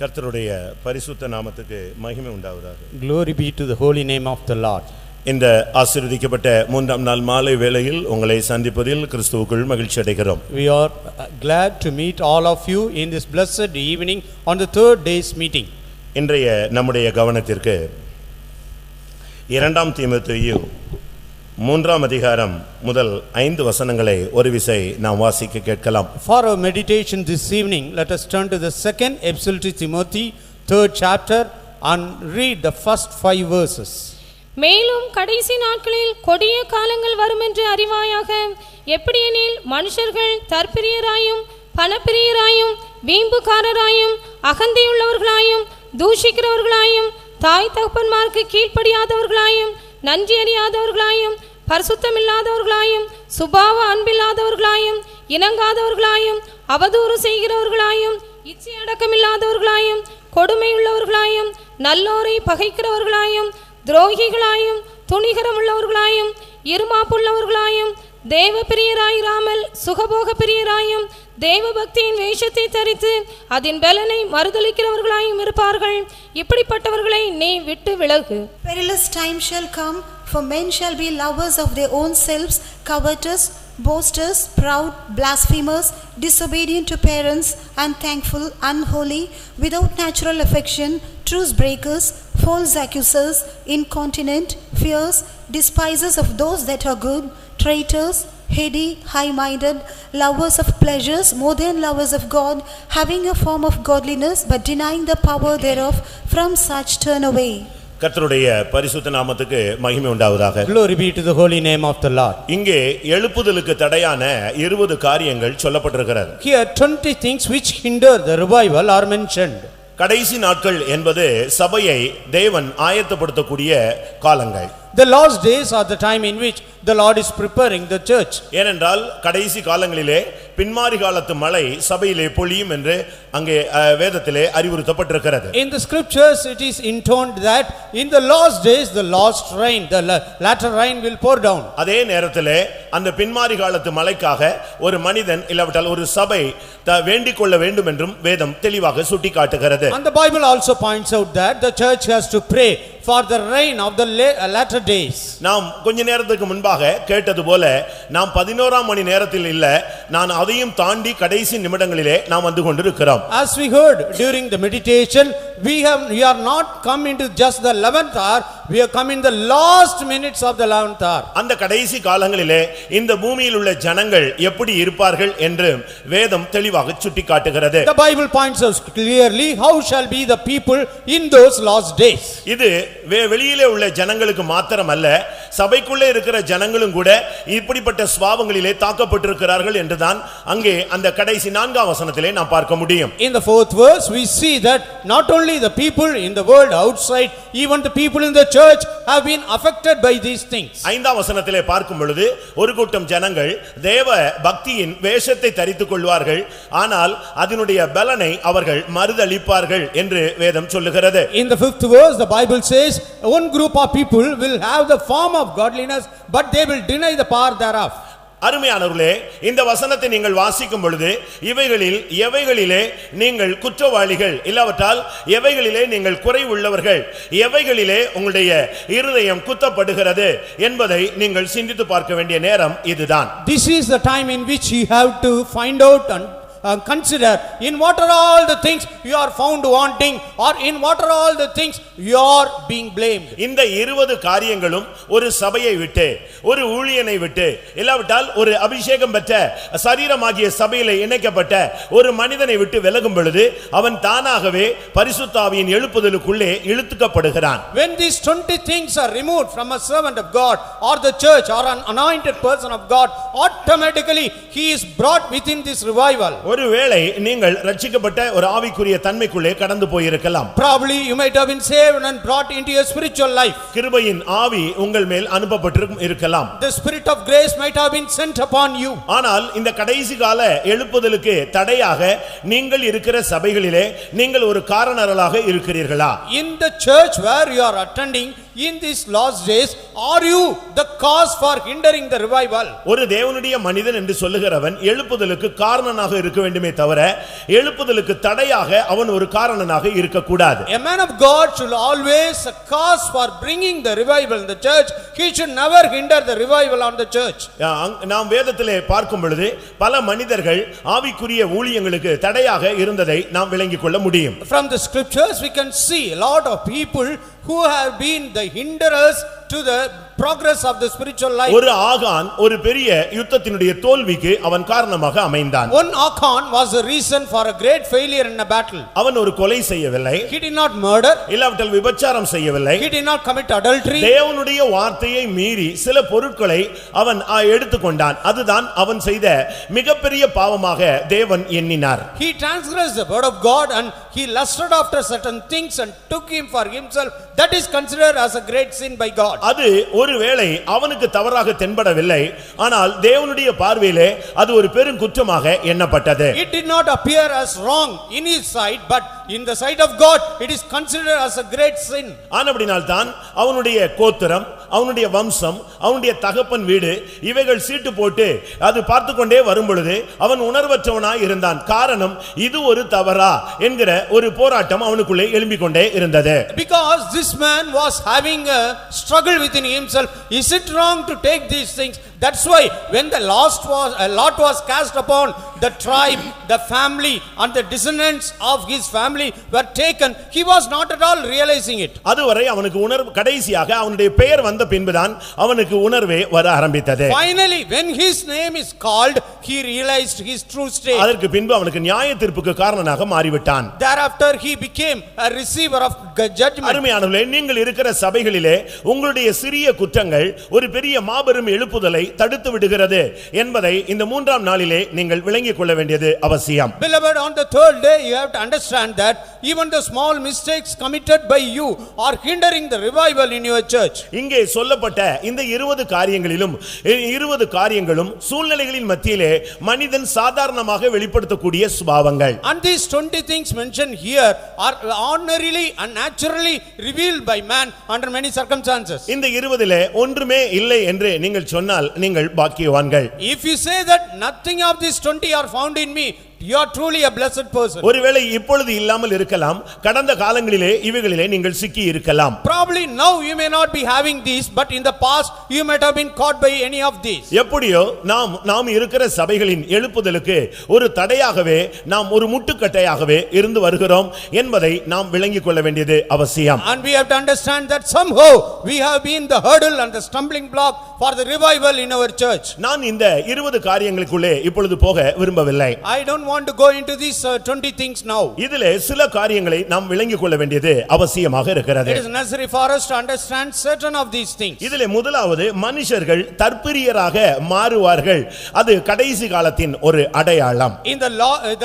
கர்த்தருடைய பரிசுத்த நாமத்துக்கு மகிமை உண்டாவதாக. Glory be to the holy name of the Lord. இந்த ஆசீர்வதிக்கப்பட்ட மூன்றாம் நாள் மாலை வேளையில் உங்களை சந்திப்பதில் கிறிஸ்துவுக்குள் மகிழ்ச்சி அடைகிறோம். We are glad to meet all of you in this blessed evening on the third day's meeting. இன்றைய நம்முடைய கவனத்திற்கு 2 தீமோத்தேயு 3 அதிகாரம் முதல் 5 வசனங்களை ஒரு விசை நாம் வாசிக்க கேட்கலாம். For our meditation this evening, let us turn to the second epistle to Timothy, 3rd chapter, and read the first 5 verses. மேலும் கடைசி நாட்களில் கொடிய காலங்கள் வரும் என்று அறிவாயாக. எப்படியெனில் மனுஷர்கள் தற்பிரியராயும் பணப்பிரியராயும் வீம்புக்காரராயும் அகந்தையுள்ளவர்களாயும் தூஷிக்கிறவர்களாயும் தாய் தகப்பன்மாருக்கு கீழ்ப்படியாதவர்களாயும் நன்றி அறியாதவர்களாயும் பரிசுத்தமில்லாதவர்களாயும் சுபாவ அன்பில்லாதவர்களாயும் இணங்காதவர்களாயும் அவதூறு செய்கிறவர்களாயும் இச்சை அடக்கமில்லாதவர்களாயும் கொடுமையுள்ளவர்களாயும் நல்லோரை பகைக்கிறவர்களாயும் துரோகிகளாயும் துணிகரமுள்ளவர்களாயும் இருமாப்புள்ளவர்களாயும் தேவ பிரியராயிராமல் சுகபோக பிரியராயும் தேவ பக்தியின் வேஷத்தை தரித்து அதன் பலனை மறுதலிக்கிறவர்களாயும் இருப்பார்கள். இப்படிப்பட்டவர்களை நீ விட்டு விலகு. Perilous time shall come, for men shall be lovers of their own selves, covetous, boasters, proud, blasphemers, disobedient to parents, unthankful, unholy, without natural affection, truce breakers, false accusers, incontinent, fierce, despisers of those that are good, traitors, heady, high-minded, lovers of pleasures more than lovers of God, having a form of godliness but denying the power thereof. From such turn away. கர்த்தருடைய பரிசுத்த நாமத்துக்கு மகிமை உண்டாவதாக. Glory be to the holy name of the Lord. இங்கே எழுப்புதலுக்கு தடையான 20 காரியங்கள் சொல்லப்பட்டிருக்கிறது. Here 20 things which hinder the revival are mentioned. கடைசி நாட்கள் என்பது சபையை தேவன் ஆயத்தப்படுத்தக்கூடிய காலங்கள். The last days are the time in which the Lord is preparing the church. ஏனென்றால் கடைசி காலங்களிலே பின்மாரி காலத்து மழை சபையிலே பொழியும் என்று அங்கே வேதத்திலே அறிவுறுத்தப்பட்டிருக்கிறது. In the scriptures it is intoned that in the last days the last rain, the latter rain will pour down. அதே நேரத்திலே அந்த பின்மாரி காலத்து மழைக்காக ஒரு மனிதன் இல்லாவிட்டால் ஒரு சபை வேண்டிக் கொள்ள வேண்டும் என்றும் வேதம் தெளிவாக சுட்டிக்காட்டுகிறது. And the Bible also points out that the church has to pray for the rain of the latter days. நாம் கொஞ்ச நேரத்துக்கு முன்பாக கேட்டது போல நாம் 11ஆம் மணி நேரத்தில் இல்ல, நான் அதையும் தாண்டி கடைசி நிமிடங்களிலே நாம் வந்து கொண்டிருக்கிறோம். As we heard during the meditation, we are not come into just the 11th hour, we have come in the last minutes of the 11th hour. அந்த கடைசி காலங்களிலே இந்த பூமியில் உள்ள ஜனங்கள் எப்படி இருப்பார்கள் என்று வேதம் தெளிவாக சுட்டிக்காட்டுகிறது. The Bible points us clearly how shall be the people in those last days. இது வெளியிலே உள்ள ஜனங்களுக்கு மாத்திரமல்ல, சபைக்குள்ளே இருக்கிற ஜனங்களும் கூட இப்படிப்பட்ட சுபாவங்களிலே தாக்கப்பட்டிருக்கிறார்கள் என்றுதான் அங்கே அந்த கடைசி 4ஆம் வசனத்திலே நாம் பார்க்க முடியும். In the 4th verse we see that not only the people in the world outside, even the people in the church have been affected by these things. 5ஆம் வசனத்திலே பார்க்கும் பொழுது ஒரு கூட்டம் ஜனங்கள் தேவ பக்தியின் வேஷத்தை தரித்துக் கொள்வார்கள், ஆனால் அதனுடைய பலனை அவர்கள் மறுதலிப்பார்கள் என்று வேதம் சொல்லுகிறது. In the 5th verse the Bible says one group of people will have the form of godliness but they will deny the power thereof. அருமையானவர்களே, இந்த வசனத்தை நீங்கள் வாசிக்கும் பொழுது இவைகளில் எவைகளிலே நீங்கள் குற்றவாளிகள் இல்லாவிட்டால் எவைகளிலே நீங்கள் குறை உள்ளவர்கள், எவைகளிலே உங்களுடைய இருதயம் குத்தப்படுகிறது என்பதை நீங்கள் சிந்தித்து பார்க்க வேண்டிய நேரம் இதுதான். This is the time in which you have to find out and consider in what are all the things you are found wanting, or in what are all the things you are being blamed. இந்த 20 காரியங்களும் ஒரு சபையை விட்டு, ஒரு ஊழியனை விட்டு, இல்லாவிட்டால் ஒரு அபிஷேகம் பெற்ற சரீரமாகிய சபையிலே இணைக்கப்பட்ட ஒரு மனிதனை விட்டு விலகும் பொழுது அவன் தானாகவே பரிசுத்த ஆவியின் எழுப்புதலுக்குள்ளே இழுத்துக்கப்படுகிறான். When these 20 things are removed from a servant of God or the church or an anointed person of God, automatically he is brought within this revival. ஒருவேளை நீங்கள் ரட்சிக்கப்பட்ட ஒரு ஆவிக்குரிய தன்மைக்குள்ளே கடந்து போயிருக்கலாம். Probably you might have been saved and brought into your spiritual life. கிருபையின் ஆவி உங்கள் மேல் அனுப்பப்பட்டிருக்கலாம். The spirit of grace might have been sent upon you. ஆனால் இந்த கடைசி கால எழுப்புதலுக்கு தடையாக நீங்கள் இருக்கிற சபைகளிலே நீங்கள் ஒரு காரணர்களாக இருக்கிறீர்களா? In the church where you are attending, in these last days, are you the cause for hindering the revival? ஒரு தேவனுடைய மனிதன் என்று சொல்லுகிறவன் எழுப்புதலுக்கு காரணனாக இருக்க வேண்டுமே தவிர எழுப்புதலுக்கு தடையாக அவன் ஒரு காரணனாக இருக்கக்கூடாது. A man of God should always a cause for bringing the revival in the church. He should never hinder the revival on the church. நாம் வேதத்திலே பார்க்கும் பொழுது பல மனிதர்கள் ஆவிக்குரிய ஊழியங்களுக்கு தடையாக இருந்ததை நாம் விளங்கிக் கொள்ள முடியும். From the scriptures we can see a lot of people who have been the hinderers to the progress of the spiritual life. ஒரு ஆகான் ஒரு பெரிய யுத்தத்தினுடைய தோல்விக்கு அவன் காரணமாக அமைந்தான். One Achan was the reason for a great failure in a battle. அவன் ஒரு கொலை செய்யவில்லை. He did not murder. இல்லாவிட்டால் விபச்சாரம் செய்யவில்லை. He did not commit adultery. தேவனுடைய வார்த்தையை மீறி சில பொருட்களை அவன் எடுத்துக்கொண்டான். அதுதான் அவன் செய்த மிகப்பெரிய பாவமாக தேவன் எண்ணினார். He transgressed the word of God and he lusted after certain things and took him for himself. That is considered as a great sin by God. அது ஒருவேளை அவனுக்கு தவறாக தென்படவில்லை, ஆனால் தேவனுடைய பார்வையிலே அது ஒரு பெரும் குற்றமாக எண்ணப்பட்டது. It did not appear as wrong in his sight, but in the sight of God it is considered as a great sin. ஆனபடியால் தான் அவனுடைய கோத்திரம், அவனுடைய வம்சம், அவனுடைய தகப்பன் வீடு இவைகள் சீட்டு போட்டு அது பார்த்து கொண்டே வரும் பொழுது அவன் உணர்வற்றவனாய் இருந்தான். காரணம் இது ஒரு தவறா என்கிற ஒரு போராட்டம் அவனுக்குள்ளே எழும்பிக் கொண்டே இருந்தது. Because this man was having a struggle within himself. Is it wrong to take these things? That's why when the lot was cast upon the tribe, the family and the descendants of his family were taken, he was not at all realizing it. அதுவரை அவனுக்கு உணர்வு கடைசியாக அவனுடைய பெயர் வந்த பின்புதான் அவனுக்கு உணர்வே வர ஆரம்பித்தது. Finally when his name is called, he realized his true state. அதற்கு பின்பு அவனுக்கு நியாய தீர்ப்புக்கு காரணனாக மாறிவிட்டான். Thereafter he became a receiver of judgment. அருமையானவர்களே, நீங்கள் இருக்கிற சபைகளிலே உங்களுடைய சிறிய குற்றங்கள் ஒரு பெரிய மாபெரும் எழுப்புதலை தடுத்து விடுகிறது என்பதை இந்த மூன்றாம் நாளிலே நீங்கள் விளங்கிக் கொள்ள வேண்டியது அவசியம். Beloved, on the third day you have to understand that even the small mistakes committed by you are hindering the revival in your church. இங்கே சொல்லப்பட்ட இந்த 20 காரியங்களும் சூழ்நிலைகளின் மத்தியிலே மனிதன் சாதாரணமாக வெளிப்படுத்தக்கூடிய சுபாவங்கள். And these 20 things mentioned here are ordinarily and naturally revealed by man under many circumstances. இந்த 20லே ஒன்றுமே இல்லை என்று நீங்கள் சொன்னால் நீங்கள் பாக்கியவான்கள். If you say that nothing of these 20 are found in me, you are truly a blessed person. ஒருவேளை இப்பொழுது இல்லாமல் இருக்கலாம், கடந்த காலங்களிலே இவைகளிலே நீங்கள் சிக்கி இருக்கலாம். Probably now you may not be having these, but in the past you might have been caught by any of these. எப்படியோ நாம் இருக்கிற சபைகளின் எழுப்புதலுக்கு ஒரு தடையாகவே, நாம் ஒரு முட்டுக்கட்டையாகவே இருந்து வருகிறோம் என்பதை நாம் விளங்கிக் கொள்ள வேண்டியது அவசியம். And we have to understand that somehow we have been the hurdle and the stumbling block for the revival in our church. நான் இந்த 20 காரியங்களுக்குள்ளே இப்பொழுது போக விரும்பவில்லை. I don't want to go into these 20 things now. இதிலே சில காரியங்களை நாம் விளங்கிக் கொள்ள வேண்டியது அவசியமாக இருக்கிறது. It is necessary for us to understand certain of these things. இதிலே முதலாவது, மனுஷர்கள் தற்பிரியராக மாறுவார்கள். அது கடைசி காலத்தின் ஒரு அடையாளம். In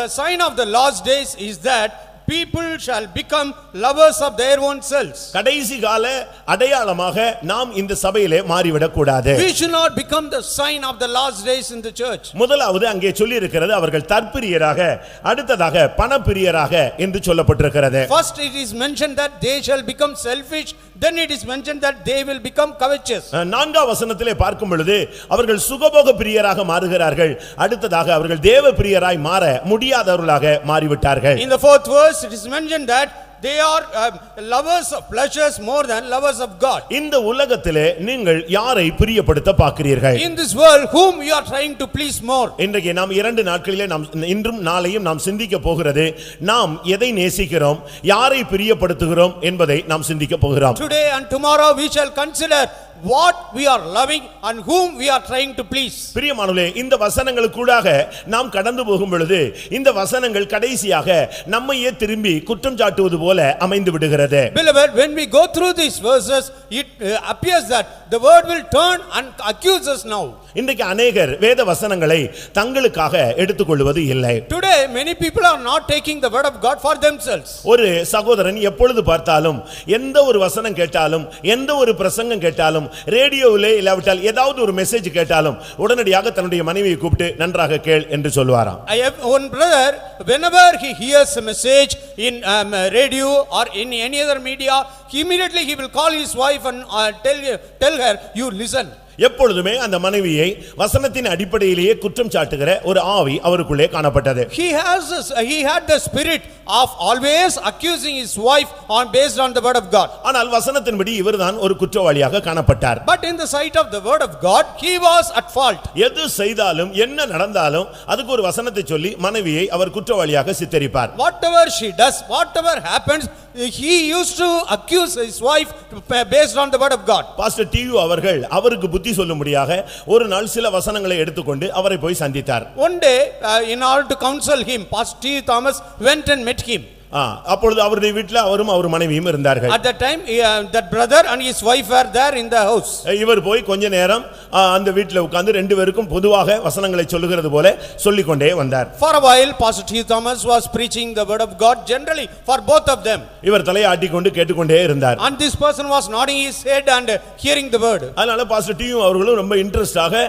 the sign of the last days is that people shall become lovers of their own selves. கடைசி கால அடையாளமாக நாம் இந்த சபையிலே மாறிவிடக் கூடாது. We should not become the sign of the last days in the church. முதலாவது அங்கே சொல்லி இருக்கிறது அவர்கள் தற்பிரியராக, அடுத்ததாக பணப்பிரியராக என்று சொல்லப்பட்டிருக்கிறது. First it is mentioned that they shall become selfish, then it is mentioned that they will become covetous. 4ஆம் வசனத்திலே பார்க்கும் பொழுது அவர்கள் சுகபோக பிரியராக மாறுகிறார்கள், அடுத்ததாக அவர்கள் தேவ பிரியராய் மாற முடியாதவர்களாக மாறிவிட்டார்கள். In the 4th verse it is mentioned that they are lovers of pleasures more than lovers of God. இந்த உலகத்திலே நீங்கள் யாரை பிரியப்படுத்த பார்க்கிறீர்கள்? In this world whom you are trying to please more? இன்றைக்கு நாம் 2 நாட்களிலே நாம் இன்றும் நாளையும் நாம் சிந்திக்க போகிறது, நாம் எதை நேசிக்கிறோம், யாரை பிரியப்படுத்துகிறோம் என்பதை நாம் சிந்திக்க போகிறோம். Today and tomorrow we shall consider what we are loving and whom we are trying to please. பிரியமானவர்களே, இந்த வசனங்களுக்கூடாக நாம் கடந்து போகும் பொழுது இந்த வசனங்கள் கடைசியாக நம்மையே திரும்பி குற்றம் சாட்டுவது போல அமைந்து விடுகிறது. Beloved, when we go through these verses, it appears that the word will turn and accuse us now. இன்றைக்கு அநேகர் வேத வசனங்களை தங்களுக்காக எடுத்துக்கொள்வது இல்லை. Today many people are not taking the word of God for themselves. ஒரு சகோதரன் எப்பொழுது பார்த்தாலும் எந்த ஒரு வசனம் கேட்டாலும் எந்த ஒரு பிரசங்கம் கேட்டாலும் ரேடியோவிலே இல்லாவிட்டால் ஏதாவது ஒரு மெசேஜ் கேட்டாலும் உடனடியாக தன்னுடைய மனைவியை கூப்பிட்டு நன்றாக கேள் என்று சொல்வாராம். I have one brother, whenever he hears a message in radio or in any other media, immediately he will call his wife and tell her, you listen. எப்பொழுதுமே அந்த மனைவியை வசனத்தின் அடிப்படையிலேயே குற்றம் சாட்டுகிற ஒரு ஆவி அவருக்குள்ளே காணப்பட்டது. He had the spirit of always accusing his wife based on the word of God. ஆனால் வசனத்தின்படி இவர்தான் ஒரு குற்றவாளியாக காணப்பட்டார். But in the sight of the word of God, he was at fault. எது செய்தாலும் என்ன நடந்தாலும் அதுக்கு ஒரு வசனத்தை சொல்லி மனைவியை அவர் குற்றவாளியாக சித்தரிப்பார். Whatever she does, whatever happens, he used to accuse his wife based on the word of God. Pastor டியூ அவர்கள் அவருக்கு புத்தி சொல்லும்படியாக ஒரு நாள் சில வசனங்களை எடுத்துக்கொண்டு அவரை போய் சந்தித்தார். One day, in order to counsel him, Pastor T. Thomas went and met him. அப்பொழுது அவருடைய வீட்டில் அவரும் அவர் மனைவியும் இருந்தார்கள். At that time, that brother and his wife were there in the house. இவர் போய் கொஞ்ச நேரம் அந்த வீட்டில் உட்கார்ந்து ரெண்டு பேருக்கும் பொதுவாக வசனங்களை சொல்லுகிறது போல சொல்லிக்கொண்டே வந்தார். For a while, Pastor T. Thomas was preaching the word of God generally for both of them. இவர் தலையை ஆட்டிக்கொண்டு கேட்டுக்கொண்டே இருந்தார். And this person was nodding his head and hearing the word. அதனால பாஸ்டர் டியூ அவர்களும் ரொம்ப இன்ட்ரெஸ்டாக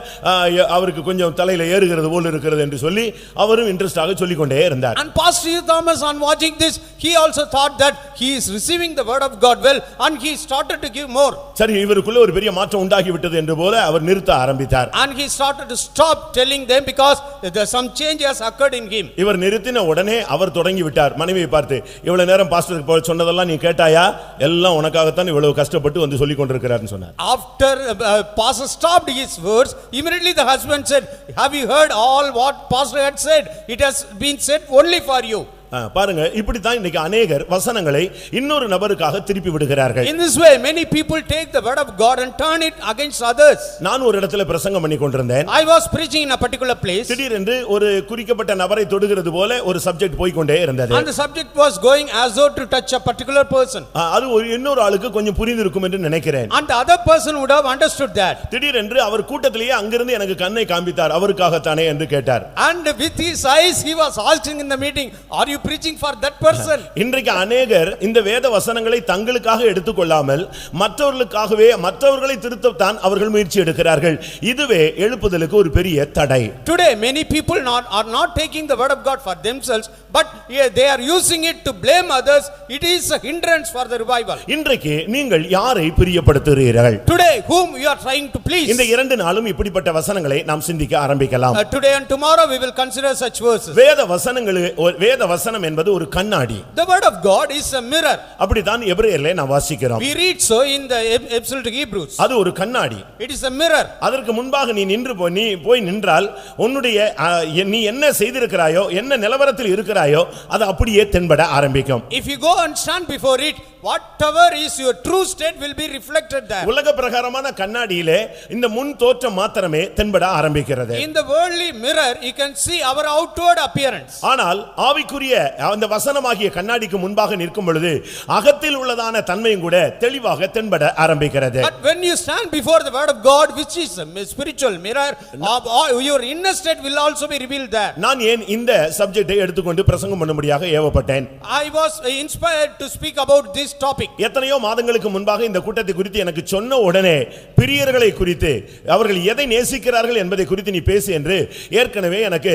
அவருக்கு கொஞ்சம் தலையில ஏறுகிறது போல இருக்கிறது என்று சொல்லி அவரும் இன்ட்ரெஸ்டாக சொல்லிக்கொண்டே இருந்தார். And Pastor T. Thomas, on watching this, he also thought that he is receiving the word of God well, and he started to give more. சரி, இவருக்குள்ள ஒரு பெரிய மாற்றம் உண்டாகி விட்டது என்று போல அவர் நிறுத்த ஆரம்பித்தார். And he started to stop telling them because some change has occurred in him. இவர் நிறுத்தின உடனே அவர் தொடங்கி விட்டார். மனைவியை பார்த்து, இவ்வளவு நேரம் பாஸ்டருக்கு சொன்னதெல்லாம் நீ கேட்டாயா? எல்லாம் உனக்காக தான் இவ்வளவு கஷ்டப்பட்டு வந்து சொல்லிக் கொண்டிருக்கிறார்னு சொன்னார். After pastor stopped his words, immediately the husband said, have you heard all what pastor had said? It has been said only for you. பாருங்க, இப்படி தான் இன்னைக்கு अनेகர் வசனங்களை இன்னொரு நபருக்காக திருப்பி விடுகிறார்கள். In this way many people take the word of God and turn it against others. நான் ஒரு இடத்துல பிரசங்கம் பண்ணி கொண்டிருந்தேன். I was preaching in a particular place. திடீரென்று ஒரு குறிக்கப்பட்ட நபரை தொடுகிறது போல ஒரு சப்ஜெக்ட் போய் கொண்டே இருந்தது. And the subject was going as though to touch a particular person. அது ஒரு இன்னொரு ஆளுக்கு கொஞ்சம் புரிந்திருக்கும் என்று நினைக்கிறேன். And the other person would have understood that. திடீரென்று அவர் கூட்டத்திலேயே அங்கிருந்து எனக்கு கண்ணை காண்பித்தார். அவருக்காக தானே என்று கேட்டார். And with his eyes he was asking in the meeting, are you preaching for that person? இன்றைக்கு अनेகர் இந்த வேத வசனங்களை தங்களுக்காக எடுத்துக்கொள்ளாமல் மற்றவர்களுக்காகவே மற்றவர்களை திருத்தத்தான் அவர்கள் முயற்சி எடுக்கிறார்கள். இதுவே எழுப்புதலுக்கு ஒரு பெரிய தடை. Today many people are not taking the word of God for themselves, but they are using it to blame others. It is a hindrance for the revival. இன்றைக்கு நீங்கள் யாரை பிரியப்படுத்துகிறீர்கள்? Today whom you are trying to please? இந்த இரண்டு நாளும் இப்படிப்பட்ட வசனங்களை நாம் சிந்திக்க ஆரம்பிக்கலாம். Today and tomorrow we will consider such verses. வேத வசனம் என்பது ஒரு கண்ணாடி. The word of God is a mirror. அப்படிதான் எபிரேயர்ல நாம் வாசிக்கிறோம். We read so in the epistle to Hebrews. அது ஒரு கண்ணாடி. It is a mirror. அதற்கு முன்பாக நீ போய் நின்றால் உன்னுடைய நீ என்ன செய்திருக்கிறாயோ என்ன நிலவரத்தில் இருக்கிறாயோ அது அப்படியே தென்பட ஆரம்பிக்கும். If you go and stand before it, whatever is your true state will be reflected there. உலக பிரகாரமான கண்ணாடியிலே இந்த முன் தோற்றம் மாத்திரமே தென்பட ஆரம்பிக்கிறது. In the worldly mirror you can see our outward appearance. ஆனால் ஆவிக்குரிய அந்த வசனமாகிய கண்ணாடிக்கு முன்பாக நிற்கும் பொழுது அகத்தில் உள்ளதான தன்மையும் கூட தெளிவாக தென்பட ஆரம்பிக்கிறது. But when you stand before the word of God, which is a spiritual mirror, your inner state will also be revealed there. நான் ஏன் இந்த சப்ஜெக்ட்டை எடுத்துக்கொண்டு பிரசங்கம் பண்ணும்படியாக ஏவப்பட்டேன்? I was inspired to speak about this topic. எத்தனையோ மாதங்களுக்கு முன்பாக இந்த கூட்டத்தை குறித்து எனக்கு சொன்ன உடனே பிரியர்களை குறித்து அவர்கள் எதை நேசிக்கிறார்கள் என்பதை குறித்து நீ பேசு என்று ஏற்கனவே எனக்கு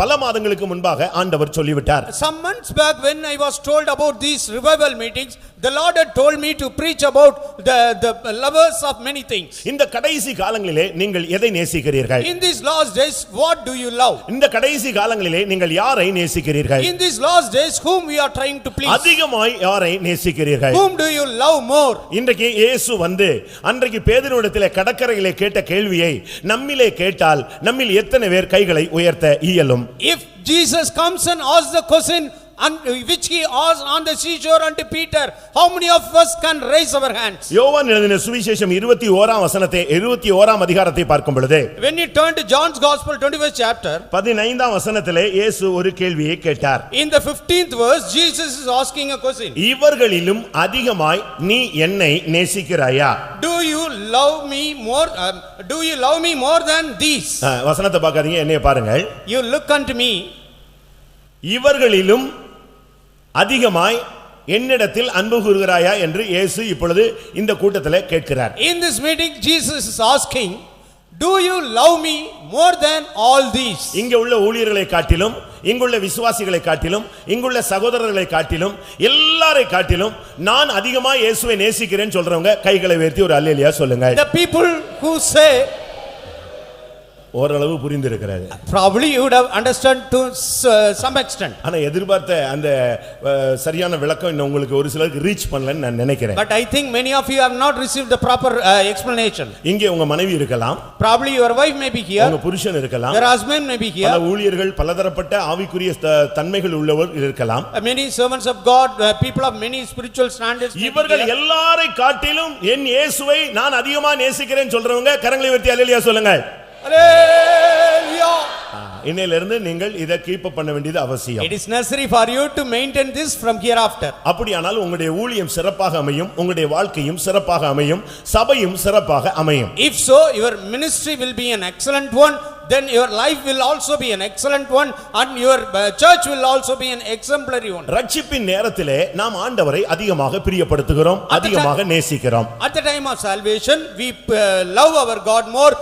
பல மாதங்களுக்கு முன்பாக ஆண்டவர் சொல்லிவிட்டார். Some months back when I was told about these revival meetings, the Lord had told me to preach about the lovers of many things. இந்த கடைசி காலங்களிலே நீங்கள் எதை நேசிக்கிறீர்கள்? In these last days what do you love? இந்த கடைசி காலங்களிலே நீங்கள் யாரை நேசிக்கிறீர்கள்? In these last days whom we are trying to please? அதிகமாய் யாரை நேசிக்கிறீர்கள்? Whom do you love more? இன்றைக்கு இயேசு வந்து அன்றைக்கு பேதுருவிடத்திலே கடற்கரையிலே கேட்ட கேள்வியை நம்மிலே கேட்டால் நம்மில் எத்தனை பேர் கைகளை உயர்த்த இயலும்? If Jesus comes and asks the question, and which he asked on the seashore unto Peter, how many of us can raise our hands? யோவான் எழுதின சுவிசேஷம் 21ஆம் வசனத்தை 21ஆம் அதிகாரத்தை பார்க்கும் பொழுது When you turn to John's Gospel 21st chapter, 15ஆம் வசனத்திலே இயேசு ஒரு கேள்வியை கேட்டார். in the 15th verse Jesus is asking a question. இவர்களிலும் அதிகமாய் நீ என்னை நேசிக்கிறாயா? Do you love me more than these? வசனத்தை பார்க்காதீங்க, என்னைய பாருங்கள். You look unto me. இவர்களிலும் அதிகமாய் என்னிடத்தில் அன்பு கூறுகிறாயா என்று இயேசு இப்பொழுது இந்த கூட்டத்திலே கேட்கிறார். In this meeting Jesus is asking, do you love me more than all these? இங்க உள்ள ஊழியர்களை காட்டிலும், இங்குள்ள விசுவாசிகளை காட்டிலும், இங்குள்ள சகோதரர்களை காட்டிலும், எல்லாரை காட்டிலும் நான் அதிகமாக இயேசுவை நேசிக்கிறேன்னு சொல்றவங்க கைகளை உயர்த்தி ஒரு அல்லேலூயா சொல்லுங்க. The people who say, ஓரளவு புரிந்திருக்கிறது. probably you would have understood to some extent. ஆனா எதிர்பார்த்த அந்த சரியான விளக்கம் இன்னும் உங்களுக்கு ஒரு சிலருக்கு ரீச் பண்ணலன்னு நான் நினைக்கிறேன். But I think many of you have not received the proper explanation. இங்கே உங்க மனைவி இருக்கலாம், probably your wife may be here, உங்க புருஷன் இருக்கலாம், your husband may be here, பல ஊழியர்கள் பலதரப்பட்ட ஆவிக்குரிய தன்மைகள் உள்ளவர் இருக்கலாம், many servants of God, people of many spiritual standards. இவர்கள் எல்லாரை காட்டிலும் என் இயேசுவை நான் அதிகமா நேசிக்கிறேன்னு சொல்றவங்க கரங்களை உயர்த்தி அல்லேலூயா சொல்லுங்க. Hallelujah. இன்னையிலிருந்து நீங்கள் இதை கீப் அப் பண்ண வேண்டியது அவசியம். It is necessary for you to maintain this from hereafter. அப்படியானால் உங்களுடைய ஊழியம் சிறப்பாக அமையும், உங்களுடைய வாழ்க்கையும் சிறப்பாக அமையும், சபையும் சிறப்பாக அமையும். If so, your ministry will be an excellent one, then your life will also be an excellent one, and your church will also be an exemplary one. ரட்சிப்பின் நேரத்திலே நாம் ஆண்டவரை அதிகமாக பிரியப்படுத்துகிறோம், அதிகமாக நேசிக்கிறோம். At the time of salvation we love our God more,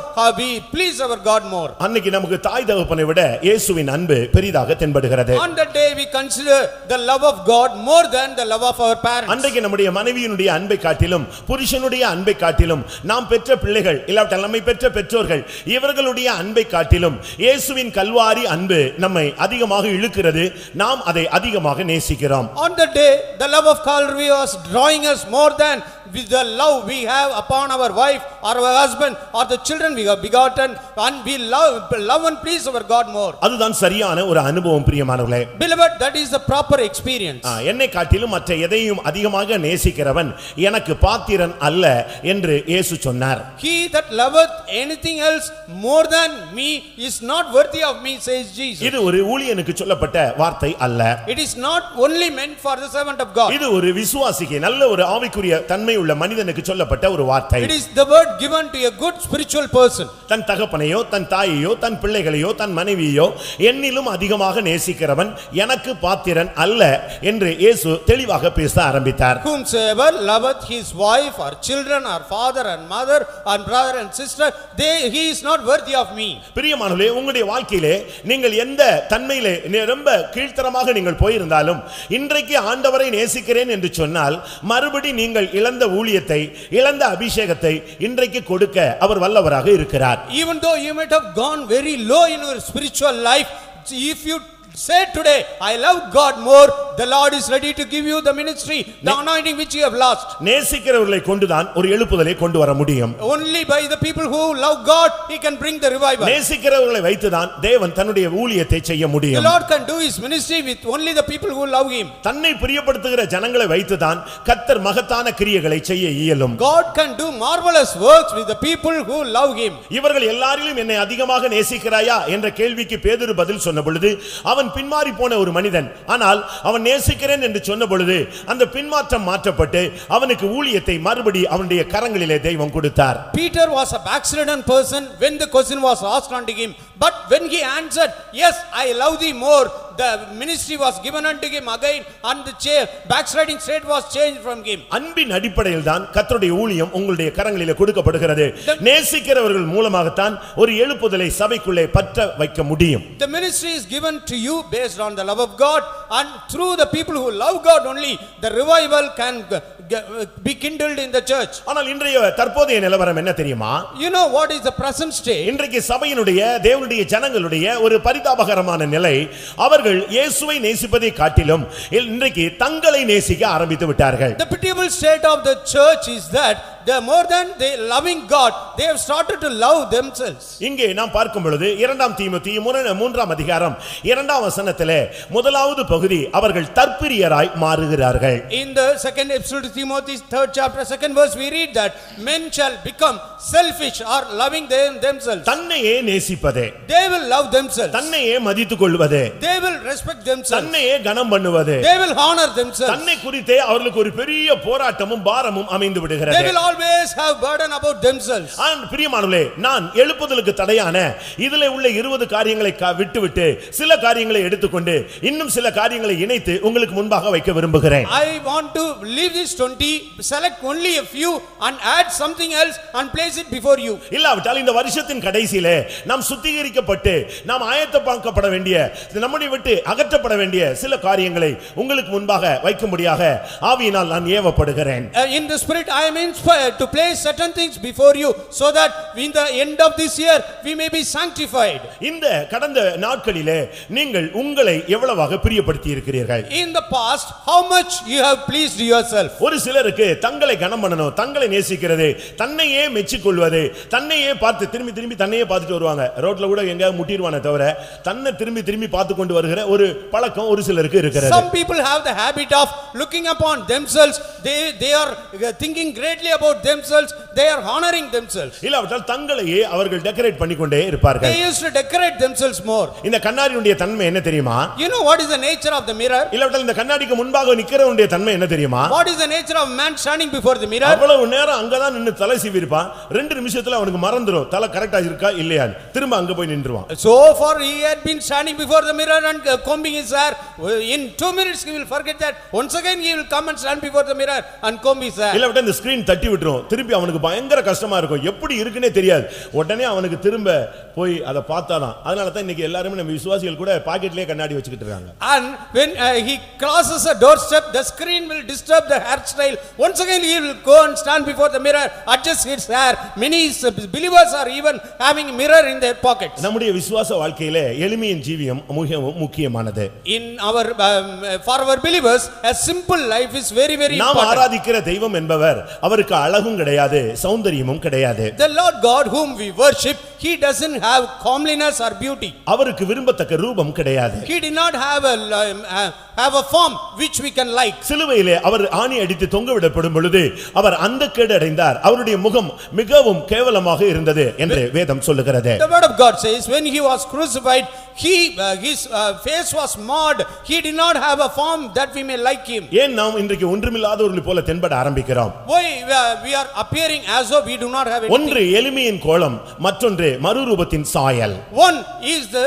we please our God more. அன்னைக்கு நமக்கு தாய் தகப்பனை விட இயேசுவின் அன்பு பெரிதாக தென்படுகிறது. On that day we consider the love of God more than the love of our parents. அன்றைக்கு நம்முடைய மனைவியினுடைய அன்பை காட்டிலும், புருஷனுடைய அன்பை காட்டிலும், நாம் பெற்ற பிள்ளைகள் இல்லாவிட்டால் நம்மை பெற்ற பெற்றோர்கள் இவர்களுடைய அன்பை காட்டிலும் இயேசுவின் கல்வாரி அன்பு நம்மை அதிகமாக இழுக்கிறது, நாம் அதை அதிகமாக நேசிக்கிறோம். On that day the love of Calvary was drawing us more than with the love we have upon our wife or our husband or the children we have begotten, and we love and please our God more. அதுதான் சரியான ஒரு அனுபவம் பிரியமானவர்களே. Beloved, that is the proper experience. என்னை காட்டிலும் மற்ற எதையும் அதிகமாக நேசிக்கிறவன் எனக்கு பாத்திரன் அல்ல என்று இயேசு சொன்னார். He that loveth anything else more than me is not worthy of me, says Jesus. இது ஒரு ஊழியனுக்கு சொல்லப்பட்ட வார்த்தை அல்ல. It is not only meant for the servant of God. இது ஒரு விசுவாசிக்கு, நல்ல ஒரு ஆவிக்குரிய தன்மை உள்ள மனிதனுக்கு சொல்லப்பட்ட ஒரு வார்த்தை. It is the word given to a good spiritual person. தன் தகப்பனையோ, தன் தாயையோ, தன் பிள்ளைகளையோ, தன் மனைவியோ என்னிலும் அதிகமாக நேசிக்கிறவன் எனக்கு பாத்திரன் அல்ல என்று இயேசு தெளிவாக பேச ஆரம்பித்தார். Whomsoever loveth his wife or children or father and mother and brother and sister, he is not worthy of me. பிரியமானவர்களே, உங்களுடைய வாழ்க்கையிலே நீங்கள் எந்த தன்மையிலே ரொம்ப கீழ்த்தரமாக நீங்கள் போயிருந்தாலும் இன்றைக்கு ஆண்டவரை நேசிக்கிறேன் என்று சொன்னால் மறுபடி நீங்கள் இழந்த ஊழியத்தை, இழந்த அபிஷேகத்தை இன்றைக்கு கொடுக்க அவர் வல்லவராக இருக்கிறார். Even though you might have gone very low in your spiritual life, if you say today I love God more, the Lord is ready to give you the ministry, the anointing which you have lost. நேசிக்கிறவர்களை கொண்டுதான் ஒரு எழுப்புதலை கொண்டு வர முடியும். Only by the people who love God he can bring the revival. நேசிக்கிறவர்களை வைத்துதான் தேவன் தன்னுடைய ஊழியத்தை செய்ய முடியும். The Lord can do his ministry with only the people who love him. தன்னை பிரியப்படுத்துகிற ஜனங்களை வைத்துதான் கர்த்தர் மகத்தான கிரியைகளை செய்ய இயலும். God can do marvelous works with the people who love him. இவர்கள் எல்லாரிலும் என்னை அதிகமாக நேசிக்கிறாயா என்ற கேள்விக்கு பேதுரு பதில் சொன்ன பொழுது அவன் பின்மாறி போன ஒரு மனிதன், ஆனால் அவன் நேசிக்கிறேன் என்று சொன்ன பொழுது அந்த பின்மாற்றம் மாற்றப்பட்டு அவனுக்கு ஊழியத்தை மறுபடி அவனுடைய கரங்களிலே தெய்வம் கொடுத்தார். Peter was a backslidden person when the question was asked unto him, but when he answered, yes, I love thee more, the ministry was given unto him again, and the backsliding state was changed from him. அன்பின் அடிப்படையில் தான் கர்த்தருடைய ஊழியம் உங்களுடைய கரங்களிலே கொடுக்கப்படுகிறது. நேசிக்கிறவர்கள் மூலமாக தான் ஒரு எழுப்புதலை சபைக்குள்ளே பற்ற வைக்க முடியும். The ministry is given to you based on the love of God, and through the people who love God only the revival can be kindled in the church. ஆனால் இன்றைய தற்போதைய நிலவரம் என்ன தெரியுமா? You know what is the present state? இன்றைக்கு சபையினுடைய தேவனுடைய ஜனங்களுடைய ஒரு பரிதாபகரமான நிலை, அவர்கள் இயேசுவை நேசிப்பதை காட்டிலும் இன்றைக்கு தங்களை நேசிக்க ஆரம்பித்து விட்டார்கள். The pitiable state of the church is that they more than they loving God, they have started to love themselves. இங்கே நாம் பார்க்கும் பொழுது 2 தீமோத்தேயு 3ஆம் அதிகாரம் 2ஆம் வசனத்திலே முதலாவது பகுதி அவர்கள் தற்பிரியராய் மாறுகிறார்கள். In the second epistle to Timothy, 3rd chapter, 2nd verse, we read that men shall become selfish or loving themselves. தன்னையே நேசிப்பதே, They will love themselves. தன்னையே மதித்துக் கொள்வதே, They will respect themselves. தன்னையே கனம் பண்ணுவதே, They will honor themselves. தன்னை குறித்தே அவர்களுக்கு ஒரு பெரிய போராட்டமும் பாரமும் அமைந்து They விடுகிறது. will always have burden about themselves. பிரியமானவர்களே, நான் எழுப்புதலுக்கு தடையான இதிலே உள்ள 20 காரியங்களை விட்டுவிட்டு சில காரியங்களை எடுத்துக்கொண்டு இன்னும் சில காரியங்களை இணைத்து உங்களுக்கு முன்பாக வைக்க விரும்புகிறேன். I want to leave this 20, select only a few and add something else and place it before you. இல்லாவிட்டால் இந்த வருஷத்தின் கடைசியிலே நாம் சுத்திகரிக்கப்பட்டு நாம் ஆயத்தமாக்கப்பட வேண்டிய, நம்மை விட்டு அகற்றப்பட வேண்டிய சில காரியங்களை உங்களுக்கு முன்பாக வைக்கும்படியாக ஆவியினால் நான் ஏவப்படுகிறேன். In the spirit I am inspired to place certain things before you so that in the end of this year we may be sanctified. இந்த கடந்த நாட்களிலே நீங்கள் உங்களை எவ்வளவாக பிரியப்படுத்தி இருக்கிறீர்கள்? In the past, how much you have pleased yourself? ஒரு சிலருக்கு தங்களை கனம் பண்ணணும், தங்களை நேசிக்கிறது, தன்னையே மெச்சிக்கொள்வது, தன்னையே பார்த்து திரும்பி திரும்பி தன்னையே பார்த்துட்டு வருவாங்க. ரோட்ல கூட எங்கேயாவது முட்டிடுவானே தவிர தன்னை திரும்பி திரும்பி பார்த்து கொண்டு வருகிற ஒரு பழக்கம் ஒரு சிலருக்கு இருக்கிறது. Some people have the habit of looking upon themselves. They are thinking greatly about themselves. They are honoring themselves. இல்லாவிட்டால் தங்களையே அவர்கள் டெக்கரேட் பண்ணிக்கொண்டே இருப்பார்கள். They used to decorate themselves more. இந்த கண்ணாடியுடைய தன்மை என்ன தெரியுமா? You know what is the nature of the mirror? இல்லாவிட்டால் இந்த கண்ணாடிக்கு முன்பாக நிக்கிறவனுடைய தன்மை என்ன தெரியுமா? What is the nature of man standing before the mirror? அவ்வளவு நேரம் அங்கதான் நின்னு தலை சீவி இருப்பான். 2 நிமிஷத்துல அவனுக்கு மறந்துரும் தலை கரெக்ட்டா இருக்கா இல்லையா, திரும்ப அங்க போய் நின்றுவான். So far he had been standing before the mirror and combing his hair. In 2 minutes he will forget that. Once again he will come and stand before the mirror and comb his hair. இல்லாவிட்டால் இந்த screen தட்டி விட்டுரும். திருப்பி அவனுக்கு பயங்கர கஷ்டமா இருக்கும். எப்படி இருக்குன்னே தெரியாது. உடனே அவனுக்கு திரும்ப போய் அதை பார்த்தாதான். அதனால தான் இன்னைக்கு எல்லாரும் நம்ம விசுவாசிகள் கூட பாக்கெட்லயே கண்ணாடி வச்சுக்கிட்டு இருக்காங்க. And when he crosses a doorstep, the screen will disturb the hairstyle. Once again he will go and stand before the mirror, adjust his hair. Many believers are even having a mirror in their pockets. நம்முடைய விசுவாச வாழ்க்கையிலே எளிமையின் ஜீவியம் மிகவும் முக்கியமானது. In our for our believers, a simple life is very very நாம் important. ஆராதிக்கிற தெய்வம் என்பவர் அவருக்கு அழகும் கிடையாது, சௌந்தரியமும் கிடையாது. The Lord God whom we worship, he doesn't have comeliness or beauty. அவருக்கு விரும்பத்தக்க ரூபம் கிடையாது. He did not have a form which we can like. சிலுவையிலே அவர் ஆணி அடித்து தொங்கவிடப்படும் பொழுது அவர் அந்தக்கேடு அடைந்தார். அவருடைய முகம் மிகவும் கேவலமாக இருந்தது என்று வேதம் சொல்லுகிறது. The word of God says when he was crucified, his face was marred. He did not have a form that we may like him. ஏன் நாம் இன்றைக்கு ஒன்றுமில்லாதவர்கள் போல தென்பட ஆரம்பிக்கிறோம்? Why we are appearing as though we do not have anything? ஒன்று எளிமையின் கோலம், மற்றொன்று மறுரூபத்தின் சாயல். One is the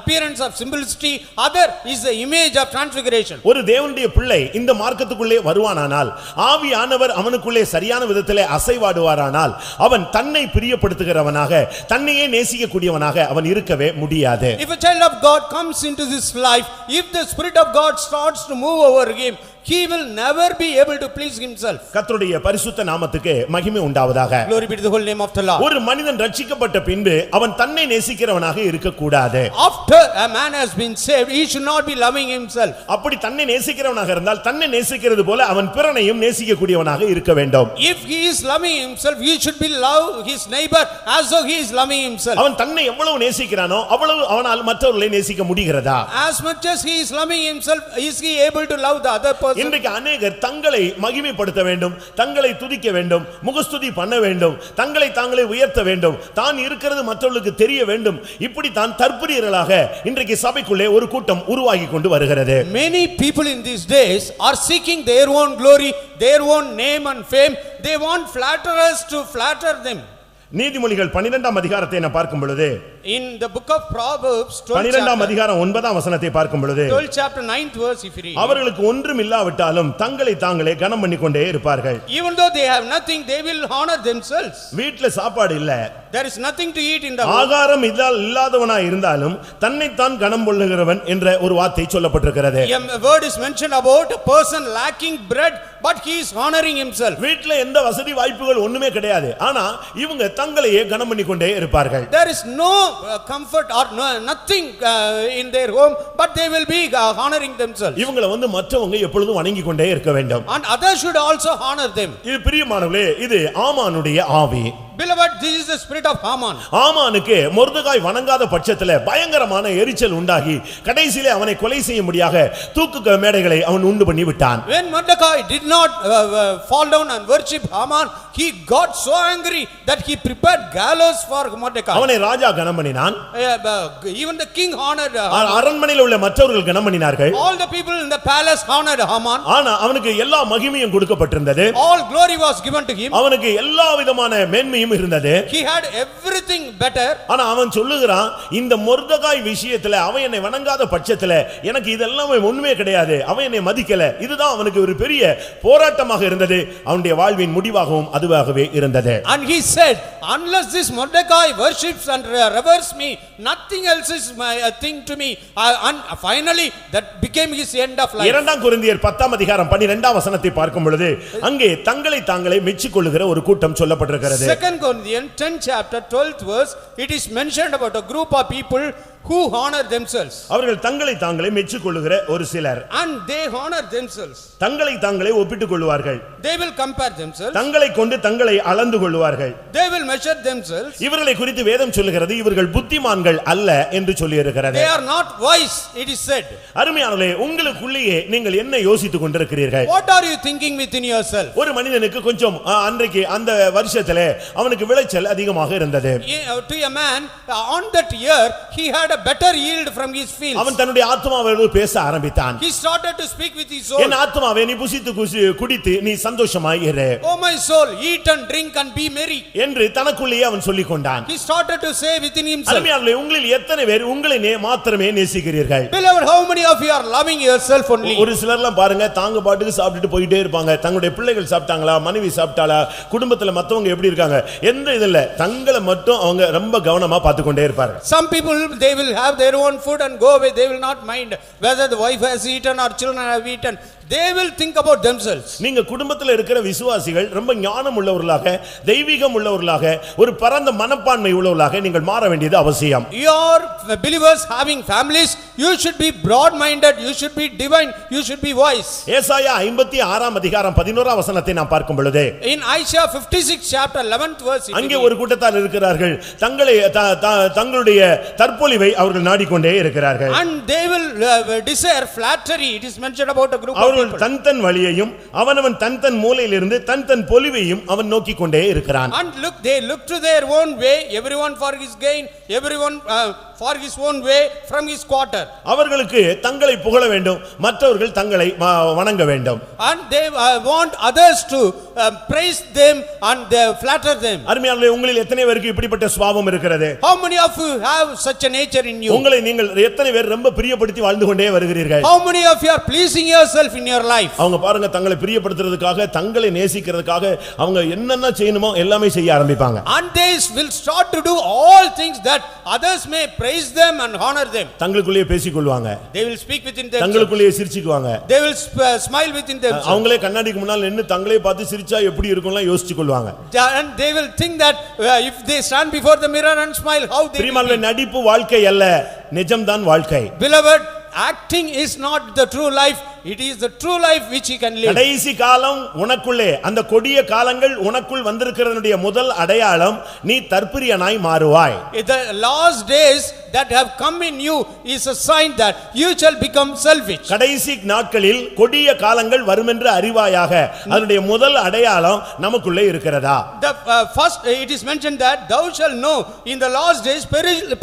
appearance of simplicity, other is the image of transfiguration. ஒரு தேவனுடைய பிள்ளை இந்த மார்க்கத்துக்குள்ளே வருவானானால், ஆவியானவர் அவனுக்குள்ளே சரியான விதத்திலே அசைவாடுவாரானால், அவன் தன்னை பிரியப்படுத்துகிறவனாக, தன்னையே நேசிக்கக்கூடியவனாக அவன் இருக்கவே முடியாது. If a child of God comes into this life, if the Spirit of God starts to move over him, he will never be able to please himself. கர்த்தருடைய பரிசுத்த நாமத்துக்கு மகிமை உண்டாவதாக. Glory be to the holy name of the Lord. ஒரு மனிதன் ரட்சிக்கப்பட்ட பின்பு அவன் தன்னை நேசிக்கிறவனாக இருக்க கூடாது. After a man has been saved, he should not be loving himself. அப்படி தன்னை நேசிக்கிறவனாக இருந்தால் தன்னை நேசிக்கிறது போல அவன் பிறனையும் நேசிக்கக்கூடியவனாக இருக்க வேண்டும். If he is loving himself, he should be love his neighbor as though he is loving himself. அவன் தன்னை எவ்வளவு நேசிக்கிறானோ அவ்வளவு அவனால் மற்றவர்களை நேசிக்க முடிகிறதா? As much as he is loving himself, is he able to love the other person? இன்றைக்கு அநேகர் தங்களை மகிமைப்படுத்த வேண்டும், தங்களை துதிக்க வேண்டும், முகஸ்துதி பண்ண வேண்டும், தங்களை தாங்களே உயர்த்த வேண்டும், தான் இருக்கிறது மற்றவர்களுக்கு தெரிய வேண்டும். இப்படி தான் தற்புரியர்களாக இன்றைக்கு சபைக்குள்ளே ஒரு கூட்டம் உருவாகி கொண்டு வருகிறது. Many people in these days are seeking their own glory, their own name and fame. They want flatterers to flatter them. நீதிமொழிகள் 12ஆம் அதிகாரத்தை நான் பார்க்கும் பொழுது, In the book of Proverbs 12ஆம் அதிகாரம் 9ஆம் வசனத்தை பார்க்கும் பொழுது, 12 chapter 9th verse, if you read, அவர்களுக்கு ஒன்றும் இல்லாவிட்டாலும் தங்களை தாங்களே கனம் பண்ணிக்கொண்டே இருப்பார்கள். even though they have nothing, they will honor themselves. வீட்ல சாப்பாடு இல்ல, There is nothing to eat in the home. ஆகாரம் இல்லாதவனாய் இருந்தாலும் தன்னைத்தான் கனம் பண்ணுகிறவன் என்ற ஒரு வார்த்தை சொல்லப்பட்டிருக்கிறது. A word is mentioned about a person lacking bread, but he is honoring himself. வீட்ல எந்த வசதி வாய்ப்புகள் ஒண்ணுமே கிடையாது, ஆனா இவங்க தங்களையே கனம் பண்ணிக்கொண்டே இருப்பார்கள். There is no comfort or nothing in their home, but they will be honoring themselves. இவங்களை மற்றவங்க எப்பொழுதும் வணங்கிக் கொண்டே இருக்க வேண்டும். And others should also honor them. இது பிரியமானவர்களே, இது ஆமானுடைய ஆவி. Beloved, this is the spirit of Haman. ஆமானுக்கு மொர்தெகாய் வணங்காத பட்சத்திலே பயங்கரமான எரிச்சல் உண்டாகி கடைசியிலே அவனை கொலை செய்யும்படியாக தூக்கு மேடைகளை அவன் உண்டு பண்ணி விட்டான். When Mordecai did not fall down and worship Haman, he got so angry that he prepared gallows for Mordecai. அவனை ராஜா கனம் பண்ணினான். Even the king honored அரண்மனையில் உள்ள மற்றவர்கள் கனம் பண்ணினார்கள். all the people in the palace honored Haman. ஆனா அவனுக்கு எல்லா மகிமையும் கொடுக்கப்பட்டிருந்தது. All glory was given to him. அவனுக்கு எல்லா விதமான மேன்மையும் இருந்தது. He had everything better. ஆனா அவன் சொல்லுகிறான், இந்த மொர்தெகாய் விஷயத்துல அவன் என்னை வணங்காத பட்சத்துல எனக்கு இதெல்லாம் ஒண்ணுமே கிடையாது, அவன் என்னை மதிக்கல. இதுதான் அவனுக்கு ஒரு பெரிய போராட்டமாக இருந்தது. அவனுடைய வாழ்வின் முடிவாகவும் அதுவாகவே இருந்தது. And he said, unless this Mordecai worships and reveres me, nothing else is my thing to me. And finally that became his end of life. 2 கொரிந்தியர் 10 அதிகாரம் 12 வசனத்தை பார்க்கும் பொழுது அங்கே தங்களை தாங்களே மெச்சிக் கொள்ளுகிற ஒரு கூட்டம் சொல்லப்பட்டிருக்கிறது. 2 Corinthians 10 chapter 12th verse, it is mentioned about a group of people who honor themselves. அவர்கள் தங்களை தாங்களே மெச்சிக் கொள்ளுகிற ஒரு சிலர். And they honor themselves. தங்களை தாங்களே ஒப்பிட்டுக் கொள்வார்கள். They will compare themselves. தங்களை கொண்டு தங்களை அளந்து கொள்வார்கள். They will measure themselves. இவர்களை குறித்து வேதம் சொல்லுகிறது, இவர்கள் புத்திமான்கள் அல்ல என்று சொல்லி இருக்கிறது. They are not wise, it is said. அருமையானவர்களே, உங்களுக்குள்ளேயே நீங்கள் என்ன யோசித்துக் கொண்டிருக்கிறீர்கள்? What are you thinking within yourself? ஒரு மனிதனுக்கு கொஞ்சம் அன்றைக்கு அந்த வருஷத்திலே அவனுக்கு விளைச்சல் அதிகமாக இருந்தது. To a man on that year he had a better yield from his fields. அவன் தன்னுடைய ஆத்துமாவோடு பேச ஆரம்பித்தான். He started to speak with his soul. என் ஆத்துமாவே, நீ புசித்து குடித்து நீ சந்தோஷமாய் இரு. Oh my soul, eat and drink and be merry. என்று தனக்குள்ளேயே அவன் சொல்லிக் கொண்டான். He started to say within himself. அருமையானவர்களே, உங்களில் எத்தனை பேர் உங்களை மாத்திரமே நேசிக்கிறீர்கள்? Beloved, how many of you are loving yourself only? ஒரு சிலர்லாம் பாருங்க, தாங்க பாட்டுக்கு சாப்பிட்டுட்டு போயிட்டே இருப்பாங்க. தங்களுடைய பிள்ளைகள் சாப்பிட்டாங்களா, மனைவி சாப்பிட்டாளா, குடும்பத்துல மத்தவங்க எப்படி இருக்காங்க, எந்த இதுல தங்களை மட்டும் அவங்க ரொம்ப கவனமா பார்த்துக்கொண்டே இருப்பாங்க. Some people, they will have their own food and go away. They will not mind whether the wife has eaten or children have eaten. They will think about themselves. நீங்க குடும்பத்தில் இருக்கிற விசுவாசிகள் ரொம்ப ஞானம் உள்ளவர்களாக, தெய்வீகம் உள்ளவர்களாக, ஒரு பரந்த மனப்பான்மை உள்ளவர்களாக நீங்கள் மாற வேண்டியது அவசியம். Your believers having families, you should be broad minded, you should be divine, you should be wise. ஏசாயா 56 அதிகாரம் 11 வசனத்தை நாம் பார்க்கும் பொழுது, in Isaiah 56 chapter 11th verse, அங்கே ஒரு கூட்டத்தார் இருக்கிறார்கள், தங்களுடைய தற்பொழிவை அவர்கள் நாடிக்கொண்டே இருக்கிறார்கள். And they will desire flattery. It is mentioned about a group of அவர்கள் தன் வழியையும் அவனவன் தன் மூலையிலிருந்து தன் பொலிவையும் அவன் நோக்கிக் கொண்டே இருக்கிறான். And look, they look to their own way, everyone for his gain, everyone for his own way from his quarter. அவர்களுக்கு தங்களை புகழ வேண்டும், மற்றவர்கள் தங்களை வணங்க வேண்டும். And they want others to praise them and they flatter them. அருமையானவர்களே, உங்களில் எத்தனை பேருக்கு இப்படிப்பட்ட சுபாவம் இருக்கிறது? How many of you have such a nature in you? உங்களை நீங்கள் எத்தனை பேர் ரொம்ப பிரியப்படுத்தி வாழ்ந்து கொண்டே வருகிறீர்கள்? How many of you are pleasing yourself in your life? அவங்க பாருங்க, தங்களை பிரியப்படுத்துறதுக்காக, தங்களை நேசிக்கிறதுக்காக அவங்க என்னென்ன செய்யணுமோ எல்லாமே செய்ய ஆரம்பிப்பாங்க. And they will start to do all things that others may praise them and honor them. தங்களுக்குள்ளேயே பேசிக்கொள்வாங்க. They will speak within themselves. தங்களுக்குள்ளேயே சிரிச்சுக்குவாங்க. They will smile within themselves. அவங்களே கண்ணாடிக்கு முன்னால் நின்னு தங்களே பார்த்து சிரிச்சா எப்படி இருக்கும்லாம் யோசிச்சு கொள்வாங்க. And they will think that if they stand before the mirror and smile, how they பிரியமானவர்களே, நடிப்பு வாழ்க்கை அல்ல, நிஜம்தான் வாழ்க்கை. Beloved, acting is not the true life, it is the true life which he can live. கடைசி காலம் உனக்குள்ளே, அந்த கொடிய காலங்கள் உனக்குள் வந்திருக்கிறதுடைய முதல் அடையாளம், நீ தற்பிரியனாய் மாறுவாய். The last days that have come in you is a sign that you shall become selfish. கடைசி நாட்களில் கொடிய காலங்கள் வருமென்று அறிவாயாக, அதனுடைய முதல் அடையாளம் நமக்குள்ளே இருக்கிறதா? The first, it is mentioned that thou shall know in the last days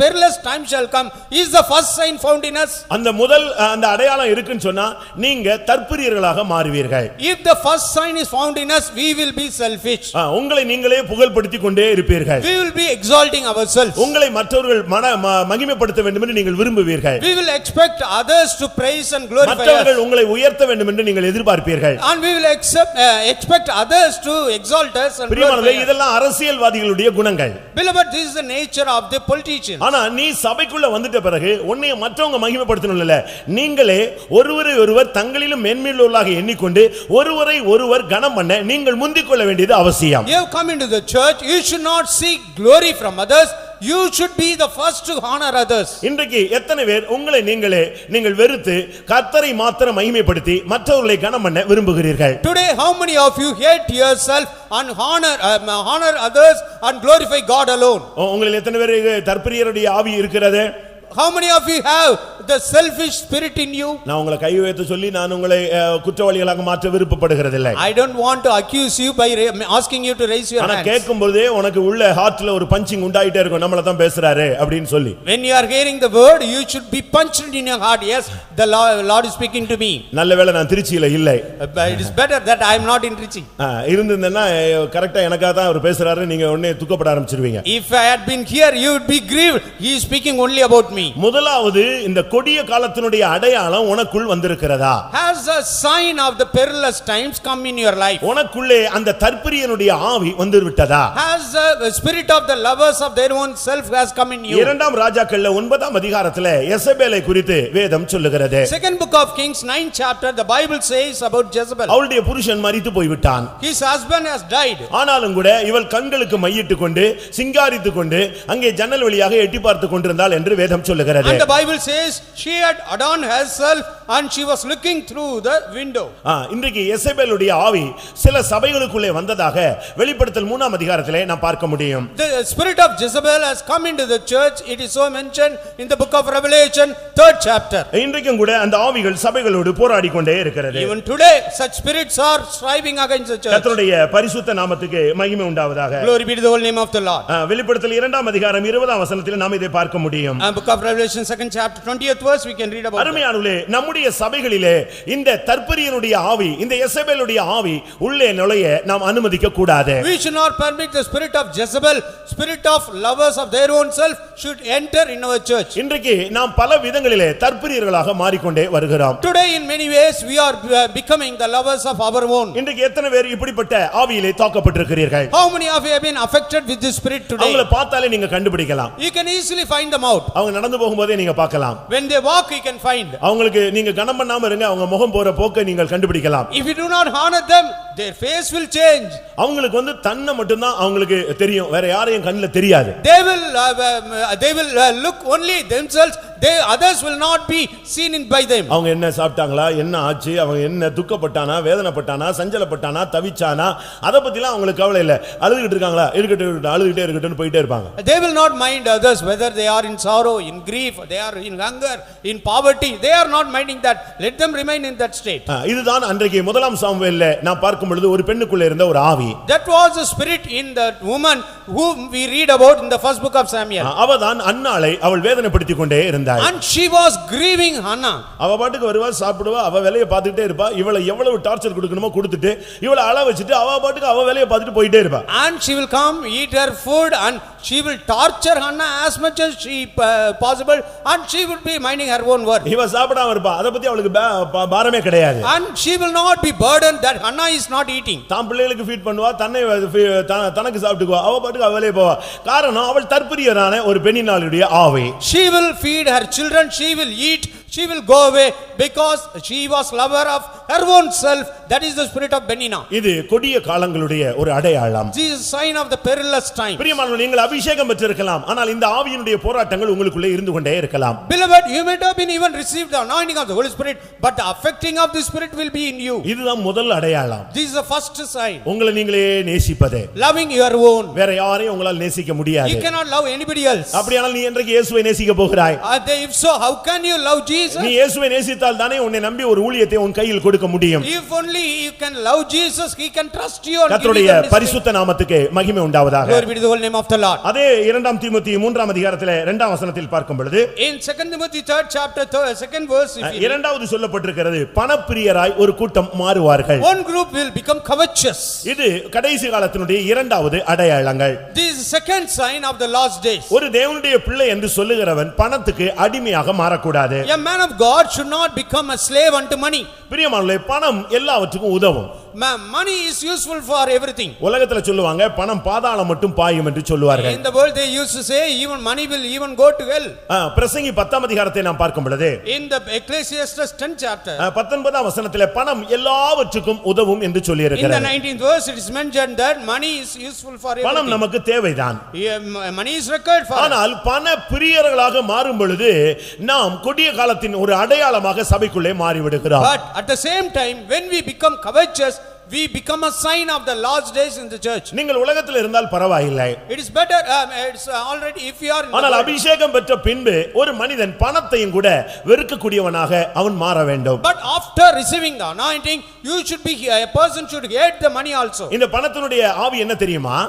perilous time shall come, is the first sign found in us. அந்த அடையாளம் இருக்குன்னு சொன்னா நீங்க தற்பிரியர்களாக மாறுவீர்கள். If the first sign is found in us, we will be selfish. உங்களை நீங்களே புகழ்படுத்திக் கொண்டே இருப்பீர்கள். We will be exalting ourselves. உங்களை மற்றவர்கள் மகிமைப்படுத்த வேண்டும் என்று நீங்கள் விரும்புவீர்கள். We will expect others to praise and glorify us. மற்றவர்கள் உங்களை உயர்த்த வேண்டும் என்று நீங்கள் எதிர்பார்ப்பீர்கள். And we will expect others to exalt us and பிரியமானவர்களே, இதெல்லாம் அரசியல்வாதிகளுடைய குணங்கள். Beloved, this is the nature of the politician. ஆனா நீ சபைக்குள்ள வந்துட்ட பிறகு உன்னை மற்றவங்க மகிமைப்படுத்தணும்ல, நீங்களே ஒருவரை ஒருவர் தங்களிலும் மேன்மையுள்ளவர்களாக எண்ணிக்கொண்டு ஒருவரை ஒருவர் கனம் பண்ண நீங்கள் முந்திக் கொள்ள வேண்டியது அவசியம். You have come into the church, you should not seek glory from others. You should be the first to honor others. இன்றைக்கு எத்தனை பேர் உங்களை நீங்கள் வெறுத்து கர்த்தரை மாத்திரம் மகிமைப்படுத்தி மற்றவர்களை கனம் பண்ண விரும்புகிறீர்கள்? Today how many of you hate yourself and honor others and glorify God alone? உங்களில் எத்தனை பேருக்கு தற்பெரியருடைய ஆவி இருக்கிறது? How many of you have the selfish spirit in you? நான் உங்களை கை வைத்து சொல்லி நான் உங்களை குற்றவாளிகளாக மாற்ற விருப்பப்படுகிறதில்லை. I don't want to accuse you by asking you to raise your hands. ஆனா கேட்கும்போதே உனக்கு உள்ள ஹார்ட்ல ஒரு பஞ்சிங் உண்டாயிட்டே இருக்கும், நம்மள தான் பேசுறாரு அப்படினு சொல்லி. When you are hearing the word, you should be punched in your heart. Yes, the Lord is speaking to me. நல்லவேளை நான் திருச்சியில இல்லை. It is better that I am not in Trichy. இருந்தேன்னா கரெக்ட்டா எனக்கா தான் அவர் பேசுறாரு, நீங்க உடனே துக்கப்பட ஆரம்பிச்சிடுவீங்க. If I had been here, you would be grieved. He is speaking only about me. முதலாவது இந்த கொடிய காலத்தினுடைய அடையாளம் உனக்குள் வந்திருக்கிறதா? Has a sign of the perilous times come in your life? உனக்குள்ளே அந்த தற்பெரியனுடைய ஆவி வந்துவிட்டதா? Has the spirit of the lovers of their own self has come in you? இரண்டாம் ராஜாக்கள்ல 9ஆம் அதிகாரத்திலே யெசபேலை குறித்து வேதம் சொல்லுகிறது. Second book of Kings 9th chapter, the Bible says about Jezebel. அவளுடைய புருஷன் மரித்து போய்விட்டான். His husband has died. ஆனாலும் கூட இவள் கண்களுக்கு மையிட்டுக் கொண்டு சிங்காரித்துக் கொண்டு அங்கே ஜன்னல் வழியாக எட்டி பார்த்துக் கொண்டிருந்தாள் என்று வேதம் சொல்லுகிறது. And the Bible says she had adorned herself and she was looking through the window. இன்றைக்கு யெசபேலுடைய ஆவி சில சபைகளுக்குள்ளே வந்ததாக வெளிப்படுத்தல் 3ஆம் அதிகாரத்திலே நாம் பார்க்க முடியும். The spirit of Jezebel has come into the church. It is so mentioned in the book of Revelation 3rd chapter. இன்றைக்கும் கூட அந்த ஆவிகள் சபைகளோடு போராடி கொண்டே இருக்கிறது. Even today such spirits are striving against the church. கர்த்தருடைய பரிசுத்த நாமத்துக்கு மகிமை உண்டாவதாக. Glory be to the holy name of the Lord. வெளிப்படுத்தல் 2ஆம் அதிகாரம் 20ஆம் வசனத்திலே நாம் இதை பார்க்க முடியும். Book of Revelation 2nd chapter 20th verse we can read about. அருமையானவர்களே, நம்முடைய சபைகளிலே இந்த தற்பெரியனுடைய ஆவி, இந்த யெசபேலுடைய ஆவி உள்ளே நுழைய நாம் அனுமதிக்க கூடாது. We should not permit the spirit of Jezebel, spirit of lovers of their own self should enter in our church. இன்றைக்கு நாம் பல விதங்களிலே தற்பெரியர்களாக மாறிக்கொண்டே வருகிறோம். Today in many ways we are becoming the lovers of our own. இன்றைக்கு எத்தனை பேர் இப்படிப்பட்ட ஆவியிலே தாக்கப்பட்டிருக்கிறீர்கள்? How many of you have been affected with this spirit today? அவங்களை பார்த்தாலே நீங்க கண்டுபிடிக்கலாம். You can easily find them out. அவங்க நடந்து போகும்போதே நீங்க பார்க்கலாம். When they walk you can find. அவங்களுக்கு நீங்க கனம் பண்ணாம இருங்க, அவங்க முகம் போற போக்கை நீங்கள் கண்டுபிடிக்கலாம். If you do not honor them, their face will change. அவங்களுக்கு தன்னை மட்டும் தான் அவங்களுக்கு தெரியும், வேற யாரையும் கண்ணுல தெரியாது. They will look only themselves. Others will not be seen in by them. அவங்க என்ன சாப்பிட்டாங்களா, என்ன ஆச்சு, அவங்க என்ன துக்கப்பட்டானா, வேதனைப்பட்டானா, சஞ்சலப்பட்டானா, தவிச்சானா, அத பத்திலாம் அவங்களுக்கு கவலை இல்ல. அழுதுகிட்டு இருக்காங்களா, இருக்கட்டும், அழுதுகிட்டே இருக்கட்டும்னு போயிட்டே இருப்பாங்க. They will not mind others whether they are in sorrow, in grief, they are in hunger, in poverty. They are not minding that. Let them remain in that state. இதுதான் அன்றைக்கு முதலாம் சாமுவேல்ல நான் பார்க்கும் பொழுது ஒரு பெண்ணுக்குள்ள இருந்த ஒரு ஆவி. That was a spirit in that woman whom we read about in the first book of Samuel. அவதான் அன்னாளை அவள் வேதனைப்படுத்திக் கொண்டே இருந்தாள். And she was grieving Hannah. அவ பாட்டுக்கு வருவா, சாப்பிடுவா, அவ வேலைய பார்த்துட்டே இருப்பா. இவளை எவ்வளவு டார்ச்சர் கொடுக்கணுமோ கொடுத்துட்டு இவளை அழ வச்சிட்டு அவ பாட்டுக்கு அவ வேலைய பார்த்துட்டு போயிட்டே இருப்பா. And she will come eat her food and she will torture Hannah as much as she possible and she would be minding her own work. இவ சாப்பிடாம இருப்பா, அத பத்தி அவளுக்கு பாரமே கிடையாது. And she will not be burdened that Hannah is not eating. தான் பிள்ளைகளுக்கு feet பண்ணுவா, தனக்கு சாப்பிட்டுக்குவா, அவ பாட்டுக்கு அவ வேலைய போவா. காரணம் அவள் தற்பெரியரான ஒரு பெண்ணினாளுடைய ஆவி. She will feed her children, she will eat, she will go away because she was lover of her own self. That is the spirit of Benina. இது கொடிய காலங்களுடைய ஒரு அடையாளம். This is sign of the perilous time. பிரியமானவர்களே, நீங்கள் அபிஷேகம் பெற்றிருக்கலாம், ஆனால் இந்த ஆவியினுடைய போராட்டங்கள் உங்களுக்குள்ளே இருந்து கொண்டே இருக்கலாம். Beloved, you might have been even received the anointing of the Holy Spirit, but the affecting of the Spirit will be in you. இதுதான் முதல் அடையாளம். This is the first sign. உங்களை நீங்களே நேசிப்பது. Loving your own. வேற யாரையும் உங்களால் நேசிக்க முடியாது. You cannot love anybody else. அப்படியானால் நீ இன்றைக்கு இயேசுவை நேசிக்க போகிறாய். If so, how can you love Jesus? நீ இயேசுவை நேசித்தால் தானே உன்னை நம்பி ஒரு ஊழியத்தை உன் கையில் கொடுக்க முடியும். If only you can love Jesus, he can trust you and give you கர்த்தருடைய the ministry. பரிசுத்த நாமத்துக்கு மகிமை உண்டாவதாக. Glory be to the holy name of the Lord. அதே 2 தீமோத்தேயு 3ஆம் அதிகாரத்திலே 2ஆம் வசனத்தில் பார்க்கும் பொழுது In 2 Timothy 3rd chapter 2nd verse, இரண்டாவது சொல்லப்பட்டிருக்கிறது, பணப்பிரியராய் ஒரு கூட்டம் மாறுவார்கள். one group will become covetous. இது கடைசி காலத்தினுடைய இரண்டாவது அடையாளங்கள். This is second sign of the last days. ஒரு தேவனுடைய பிள்ளை என்று சொல்லுகிறவன் பணத்துக்கு அடிமையாக மாறக்கூடாது. A man of God should not become a slave unto money. பிரியமானவர்களே, பணம் எல்லாவற்றுக்கும் உதவும். Money is useful for everything. உலகத்துல சொல்லுவாங்க பணம் பாதாளம் மட்டும் பாயும் என்று சொல்லுவார்கள். In the world they used to say even money will even go to hell. பிரசங்கி 10ஆம் அதிகாரத்தை நாம் பார்க்கும் பொழுது, in the Ecclesiastes 10th chapter 19ஆம் வசனத்திலே பணம் எல்லாவற்றுக்கும் உதவும் என்று சொல்லி in the இருக்கிறார். 19th verse it is mentioned that money is useful for everything. பணம் நமக்கு தேவைதான். Money is required for. ஆனால் பண பிரியர்களாக மாறும் பொழுது நாம் கொடிய காலத்தின் ஒரு அடையாளமாக சபைக்குள்ளே மாறிவிடுகிறோம். But at the same time when we become covetous, we become a sign of the last days in the church. நீங்கள் உலகத்தில் இருந்தால் பரவாயில்லை. It is better it's already if you are in ஆனால் அபிஷேகம் பெற்ற பின்பு ஒரு மனிதன் பணத்தையும் கூட வெறுக்கக்கூடியவனாக அவன் மாற வேண்டும். But after receiving the anointing you should be a person should hate the money also. இந்த பணத்தினுடைய ஆவி என்ன தெரியுமா?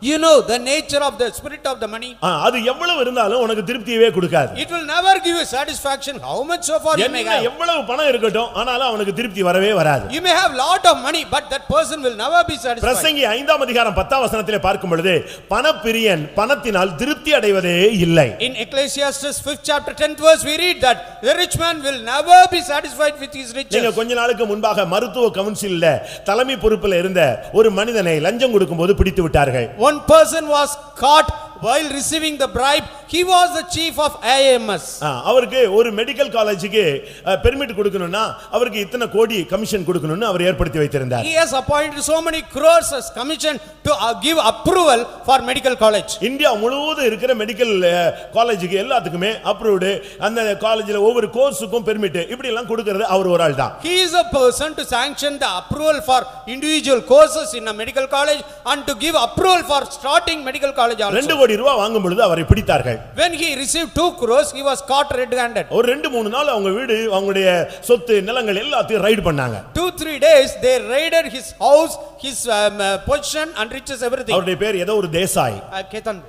You know the nature of the spirit of the money. அது எவ்வளவு இருந்தாலும் உனக்கு திருப்தியவே கொடுக்காது. It will never give you satisfaction how much so far you may have. எவ்வளவு பணம் இருக்கட்டும் ஆனாலும் அவனுக்கு திருப்தி வரவே வராது. You may have lot of money but that person will never be satisfied. பிரசங்கி 5ஆம் அதிகாரம் 10ஆம் வசனத்திலே பார்க்கும் பொழுது பணப்பிரியன் பணத்தினால் திருப்தி அடைவதே இல்லை. In Ecclesiastes 5th chapter 10th verse we read that the rich man will never be satisfied with his riches. நீங்க கொஞ்ச நாளுக்கு முன்பாக மருத்துவ கவுன்சில்ல தலைமை பொறுப்பில் இருந்த ஒரு மனிதனை லஞ்சம் கொடுக்கும்போது பிடித்து விட்டார்கள். One person was caught while receiving the bribe. He was the chief of IMS. அவருக்கு ஒரு மெடிக்கல் காலேஜுக்கு பெர்மிட் கொடுக்கணும்னா அவருக்கு இத்தனை கோடி கமிஷன் கொடுக்கணும்னு அவர் ஏற்படுத்தி வைத்திருந்தார். He has appointed so many crores as commission to give approval for medical college. India முழுவதும் இருக்கிற மெடிக்கல் காலேஜுக்கு எல்லாத்துக்குமே அப்ரூவ்ட், அந்த காலேஜ்ல ஒவ்வொரு கோர்ஸுக்கும் பெர்மிட் இப்படி எல்லாம் கொடுக்கிறது அவர் ஒரு ஆள் தான். He is a person to sanction the approval for individual courses in a medical college and to give approval for starting medical college also. 2 கோடி ரூபாய் வாங்கும் பொழுது அவரை பிடித்தார்கள். When he received 2 crores he was caught red handed. ஒரு 2-3 நாள் அவங்க வீடு அவங்களுடைய சொத்து நிலங்கள் எல்லாத்தையும் ரைட் பண்ணாங்க. 2-3 days they raided his house, his position and riches everything. அவருடைய பேர் ஏதோ ஒரு தேசாய். Ketan.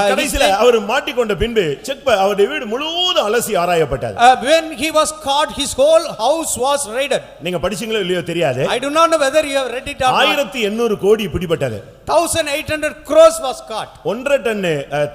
கடைசில அவர் மாட்டிக்கொண்ட பின்பு செக் அவருடைய வீடு முழுவதும் அலசி ஆராயப்பட்டது. When he was caught his whole house was raided. நீங்க படிச்சீங்களோ இல்லையோ தெரியாது. I do not know whether you have read it or not. 1800 கோடி பிடிபட்டது. 1800 crores was caught. 1.5 டன்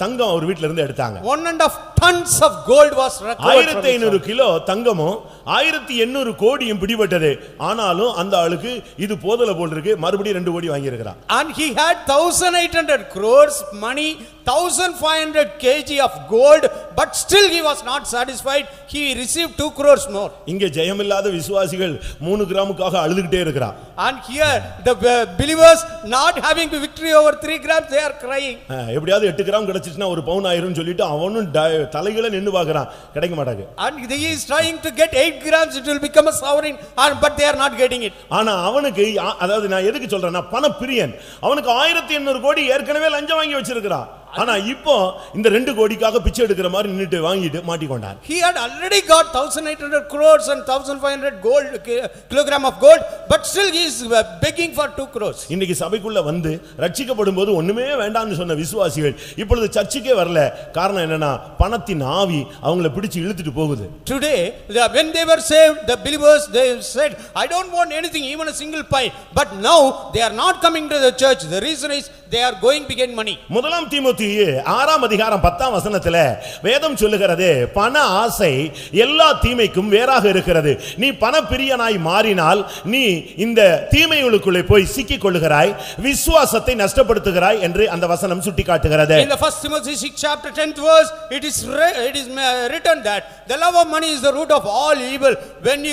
தங்கம் அவர் வீட்ல இருந்து எடுத்தாங்க. 1.5 tons of gold was recovered. 1500 kilo தங்கமும் 1800 கோடியும் பிடிபட்டது. ஆனாலும் அந்த ஆளுக்கு இது போதல போல் இருக்கு, மறுபடியும் 2 கோடி வாங்கி இருக்கிறான். And he had 1800 crores money, 1500 kg of gold, but still he was not satisfied. He received 2 crores more. இங்கே ஜெயமில்லாத விசுவாசிகள் 3 கிராமுக்காக அழுதுகிட்டே இருக்கிறான். And here the believers not having victory over 3 grams they are crying. எப்படியாவது 8 கிராம் கிடைச்சிச்சுனா ஒரு பவுன் ஆயிரும் சொல்லிட்டு அவனும் தலையில நின்னு பார்க்கறான், கிடைக்க மாட்டாங்க. And he is trying to get 8 grams, it will become a sovereign, but they are not getting it. ஆனா அவனுக்கு, அதாவது நான் எதுக்கு சொல்றேன்னா பணப்பிரியன், அவனுக்கு 1800 கோடி ஏற்கனவே லஞ்சம் வாங்கி வச்சிருக்கான். ஆனா இப்போ இந்த 2 கோடிக்காக பிச்சை எடுக்கிற மாதிரி நின்னுட்டு வாங்கிட்டு மாட்டிக்கொண்டான். He had already got 1800 crores and 1500 gold kilogram of gold, but still he is begging for 2 crores. இன்னைக்கு சபைக்குள்ள வந்து ரட்சிக்கப்படும்போது ஒண்ணுமே வேண்டாம்னு சொன்ன விசுவாசிகள் இப்பொழுது சர்ச்சுக்கே வரல. காரணம் என்னன்னா பணத்தின் ஆவி அவங்களை பிடிச்சு இழுத்துட்டு போகுது. Today when they were saved, the believers they said I don't want anything, even a single pie, but now they are not coming to the church. The reason is they are going to get money. முதலாம் தீமோத்தேயு 6ஆம் அதிகாரம் 10ஆம் வசனத்திலே வேதம் சொல்லுகிறது, பண ஆசை எல்லா தீமைக்கும் வேறாக இருக்கிறது. நீ பணப்பிரியனாய் மாறினால் நீ இந்த தீமைகளுக்குள்ளே போய் சிக்கிக் கொள்ளுகிறாய், விசுவாசத்தை நஷ்டப்படுத்துகிறாய் என்று அந்த வசனம் சுட்டிக்காட்டுகிறது. In the 1 Timothy 6 chapter 10th verse it is written that the love of money is the root of all evil. When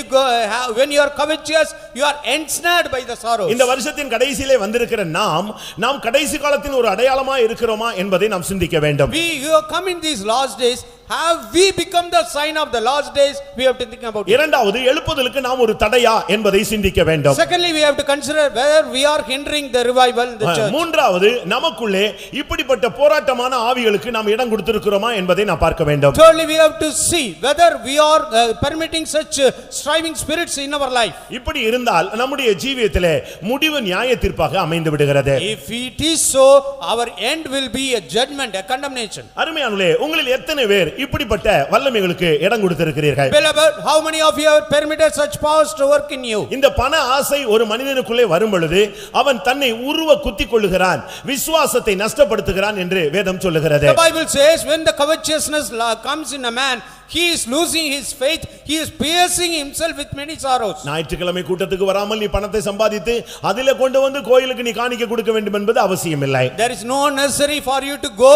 you are covetous you are ensnared by the sorrows. இந்த வருஷத்தின் கடைசியிலே வந்திருக்கிற நாம் கடைசி காலத்தின் ஒரு அடையாளமாய் இருக்கிறோமா என்பதை நாம் சிந்திக்க வேண்டும். We who come in these last days, have we become the sign of the last days? We have to think about it. இரண்டாவது, எழுப்புதலுக்கு நாம் ஒரு தடையா என்பதை சிந்திக்க வேண்டும். Secondly, we have to consider whether we are hindering the revival in the church. மூன்றாவது, நமக்குள்ளே இப்படிப்பட்ட போராட்டமான ஆவிகளுக்கு நாம் இடம் கொடுத்திருக்கிறோமா என்பதை நாம் பார்க்க வேண்டும். Thirdly, we have to see whether we are permitting such striving spirits in our life. இப்படி இருந்தால் நம்முடைய ஜீவியத்திலே முடிவு நியாய தீர்ப்பாக அமைந்து விடுகிறது. If it is so, our end will be a judgment, a condemnation. அருமையானவர்களே, உங்களில் எத்தனை பேர் இப்படிப்பட்ட வல்லமைகளுக்கு இடம் கொடுத்திருக்கிறீர்கள்? Beloved, how many of you have permitted such powers to work in you? இந்த பண ஆசை ஒரு மனிதனுக்குள்ளே வரும் பொழுது அவன் தன்னை உருவ குத்திக் கொள்ளுகிறான், விசுவாசத்தை நஷ்டப்படுத்துகிறான் என்று வேதம் சொல்லுகிறது. The Bible says when the covetousness comes in a man, he is losing his faith, he is piercing himself with many sorrows. ஞாயிற்றுக்கிழமை கூட்டத்துக்கு வராமல் நீ பணத்தை சம்பாதித்து அதிலே கொண்டு வந்து கோயிலுக்கு நீ காணிக்கை கொடுக்க வேண்டும் என்பது அவசியமில்லை. There is no necessary for you to go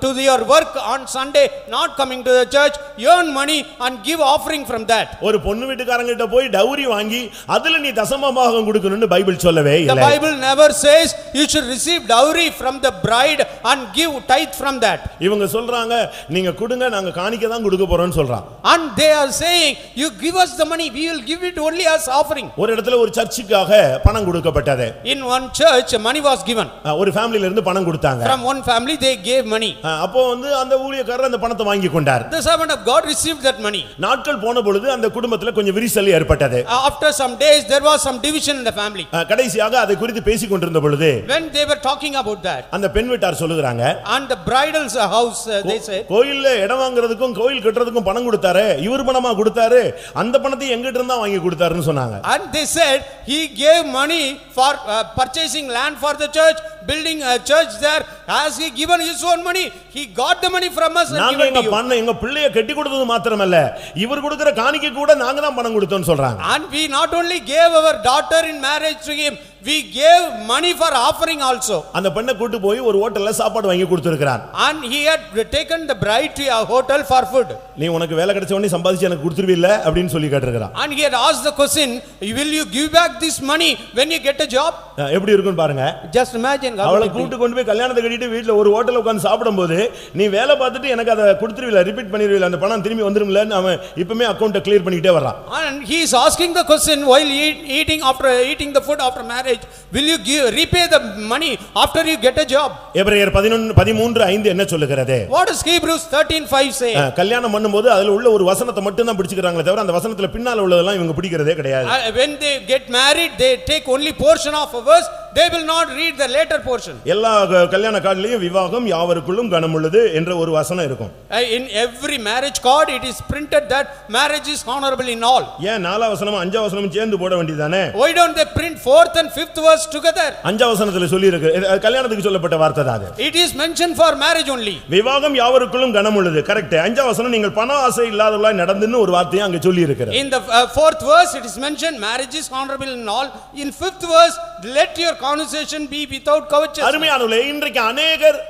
to your work on Sunday, not coming to the church, earn money and give offering from that. ஒரு பொண்ணு வீட்டுக்காரங்கிட்ட போய் டவுரி வாங்கி அதில நீ தசமபாகம் கொடுக்கணும்னு பைபிள் சொல்லவே இல்லை. The Bible never says you should receive dowry from the bride and give tithe from that. இவங்க சொல்றாங்க நீங்க கொடுங்க நாங்க காணிக்கை தான் கொடுக்க போறோம்னு சொல்றாங்க. And they are saying you give us the money, we will give it only as offering. ஒரு இடத்துல ஒரு சர்ச்சுக்காக பணம் கொடுக்கப்பட்டது. In one church money was given. ஒரு ஃபேமிலில இருந்து பணம் கொடுத்தாங்க. From one family they gave money. அப்போ வந்து அந்த ஊழியக்காரர் அந்த பணத்தை வாங்கி கொண்டார். The servant of God received that money. நாட்கள் போன பொழுது அந்த குடும்பத்துல கொஞ்சம் விரிசல் ஏற்பட்டது. After some days there was some division in the family. கடைசியாக அதை குறித்து பேசிக் கொண்டிருந்த பொழுது when they were talking about that, அந்த பெண் வீட்டார் சொல்லுகிறாங்க, and the bridal's house they say, கோயில்ல இடம் வாங்குறதுக்கும் கோயில் கட்டறதுக்கும் பணம் கொடுத்தாரு, இவர் பணமா கொடுத்தாரு, அந்த பணத்தை எங்கிட்ட இருந்தா வாங்கி கொடுத்தாருன்னு சொன்னாங்க. And they said he gave money for purchasing land for the church, building a church there. Has he given his own money? He got the money from us and given to you. நாங்க எங்க பிள்ளையை கட்டி கொடுத்தது மாத்திரமல்ல, இவர் கொடுக்கிற காணிக்கை கூட நாங்க தான் பணம் கொடுத்தோம்னு சொல்றாங்க. And we not only gave our daughter in marriage to him, we gave money for offering also. அந்த பெண்ணை கூட்டி போய் ஒரு ஹோட்டல்ல சாப்பாடு வாங்கி கொடுத்திருக்கான். And he had taken the bride to a hotel for food. நீ உனக்கு வேலை கிடைச்ச உடனே சம்பாதிச்சு எனக்கு கொடுத்துருவீல்ல அப்படினு சொல்லி கேட்டிருக்கான். And he had asked the question, will you give back this money when you get a job? எப்படி இருக்குன்னு பாருங்க. Just imagine. அவளை கூட்டி கொண்டு போய் கல்யாணத்தை கட்டிட்டு வீட்ல ஒரு ஹோட்டல்ல உட்கார்ந்து சாப்பிடும்போது நீ வேலை பார்த்துட்டு எனக்கு அதை கொடுத்துருவீல்ல, ரிப்பீட் பண்ணிருவீல்ல, அந்த பணம் திரும்பி வந்துரும்லன்னு அவன் இப்பமே அக்கவுண்ட கிளியர் பண்ணிட்டே வரான். And he is asking the question while eating the food after marriage, will you repay the money after you get a job? எபிரேயர் 13:5 என்ன சொல்லுகிறது? What does Hebrews 13:5 say? கல்யாணம் பண்ணும்போது அதுல உள்ள ஒரு வசனத்தை மட்டும் தான் பிடிச்சுக்கறாங்களே தவிர அந்த வசனத்துல பின்னால உள்ளதெல்லாம் இவங்க பிடிக்கிறதே கிடையாது. When they get married they take only portion of a verse, they will not read the later portion. எல்லா கல்யாண கார்டுலயும் விவாகம் யாவருக்குள்ளும் கனமுள்ளது என்ற ஒரு வசனம் இருக்கும். In every marriage card it is printed that marriage is honorable in all. ஏன் நாலாம் வசனமும் அஞ்சாம் வசனமும் சேர்ந்து போட வேண்டியதானே? Why don't they print fourth and fifth verse together? அஞ்சாம் வசனத்துல சொல்லி இருக்கு, கல்யாணத்துக்கு சொல்லப்பட்ட வார்த்தை தான் அது. It is mentioned for marriage only. விவாகம் யாவருக்குள்ளும் கனமுள்ளது, கரெக்ட். அஞ்சாம் வசனம் நீங்கள் பண ஆசை இல்லாதவர்களாய் நடந்துன்னு ஒரு வார்த்தையை அங்க சொல்லி இருக்கிறது. In the fourth verse it is mentioned marriage is honorable in all. In fifth verse, let your conversation be without covetousness. அருமையானவர்களே, இன்றைக்கு अनेகர்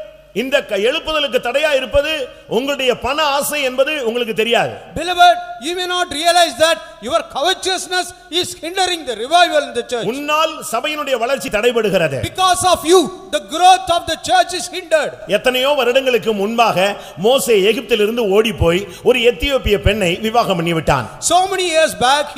இந்த எழுப்புதலுக்கு தடையா இருப்பது உங்களுடைய பண ஆசை என்பது உங்களுக்கு தெரியாது. Beloved, you may not realize that your covetousness is hindering the revival in the church. உன்னால் சபையினுடைய வளர்ச்சி தடைபடுகிறது. Because of you the growth of the church is hindered. எத்தனையோ வருடங்களுக்கு முன்பாக மோசே எகிப்திலிருந்து ஓடி போய் ஒரு எத்தியோப்பிய பெண்ணை விவாகம் பண்ணி விட்டான். So many years back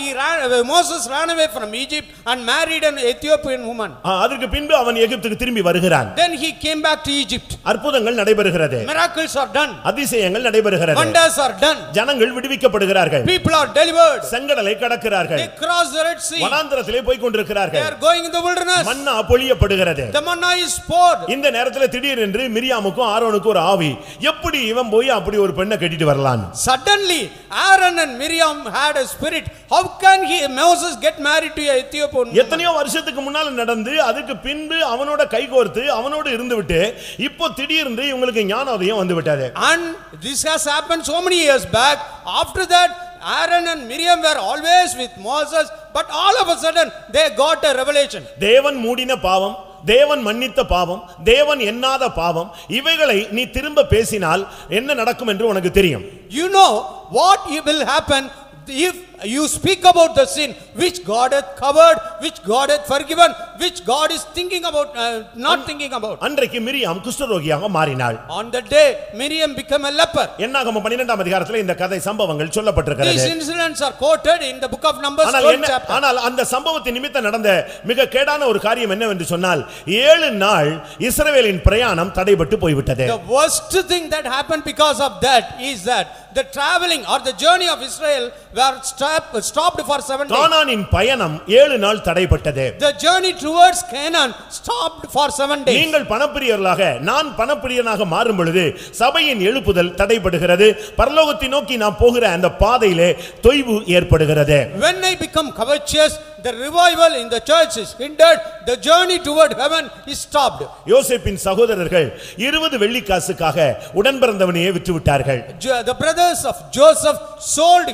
Moses ran away from Egypt and married an Ethiopian woman. அதற்கு பின்பு அவன் எகிப்துக்கு திரும்பி வருகிறான். Then he came back to Egypt. அற்புதங்கள் நடைபெறுகிறது. Miracles are done. அதிசயங்கள் நடைபெறுகிறது. Wonders are done. ஜனங்கள் விடுவிக்கப்படுகிறார்கள். People are delivered. செங்கடலை கடக்கிறார்கள். They cross the Red Sea. வனாந்திரத்திலே போய் கொண்டிருக்கிறார்கள். They are going in the wilderness. Manna பொழியப்படுகிறது. The manna is poured. இந்த நேரத்தில் திடீரென்று மிரியாமுக்கும் ஆரோனுக்கும் ஒரு ஆவி, எப்படி இவன் போய் அப்படி ஒரு பெண்ணை கட்டிட்டு வரலாம்? Suddenly Aaron and Miriam had a spirit. How can Moses get married to a Ethiopian woman? எத்தனையோ வருஷத்துக்கு முன்னால நடந்து அதுக்கு பின்பு அவனோட கைகோர்த்து அவனோடு இருந்துவிட்டு இப்போ திடீர்னு இவங்களுக்கு ஞானோதயம் வந்து விட்டது. And this has happened so many years back. After that Aaron and Miriam were always with Moses, but all of a sudden they got a revelation. தேவன் மூடின பாவம், தேவன் மன்னித்த பாவம், தேவன் எண்ணாத பாவம், இவைகளை நீ திரும்ப பேசினால் என்ன நடக்கும் என்று உனக்கு தெரியும். You know what will happen if you speak about the sin which God hath covered, which God hath forgiven, which God is thinking about, not thinking about. அன்றைக்கு மிரியாம் குஷ்டரோகியாக மாறினாள். On that day Miriam became a leper. என்னாகமம் 12ஆம் அதிகாரத்தில் இந்த கதை சம்பவங்கள் சொல்லப்பட்டிருக்கிறது. These incidents are quoted in the book of Numbers 12th chapter. ஆனால் அந்த சம்பவத்தின் நிமித்தம் நடந்த மிக கேடான ஒரு காரியம் என்னவென்று சொன்னால் 7 நாள் இஸ்ரவேலின் பிரயாணம் தடைபட்டு போய்விட்டது. The worst thing that happened because of that is that the traveling or the journey of Israel were stopped for 7 days. கானானின் பயணம் 7 நாள் தடைபட்டது. The journey towards Canaan stopped for 7 days. நீங்கள் பணப்பிரியர்களாக நான் பணப்பிரியனாக மாறும் பொழுது சபையின் எழுப்புதல் தடைபடுகிறது. பரலோகத்தை நோக்கி நாம் போகிற அந்த பாதையிலே தொய்வு ஏற்படுகிறது. When I become covetous, the revival in the church is hindered, the journey toward heaven is stopped. யோசேப்பின் சகோதரர்கள் 20 வெள்ளிக்காசுக்காக உடன் பிறந்தவனையே விற்று விட்டார்கள். The brothers of Joseph sold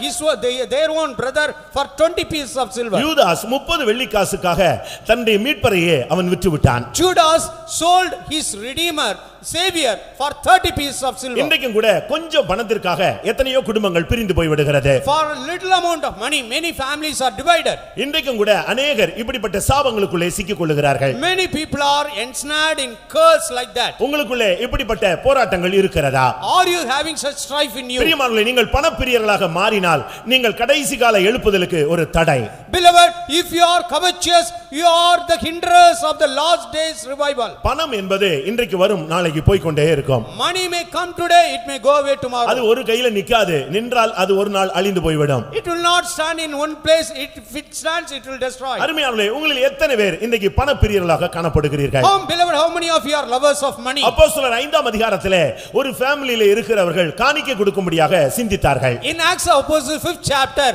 their own brother for 20 pieces of silver. யூதாஸ் 30 வெள்ளிக்காசுக்காக தன்னுடைய மீட்பரையே அவன் விற்று விட்டான். Judas sold his redeemer savior for 30 pieces of silver. இன்றைக்கும் கூட கொஞ்சம் பணத்திற்காக எத்தனையோ குடும்பங்கள் பிரிந்து போய் விடுகிறது. For a little amount of money many families are divided. இன்றைக்கும் கூட अनेகர் இப்படிப்பட்ட சாபங்களுக்குள்ளே சிக்கிக் கொள்ளுகிறார்கள். Many people are ensnared in curse like that. உங்களுக்குள்ளே இப்படிப்பட்ட போராட்டங்கள் இருக்கிறதா? Are you having such strife in you? பிரியமானவர்களே, நீங்கள் பணப்பிரியர்களாக மாறினால் நீங்கள் கடைசி கால எழுப்புதலுக்கு ஒரு தடை. Beloved, if you are covetous, you are the hinderers of the last days revival. பணம் என்பது இன்றைக்கு வரும் நாளைக்கு போய் கொண்டே இருக்கும். Money may come today, it may go away tomorrow. அது ஒரு கையில நிக்காது. நின்றால் அது ஒரு நாள் அழிந்து போய்விடும். It will not stand in one place. If it stands, it will destroy. அருமையானவர்களே, உங்களில் எத்தனை பேர் இன்றைக்கு பணப்பிரியர்களாக காணப்படுகிறீர்கள்? Beloved, how many of you are lovers of money? அப்போஸ்தலர் 5ஆம் அதிகாரத்திலே ஒரு ஃபேமிலியிலே இருக்கிறவர்கள் காணிக்கை கொடுக்கும்படியாக சிந்தித்தார்கள். In Acts of Apostles 5th chapter,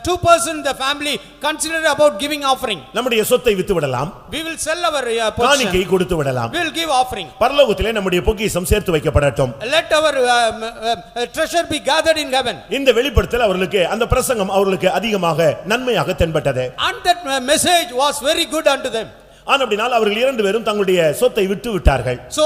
2% the family considered about giving offering. நம்முடைய சொத்தை வித்து விடலாம். We will sell our காணிக்கை possession. கொடுத்து விடலாம். We will give offering. பரலோகத்திலே நம்முடைய பொக்கிஷம் சேர்த்து வைக்கப்படட்டும். Let our treasure be gathered in heaven. இந்த வெளிப்படுத்தல் அவர்களுக்கு அந்த பிரசங்கம் அவர்களுக்கு அதிகமாக நன்மையாக தென்பட்டது. And that message was very good unto them. ஆனபடியால் அவர்கள் இரண்டு பேரும் தங்களுடைய சொத்தை விட்டு விட்டார்கள். So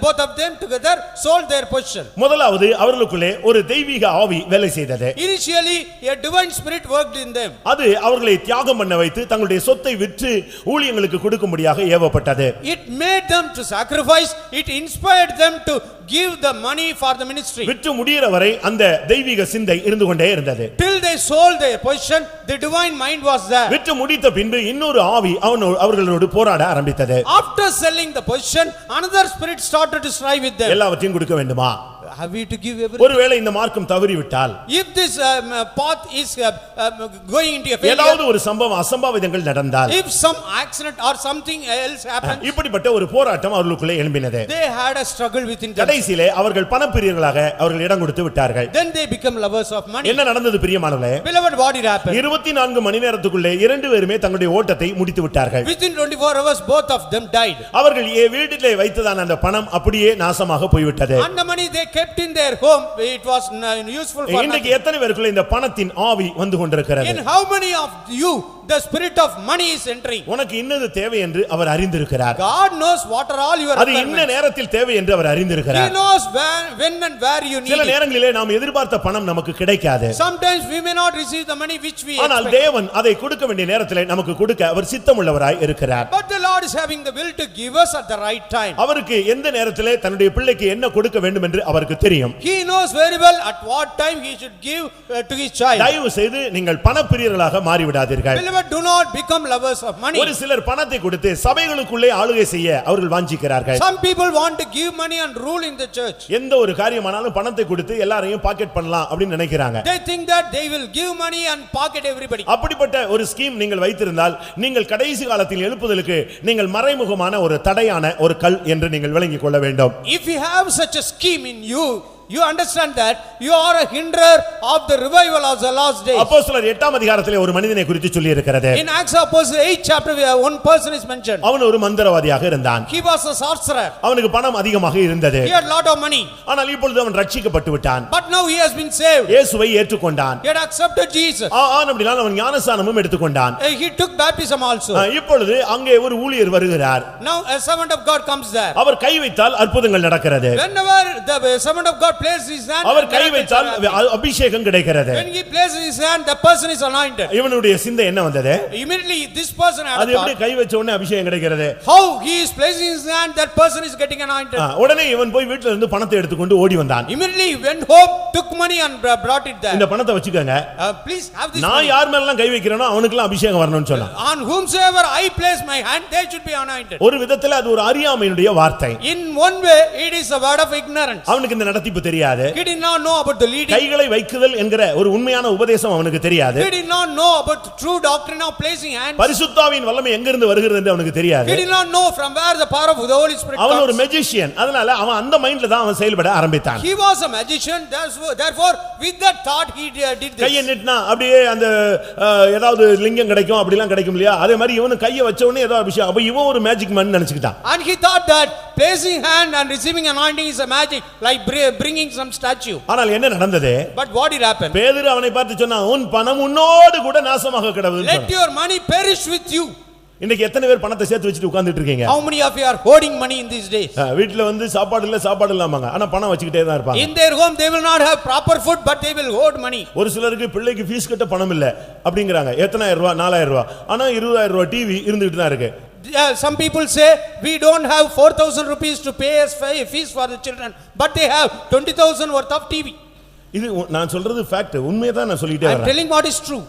both of them together sold their possession. முதலாவது அவர்களுக்குள்ளே ஒரு தெய்வீக ஆவி வேலை செய்தது. Initially a divine spirit worked in them. அது அவர்களை தியாகம் பண்ண வைத்து தங்களுடைய சொத்தை விற்று ஊழியங்களுக்கு கொடுக்கும்படியாக ஏவப்பட்டது. It made them to sacrifice. It inspired them to give the money for the ministry. விற்று முடிகிற வரை அந்த தெய்வீக சிந்தை இருந்து கொண்டே இருந்தது. Till they sold their possession, the divine mind was there. விற்று முடித்த பின்பு இன்னொரு ஆவி அவர்களோடு போராட ஆரம்பித்தது. After selling the possession, another spirit started to strive with them. எல்லாவற்றையும் கொடுக்க வேண்டுமா? Have we to give everything? ஒருவேளை இந்த மார்க்கம் தவறிவிட்டால், If this path is going into a ஏதாவது failure, ஒரு சம்பவம் அசம்பாவிதங்கள் நடந்தால், if some accident or something else happens, இப்படிப்பட்ட ஒரு போராட்டம் அவர்களுக்குள்ளே எழும்பினது. they had a struggle within them. கடைசியிலே அவர்கள் பணப்பிரியர்களாக அவர்கள் இடம் கொடுத்து விட்டார்கள். Then they become lovers of money. என்ன நடந்தது பிரியமானவர்களே? Beloved, what did happen? 24 மணி நேரத்துக்குள்ளே இரண்டு பேருமே தங்களுடைய ஓட்டத்தை முடித்து விட்டார்கள். Within 24 hours, both of them died. அவர்கள் வீட்டிலே வைத்ததான அந்த பணம் அப்படியே நாசமாக போய்விட்டது. And the money they kept in their home, it was useful for இன்றைக்கு nothing. எத்தனை பேருக்குள்ள இந்த பணத்தின் ஆவி வந்து கொண்டிருக்கிறது? In how many of you the spirit of money is entering? உனக்கு இன்னது தேவை என்று அவர் அறிந்திருக்கிறார். God knows what are all your அது இன்ன requirements. நேரத்தில் தேவை என்று அவர் He அறிந்திருக்கிறார். knows when and where you need சில it. நேரங்களிலே நாம் எதிர்பார்த்த பணம் நமக்கு கிடைக்காது. Sometimes we may not receive the money which we ஆனால் expect. தேவன் அதை கொடுக்க வேண்டிய நேரத்திலே நமக்கு கொடுக்க அவர் சித்தமுள்ளவராய் இருக்கிறார். But the Lord is having the will to give us at the right time. அவருக்கு எந்த நேரத்திலே தன்னுடைய பிள்ளைக்கு என்ன கொடுக்க வேண்டும் என்று அவருக்கு தெரியும். He knows very well at what time he should give to his child. தயவு செய்து நீங்கள் பணப்பிரியர்களாக மாறிவிடாதீர்கள். Beloved, do not become lovers of money. ஒரு சிலர் பணத்தை கொடுத்து சபைகளுக்குள்ளே ஆளுகை செய்ய அவர்கள் வாஞ்சிக்கிறார்கள். Some people want to give money and rule in the church. எந்த ஒரு காரியமானாலும் பணத்தை கொடுத்து எல்லாரையும் பாக்கெட் பண்ணலாம் அப்படின்னு நினைக்கிறாங்க. They think that they will give money and pocket everybody. அப்படிப்பட்ட ஒரு ஸ்கீம் நீங்கள் வைத்திருந்தால் நீங்கள் கடைசி காலத்தில் எழுப்புதலுக்கு நீங்கள் மறைமுகமான ஒரு தடையான ஒரு கல் என்று நீங்கள் விளங்கிக் கொள்ள வேண்டும். If you have such a scheme in you, you understand that you are a hinderer of the revival of the last days. அப்போஸ்தலர் 8ஆம் அதிகாரத்திலே ஒரு மனிதனை குறித்து சொல்லி இருக்கிறது. In Acts of Apostles 8th chapter, one person is mentioned. அவன் ஒரு மந்திரவாதியாக இருந்தான். He was a sorcerer. அவனுக்கு பணம் அதிகமாக இருந்தது. He had lot of money. ஆனால் இப்பொழுது அவன் ரட்சிக்கப்பட்டு விட்டான். But now he has been saved. இயேசுவை ஏற்றுக்கொண்டான். He had accepted Jesus. அப்படினால் அவன் ஞானஸ்நானமும் எடுத்துக்கொண்டான். He took baptism also. இப்பொழுது அங்கே ஒரு ஊழியர் வருகிறார். Now a servant of God comes there. அவர் கை வைத்தால் அற்புதங்கள் நடக்கிறது. Whenever the servant of God places his hand, அவர் கை வைத்தால் அபிஷேகம் கிடைக்கிறது. when he places his hand, the person is anointed. இவனுடைய சிந்தை என்ன வந்தது? Immediately this person had அது எப்படி கை வச்ச உடனே அபிஷேகம் கிடைக்கிறது? how he is placing his hand, that person is getting anointed. உடனே இவன் போய் வீட்ல இருந்து பணத்தை எடுத்துக்கொண்டு ஓடி வந்தான். Immediately he went home, took money and brought it there. இந்த பணத்தை வச்சுக்கங்க. Please have this நான் money. யார் மேலலாம் கை வைக்கிறேனோ அவனுக்குலாம் அபிஷேகம் வரணும்னு சொன்னான். On whomsoever I place my hand, they should be anointed. ஒரு விதத்துல அது ஒரு அறியாமையினுடைய வார்த்தை. In one way it is a word of ignorance. அவனுக்கு இந்த நடத்திப்பு தெரியாது. He did not know about the leading. கைகளை வைக்குதல் என்கிற ஒரு உண்மையான உபதேசம் அவனுக்கு தெரியாது. He did not know about the true doctrine of placing hands. பரிசுத்தாவின் வல்லமை எங்கிருந்து வருகிறது என்று அவனுக்கு தெரியாது. He did not know from where the power of the Holy Spirit அவன் ஒரு comes. மெஜிஷியன். அதனால அவன் அந்த மைண்ட்ல தான் அவன் செயல்பட ஆரம்பித்தான். He was a magician. Therefore with that thought he did this. கையை நீட்டினா அப்படியே அந்த ஏதாவது லிங்கம் கிடைக்கும் அப்படிலாம் கிடைக்கும் இல்லையா? அதே மாதிரி இவனும் கையை வச்ச உடனே ஏதோ அபிஷேகம். அப்ப இவன் ஒரு மேஜிக் மேன் நினைச்சுக்கிட்டான். And he thought that placing hand and receiving anointing is a magic, like bringing some statue. ஆனால் என்ன நடந்தது? But what did happen? பேதுரு அவனை பார்த்து சொன்னான், உன் பணம் உன்னோடு கூட நாசமாக கிடக்குது. Let your money perish with you. இன்னைக்கு எத்தனை பேர் பணத்தை சேர்த்து வச்சிட்டு உட்கார்ந்துட்டு இருக்கீங்க? How many of you are hoarding money in these days? வீட்ல வந்து சாப்பாடு இல்லாமங்க. ஆனா பணம் வச்சிட்டே தான் இருப்பாங்க. In their home they will not have proper food, but they will hoard money. ஒரு சிலருக்கு பிள்ளைக்கு ஃபீஸ் கட்ட பணம் இல்ல அப்படிங்கறாங்க. எத்தனாயிரம் ரூபாய்? 4000 ரூபாய். ஆனா 20000 ரூபாய் டிவி இருந்துட்டு தான் இருக்கு. Some people say we don't have 4000 rupees to pay as fees for the children, but they have 20,000 worth of TV. இது நான் சொல்றது ஃபேக்ட். உண்மையை தான் நான் சொல்லிட்டே I am வரேன். telling what is true.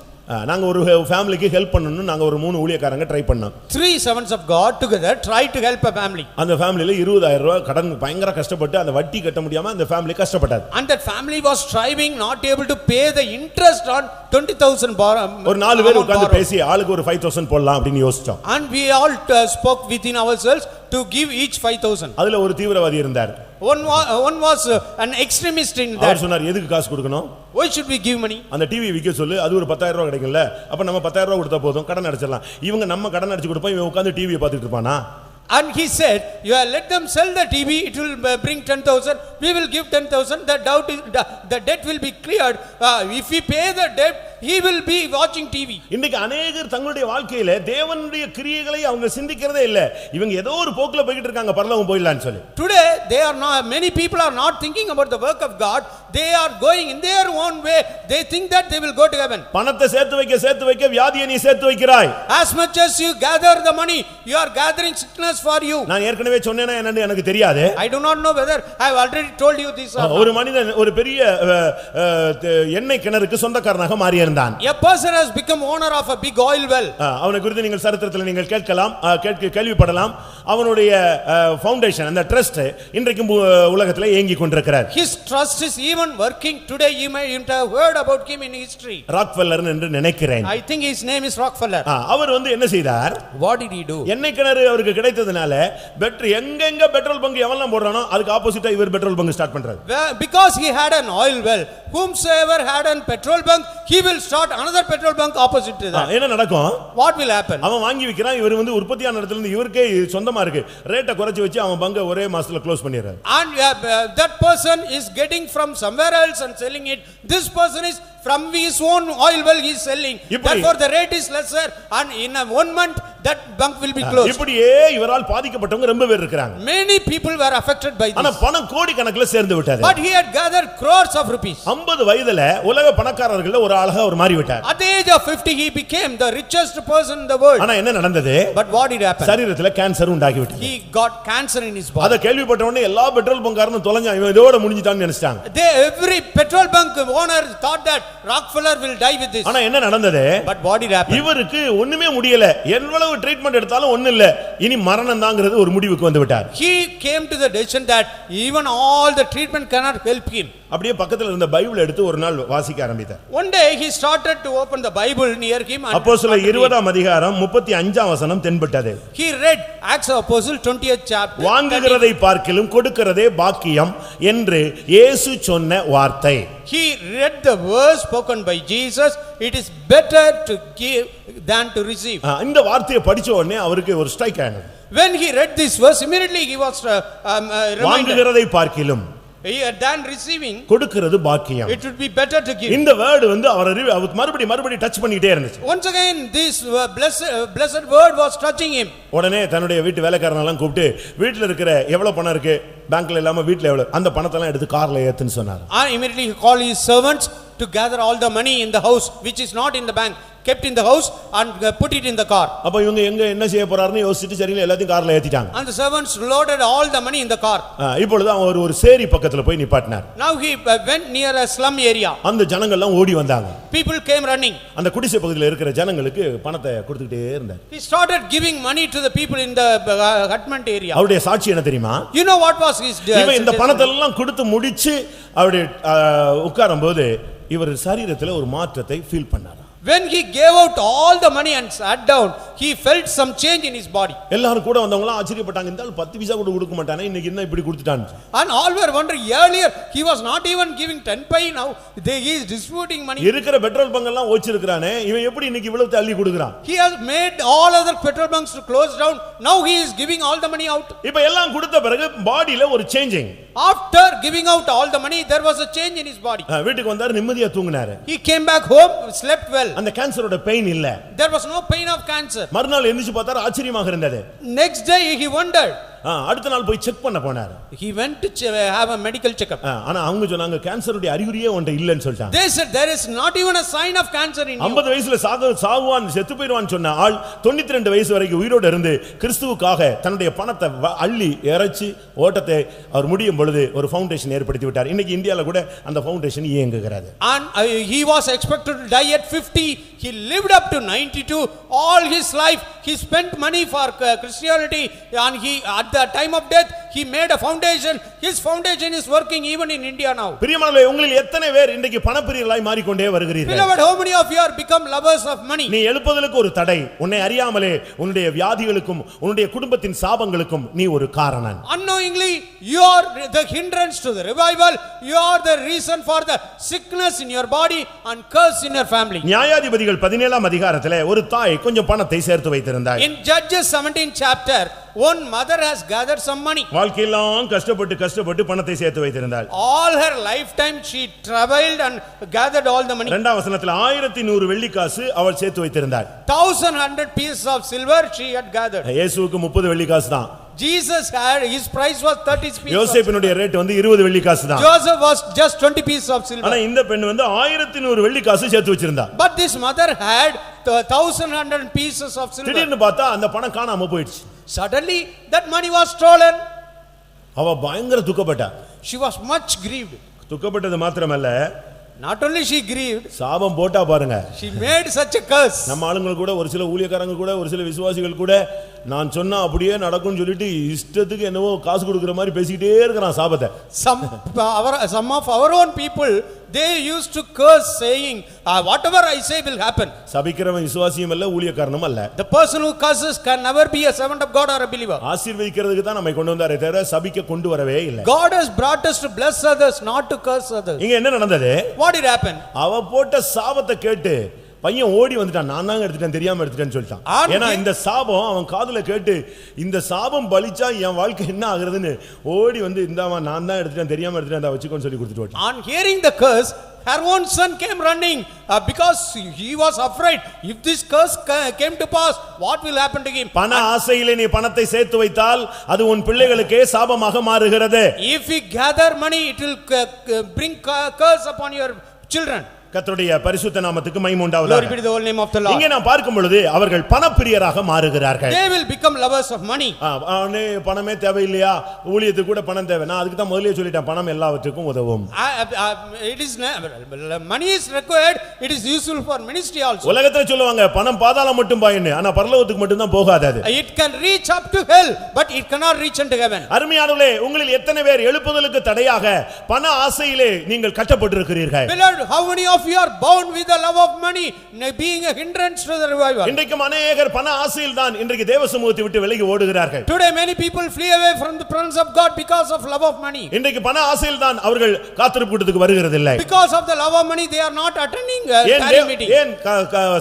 நாங்க ஒரு ஃபேமிலிக்கு ஹெல்ப் பண்ணனும். நாங்க ஒரு 3 ஊழியக்காரங்க ட்ரை பண்ணோம். 3 servants of God together tried to help a family. அந்த ஃபேமிலில 20000 ரூபாய் கடன் பயங்கர கஷ்டப்பட்டு அந்த வட்டி கட்ட முடியாம அந்த ஃபேமிலி கஷ்டப்பட்டது. And that family was striving not able to pay the interest on 20,000 borrow. ஒரு 4 பேர் உட்கார்ந்து பேசி ஆளுக்கு ஒரு 5000 போடலாம் அப்படினு யோசிச்சோம். And we all spoke within ourselves to give each 5,000. அதுல ஒரு தீவிரவாதி இருந்தார். One was an extremist in that. அவர் சொன்னார், எதுக்கு காசு கொடுக்கணும்? Why should we give money? அந்த டிவி விக்க சொல்லு, அது ஒரு 10000 ரூபாய் கிடைக்கும்ல. அப்ப நம்ம 10000 ரூபாய் கொடுத்தா போதும், கடன் அடைச்சிடலாம். இவங்க நம்ம கடன் அடைச்சு கொடுப்போம், இவன் உட்கார்ந்து டிவியை பார்த்துட்டு இருப்பானா? And he said, you let them sell the TV, it will bring 10,000, we will give 10,000, the debt will be cleared. If we pay the debt, he will be watching TV. இன்னைக்கு अनेகர் தங்களுடைய வாழ்க்கையில தேவனுடைய கிரியைகளை அவங்க சிந்திக்கிறதே இல்ல. இவங்க ஏதோ ஒரு போக்குல போயிட்டு இருக்காங்க, பரலோகம் போயிடலாம்னு சொல்லி. Today they are not, many people are not thinking about the work of God. They are going in their own way. They think that they will go to heaven. பணத்தை சேர்த்து வைக்க வியாதியை நீ சேர்த்து வைக்கிறாய். As much as you gather the money, you are gathering sickness for you. நான் ஏற்கனவே சொன்னேனா என்னன்னு எனக்கு தெரியாது. I do not know whether I have already told you this. ஒரு மனிதன் ஒரு பெரிய எண்ணெய் கிணறுக்கு சொந்தக்காரனாக மாறி இருந்தான். A person has become owner of a big oil well. அவனை குறித்து நீங்கள் சரித்திரத்தில் நீங்கள் கேட்கலாம், கேள்விப்படலாம். அவனுடைய ஃபவுண்டேஷன், அந்த ட்ரஸ்ட் இன்றைக்கும் உலகத்தில் இயங்கிக் கொண்டிருக்கிறார். His trust is even working today. You may have heard about him in history. Rockefeller என்று நினைக்கிறேன். I think his name is Rockefeller. அவர் வந்து என்ன செய்தார்? What did he do? எண்ணெய் கிணறு அவருக்கு கிடைத்ததனால எங்க பெட்ரோல் பங்க் எவெல்லாம் போடுறானோ அதுக்கு ஆப்போசிட்டா இவர் பெட்ரோல் பங்க் ஸ்டார்ட் பண்றாரு. Because he had an oil well, whomsoever had a petrol bunk, he will start another petrol bunk opposite to that. என்ன நடக்கும்? What will happen? அவன் வாங்கி விக்கிறான், இவர் வந்து உற்பத்தியான இடத்துல இருந்து இவருக்கே சொந்தமா இருக்கு. ரேட்டை குறைச்சு வச்சு அவன் பங்கை ஒரே மாசத்துல க்ளோஸ் பண்ணிடுறாரு. And that person is getting from somewhere else and selling it. This person is from his own oil well he is selling. Therefore the rate is lesser, and in 1 month that bunk will be closed. இப்படியே இவரால் பாதிக்கப்பட்டவங்க ரொம்ப பேர் இருக்காங்க. Many people were affected by this. ஆனா பணம் கோடி கணக்குல சேர்ந்து விட்டது. But he had gathered crores of rupees. 50 வயதுல உலக பணக்காரர்கள்ல ஒரு ஆளாக அவர் மாறி விட்டார். At the age of 50 he became the richest person in the world. ஆனா என்ன நடந்தது? But what did happen? சரீரத்துல கேன்சர் உண்டாகி விட்டது. He got cancer in his body. அத கேள்விப்பட்ட உடனே எல்லா பெட்ரோல் பங்காரனும் தொலைஞ்சா, இவன் இதோட முடிஞ்சிட்டான்னு நினைச்சாங்க. Every petrol bunk owner thought that Rockefeller will die with this. ஆனா என்ன நடந்தது? But what did happen? இவருக்கு ஒண்ணுமே முடியல. எவ்வளவு ட்ரீட்மென்ட் எடுத்தாலும் ஒண்ணு இல்ல. இனி மரணம் தாங்கிறது ஒரு முடிவுக்கு வந்து விட்டார். He came to the decision that even all the treatment cannot help him. அப்படியே பக்கத்துல இருந்த பைபிள் எடுத்து ஒரு நாள் வாசிக்க ஆரம்பித்தார். One day he started to open the Bible near him and அப்போஸ்தலர் 20ஆம் அதிகாரம் 35ஆம் வசனம் தென்பட்டது. he read Acts of Apostles 20th chapter. வாங்குகிறதை பார்க்கிலும் கொடுக்கிறதே பாக்கியம் என்று இயேசு சொன்ன வார்த்தை. He read the verse spoken by Jesus, it is better to give than to receive. இந்த வார்த்தையை படிச்ச உடனே அவருக்கு ஒரு ஸ்ட்ரைக் ஆனது. When he read this verse, immediately he was reminded. வாங்குகிறதை பார்க்கிலும் than receiving, கொடுக்கிறது பாக்கியம். it would be better to give. இந்த வேர்ட் வந்து அவர் மறுபடி டச் பண்ணிட்டே இருந்துச்சு. Once again this blessed word was touching him. உடனே தன்னுடைய வீட்டு வேலைக்காரன் எல்லாம் கூப்பிட்டு, வீட்ல இருக்கிற எவ்வளவு பணம் இருக்கு, பேங்க்ல இல்லாம வீட்ல எவ்வளவு, அந்த பணத்தை எல்லாம் எடுத்து கார்ல ஏத்துன்னு சொன்னார். And immediately he called his servants to gather all the money in the house which is not in the bank, kept in the house and put it in the car. அப்ப இவங்க எங்க என்ன செய்ய போறாருன்னு யோசிச்சுட்டு சரியில்லை எல்லாத்தையும் கார்ல ஏத்திட்டாங்க. And the servants loaded all the money in the car. இப்பொழுது அவன் ஒரு சேரி பக்கத்துல போய் நிப்பாட்டினார். Now he went near a slum area. அந்த ஜனங்கள் எல்லாம் ஓடி வந்தாங்க. People came running. அந்த குடிசை பகுதியில் இருக்கிற ஜனங்களுக்கு பணத்தை கொடுத்துட்டே இருந்தார். He started giving money to the people in the hutment area. அவருடைய சாட்சி என்ன தெரியுமா? You know what was his இவன் இந்த பணத்தை எல்லாம் கொடுத்து முடிச்சு அவருடைய உட்காரும்போது இவர் சரீரத்துல ஒரு மாற்றத்தை ஃபீல் பண்ணார். When he gave out all the money and sat down, he felt some change in his body. எல்லாரும் கூட வந்தவங்க எல்லாம் ஆச்சரியப்பட்டாங்க. இந்த ஆள் 10 பைசா கூட கொடுக்க மாட்டானே, இன்னைக்கு என்ன இப்படி கொடுத்துட்டான். And all were wondering, earlier he was not even giving 10 paise, now he is distributing money. இருக்கிற பெட்ரோல் பங்க் எல்லாம் ஓச்சிருக்கானே, இவன் எப்படி இன்னைக்கு இவ்வளவு தள்ளி கொடுக்கறான்? He has made all other petrol bunks to close down, now he is giving all the money out. இப்போ எல்லாம் கொடுத்த பிறகு பாடியில ஒரு changing. After giving out all the money, there was a change in his body. வீட்டுக்கு வந்தார், நிம்மதியா தூங்கினாரு. He came back home, slept well. அந்த கேன்சரோட பெயின் இல்ல. There was no pain of cancer. மறுநாள் எந்திரிச்சு பார்த்தார், ஆச்சரியமாக இருந்தது. Next day he wondered. அடுத்த நாள் போய் செக் பண்ண போனார். He went to have a medical checkup. ஆனா அவங்க சொன்னாங்க கேன்சருடைய அறிகுறியே ஒன்று இல்லன்னு சொல்லிட்டாங்க. They said there is not even a sign of cancer in you. 50 வயசுல சாகுவான் செத்து போயிடுவான்னு சொன்ன ஆள் 92 வயசு வரைக்கும் உயிரோடு இருந்து கிறிஸ்துவுக்காக தன்னுடைய பணத்தை அள்ளி இறைச்சி ஓட்டத்தை அவர் முடியும் பொழுது ஒரு ஃபவுண்டேஷன் ஏற்படுத்தி விட்டார். இன்னைக்கு இந்தியால கூட அந்த ஃபவுண்டேஷன் இயங்குகிறது. And he was expected to die at 50. He lived up to 92. All his life he spent money for Christianity, and he at the time of death he made a foundation. His foundation is working even in India now. பிரியமானவர்களே, உங்களில் எத்தனை பேர் இன்றைக்கு பணப்பிரியர்களாய் மாறிக்கொண்டே வருகிறீர்கள்? Beloved, how many of you are become lovers of money? நீ எழுப்புதலுக்கு ஒரு தடை, உன்னை அறியாமலே உன்னுடைய வியாதிகளுக்கும் உன்னுடைய குடும்பத்தின் சாபங்களுக்கும் நீ ஒரு காரணம். Unknowingly you are the hindrance to the revival. You are the reason for the sickness in your body and curse in your family. நியாயாதிபதிகள் 17ஆம் அதிகாரத்திலே ஒரு தாய் கொஞ்சம் பணத்தை சேர்த்து வைத்திருந்தாள். In Judges 17 chapter, one mother has gathered some money. வாழ்க்கையெல்லாம் கஷ்டப்பட்டு பணத்தை சேர்த்து வைத்திருந்தாள். All her lifetime she traveled and gathered all the money. இரண்டாம் வசனத்தில் 1100 வெள்ளிக்காசு அவள் சேர்த்து வைத்திருந்தாள். 1100 pieces of silver she had gathered. இயேசுவுக்கு 30 வெள்ளிக்காசு தான். Jesus had, his price was 30 pieces. யோசேப்பினுடைய rate வந்து 20 வெள்ளிக்காசு தான். Joseph was just 20 pieces of silver. ஆனா இந்த பெண் வந்து 1100 வெள்ளிக்காசு சேர்த்து வச்சிருந்தா. But this mother had 1100 pieces of silver. திடீர்னு பார்த்தா அந்த பணம் காணாம போயிடுச்சு. Suddenly that money was stolen. அவ பயங்கர துக்கப்பட்டா. She was much grieved. துக்கப்பட்டது மாத்திரமல்ல, Not only she grieved, சாபம் போட்டா பாருங்க. she made such a curse. நம்ம ஆளுங்க கூட ஒரு சில ஊழியக்காரங்க கூட ஒரு சில விசுவாசிகள் கூட நான் சொன்னா அப்படியே நடக்கும்னு சொல்லிட்டு இஷ்டத்துக்கு என்னவோ காசு கொடுக்கிற மாதிரி பேசிக்கிட்டே இருக்கறான் சாபத்தை. Some of our own people, they used to curse saying, whatever I say will happen. சபிக்கிறவன் விசுவாசியும் அல்ல, ஊழியக்காரனும் அல்ல. The person who curses can never be a servant of God or a believer. ஆசீர்வதிக்கிறதுக்கு தான் நம்மை கொண்டு வந்தாரே தவிர சபிக்க கொண்டு வரவே இல்லை. God has brought us to bless others, not to curse others. இங்க என்ன நடந்தது? What did happen? அவ போட்ட சாபத்தை கேட்டு பையன் ஓடி வந்துட்டான். நான் தான் எடுத்துட்டேன், தெரியாம எடுத்துட்டேன்னு சொல்லிட்டான். ஏன்னா இந்த சாபம் அவன் காதுல கேட்டு இந்த சாபம் பலிச்சா என் வாழ்க்கை என்ன ஆகுறதுன்னு ஓடி வந்து இந்தாமா நான் தான் எடுத்துட்டேன், தெரியாம எடுத்துட்டேன், அதை வச்சுக்கோன்னு சொல்லி கொடுத்துட்டு ஓடி. On hearing the curse, her own son came running because he was afraid. If this curse came to pass, what will happen to him? பண ஆசையிலே நீ பணத்தை சேர்த்து வைத்தால் அது உன் பிள்ளைகளுக்கே சாபமாக மாறுகிறது. If we gather money, it will bring curse upon your children. கர்த்தருடைய பரிசுத்த நாமத்துக்கு மகிமை உண்டாவதாக. Glory be to the holy name of the Lord. இங்கே நான் பார்க்கும் பொழுது அவர்கள் பணப்பிரியராக மாறுகிறார்கள். They will become lovers of money. அவனே பணமே தேவையில்லையா, ஊழியத்துக்கு கூட பணம் தேவை. நான் அதுக்கு தான் முதல்லயே சொல்லிட்டேன், பணம் எல்லாவற்றுக்கும் உதவும். It is money is required, it is useful for ministry also. உலகத்துல சொல்லுவாங்க பணம் பாதாளம் மட்டும் பாயின்னு, ஆனா பரலோகத்துக்கு மட்டும் தான் போகாது அது. It can reach up to hell, but it cannot reach unto heaven. அருமையானவர்களே, உங்களில் எத்தனை பேர் எழுப்புதலுக்கு தடையாக பண ஆசையிலே நீங்கள் கட்டப்பட்டிருக்கிறீர்கள்? Beloved, how many of you are bound with the love of money, being a hindrance to the revival? இன்றைக்கும் அநேகர் பண ஆசையில் தான் இன்றைக்கு தேவ சமூகத்தை விட்டு விலகி ஓடுகிறார்கள். Today many people flee away from the presence of God because of love of money. இன்றைக்கு பண ஆசையில் தான் அவர்கள் காத்திருப்பு கூட்டத்துக்கு வருகிறதில்லை. Because of the love of money they are not attending prayer meeting. ஏன்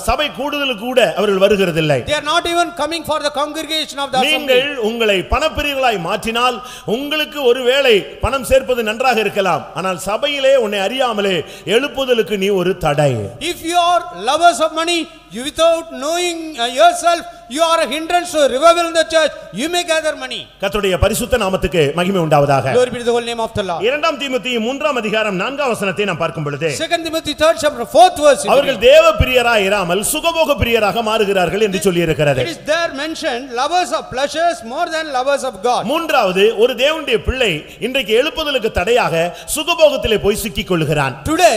சபை கூடுதலுக்கு கூட அவர்கள் வருகிறதில்லை. They are not even coming for the congregation of the assembly. நீங்கள் உங்களை பணப்பிரியர்களாய் மாற்றினால் உங்களுக்கு ஒருவேளை பணம் சேர்ப்பது நன்றாக இருக்கலாம், ஆனால் சபையிலே உன்னை அறியாமலே எழுப்புதலுக்கு நீ ஒரு தடை. If you are lovers of money, you without knowing yourself, you are a hindrance to revival in the church, you may gather money. கர்த்தருடைய பரிசுத்த நாமத்துக்கு மகிமை உண்டாவதாக. Glory be to the holy name of the Lord. 2 தீமோத்தேயு 3ஆம் அதிகாரம் 4ஆம் வசனத்தை நாம் பார்க்கும் பொழுது 2 Timothy 3rd chapter 4th verse. அவர்கள் தேவ பிரியராய் இராமல் சுகபோக பிரியராக மாறுகிறார்கள் என்று சொல்லி இருக்கிறது. It is there mentioned lovers of pleasures more than lovers of God. மூன்றாவது ஒரு தேவனுடைய பிள்ளை இன்றைக்கு எழுப்புதலுக்கு தடையாக சுகபோகத்திலே போய் சிக்கிக் கொள்கிறான். Today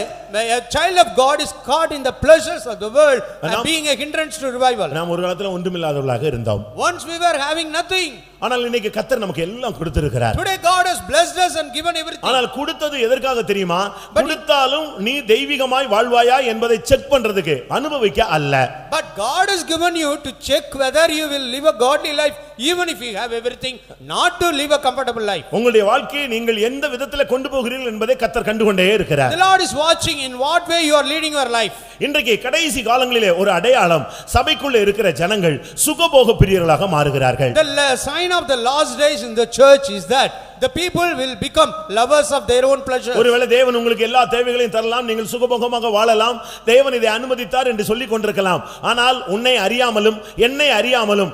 a child of God is caught in the pleasures of the world and being a hindrance to revival. நாம் ஒரு காலத்துல ஒன்றுமில்லாதவர்களாக இருந்தோம். Once we were having nothing. ஆனால் இன்னைக்கு கர்த்தர் நமக்கு எல்லாம் கொடுத்திருக்கிறார். Today God has blessed us and given everything. ஆனால் கொடுத்தது எதற்காக தெரியுமா? கொடுத்தாலும் நீ தெய்வீகமாய் வாழ்வாயா என்பதை செக் பண்றதுக்கு, அனுபவிக்க அல்ல. But God has given you to check whether you will live a godly life even if you have everything, not to live a comfortable life. உங்களுடைய வாழ்க்கையை நீங்கள் எந்த விதத்திலே கொண்டு போகிறீர்கள் என்பதை கர்த்தர் கண்டுகொண்டே இருக்கிறார். The Lord is watching in what way you are leading your life. இன்றைக்கு கடைசி காலங்களிலே ஒரு அடையாளம் சபைக்குள்ள இருக்கிற ஜனங்கள் சுகபோக பிரியர்களாக மாறுகிறார்கள். The sign of the last days in the church is that the people will become lovers of their own pleasure. ஒருவேளை தேவன் உங்களுக்கு எல்லா தேவைகளையும் தரலாம், நீங்கள் சுகபோகமாக வாழலாம், தேவன் இதை அனுமதித்தார் என்று சொல்லிக் கொண்டிருக்கலாம். ஆனால் உன்னை அறியாமலும் என்னை அறியாமலும்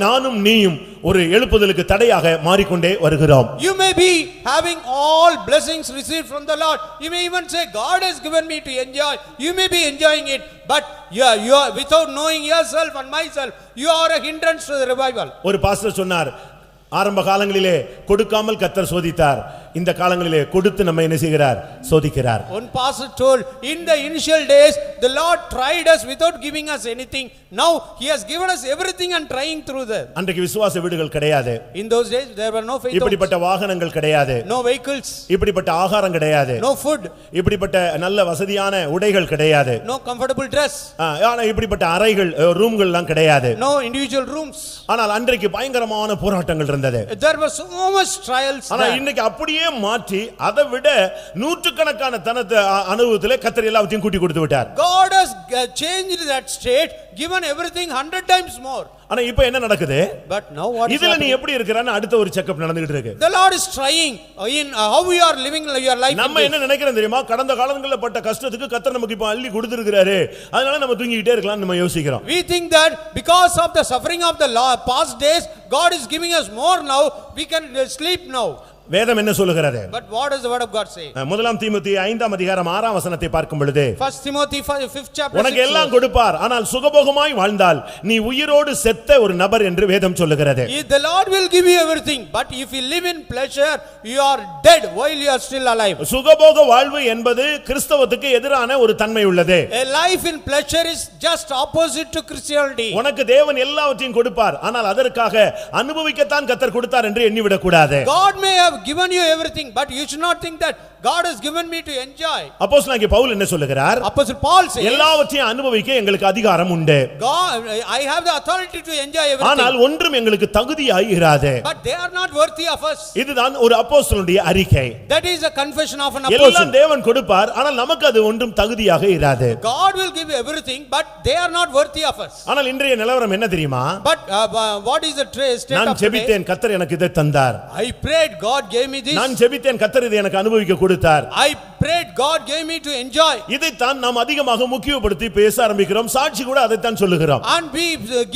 நானும் நீயும் ஒரு எழுப்புதலுக்கு தடையாக மாறிக்கொண்டே வருகிறோம். You may be having all blessings received from the Lord. You may even say God has given me to enjoy. You may be enjoying it, but you are without knowing yourself and myself, you are a hindrance to the revival. ஒரு pastor சொன்னார், ஆரம்ப காலங்களிலே கொடுக்காமல் கர்த்தர் சோதித்தார், இந்த காலங்களிலே கொடுத்து நம்ம என்ன செய்கிறார்? சோதிக்கிறார். One pastor told, in the initial days the Lord tried us without giving us anything. Now he has given us everything and trying through them. அன்றைக்கு விசுவாச வீடுகள் கிடையாது. In those days there were no faith homes, இப்படிப்பட்ட வாகனங்கள் கிடையாது, no vehicles, இப்படிப்பட்ட ஆகாரம் கிடையாது, no food, இப்படிப்பட்ட நல்ல வசதியான உடைகள் கிடையாது, no comfortable dress, இப்படிப்பட்ட அறைகள் ரூம்கள்லாம் கிடையாது, no individual rooms. ஆனால் அன்றைக்கு பயங்கரமான போராட்டங்கள் இருந்தது. There were so much trials. ஆனா இன்னைக்கு அப்படியே மாற்றி அதை விட நூற்றுக்கணக்கான தனத்தை அனுபவத்திலே கர்த்தர் எல்லாவற்றையும் கூட்டி கொடுத்து விட்டார். God has changed that state, given everything 100 times more. ஆனா இப்போ என்ன நடக்குது? But now what is இதுல நீ happening? எப்படி இருக்கறான்னு அடுத்த ஒரு செக்கப் நடந்துட்டு இருக்கு. The Lord is trying in how we are living your life. நம்ம என்ன நினைக்கிறோம் தெரியுமா? கடந்த காலங்களில் பட்ட கஷ்டத்துக்கு கர்த்தர் நமக்கு இப்ப அள்ளி கொடுத்திருக்காரு, அதனால நம்ம தூங்கிட்டே இருக்கலாம் நம்ம யோசிக்கிறோம். We think that because of the suffering of the past days, God is giving us more now, we can sleep now. வேதம் என்ன சொல்லுகிறது? But what does the word of God say? முதலாம் தீமோத்தேயு 5ஆம் அதிகாரம் 6ஆம் வசனத்தை பார்க்கும் பொழுது 1 Timothy 5th chapter உனக்கு எல்லாம் கொடுப்பார், ஆனால் சுகபோகமாய் வாழ்ந்தால் நீ உயிரோடு செத்த ஒரு நபர் என்று வேதம் சொல்லுகிறது. The Lord will give you everything, but if you live in pleasure, you are dead while you are still alive. சுகபோக வாழ்வு என்பது கிறிஸ்தவத்துக்கு எதிரான ஒரு தன்மை உள்ளது. A life in pleasure is just opposite to Christianity. உனக்கு தேவன் எல்லாவற்றையும் கொடுப்பார், ஆனால் அதற்காக அனுபவிக்கத்தான் கர்த்தர் கொடுத்தார் என்று எண்ணிவிடக் கூடாது. God may have given you everything, but you should not think that God has given me to enjoy. அப்போஸ்தலனாகிய பவுல் என்ன சொல்லுகிறார்? Apostle Paul says, எல்லாவற்றையும் அனுபவிக்க எங்களுக்கு அதிகாரம் உண்டு. God, I have the authority to enjoy everything. ஆனால் ஒன்றும் எங்களுக்கு தகுதியாய் இராது. But they are not worthy of us. இதுதான் ஒரு அப்போஸ்தலனுடைய அறிக்கை. That is a confession of an apostle. எல்லாம் தேவன் கொடுப்பார், ஆனால் நமக்கு அது ஒன்றும் தகுதியாக இராது. God will give you everything, but they are not worthy of us. ஆனால் இன்றைய நிலவரம் என்ன தெரியுமா? But what is the state நான் of today? ஜெபித்தேன், கர்த்தர் எனக்கு இதை தந்தார். I prayed, God gave me this. நான் ஜெபித்தேன், கர்த்தர் இதை எனக்கு அனுபவிக்க கொடுத்தார். I prayed, God gave me to enjoy. இதைத்தான் நாம் அதிகமாக முக்கியப்படுத்தி பேச ஆரம்பிக்கிறோம். சாட்சி கூட அதைத்தான் சொல்லுகிறோம். And we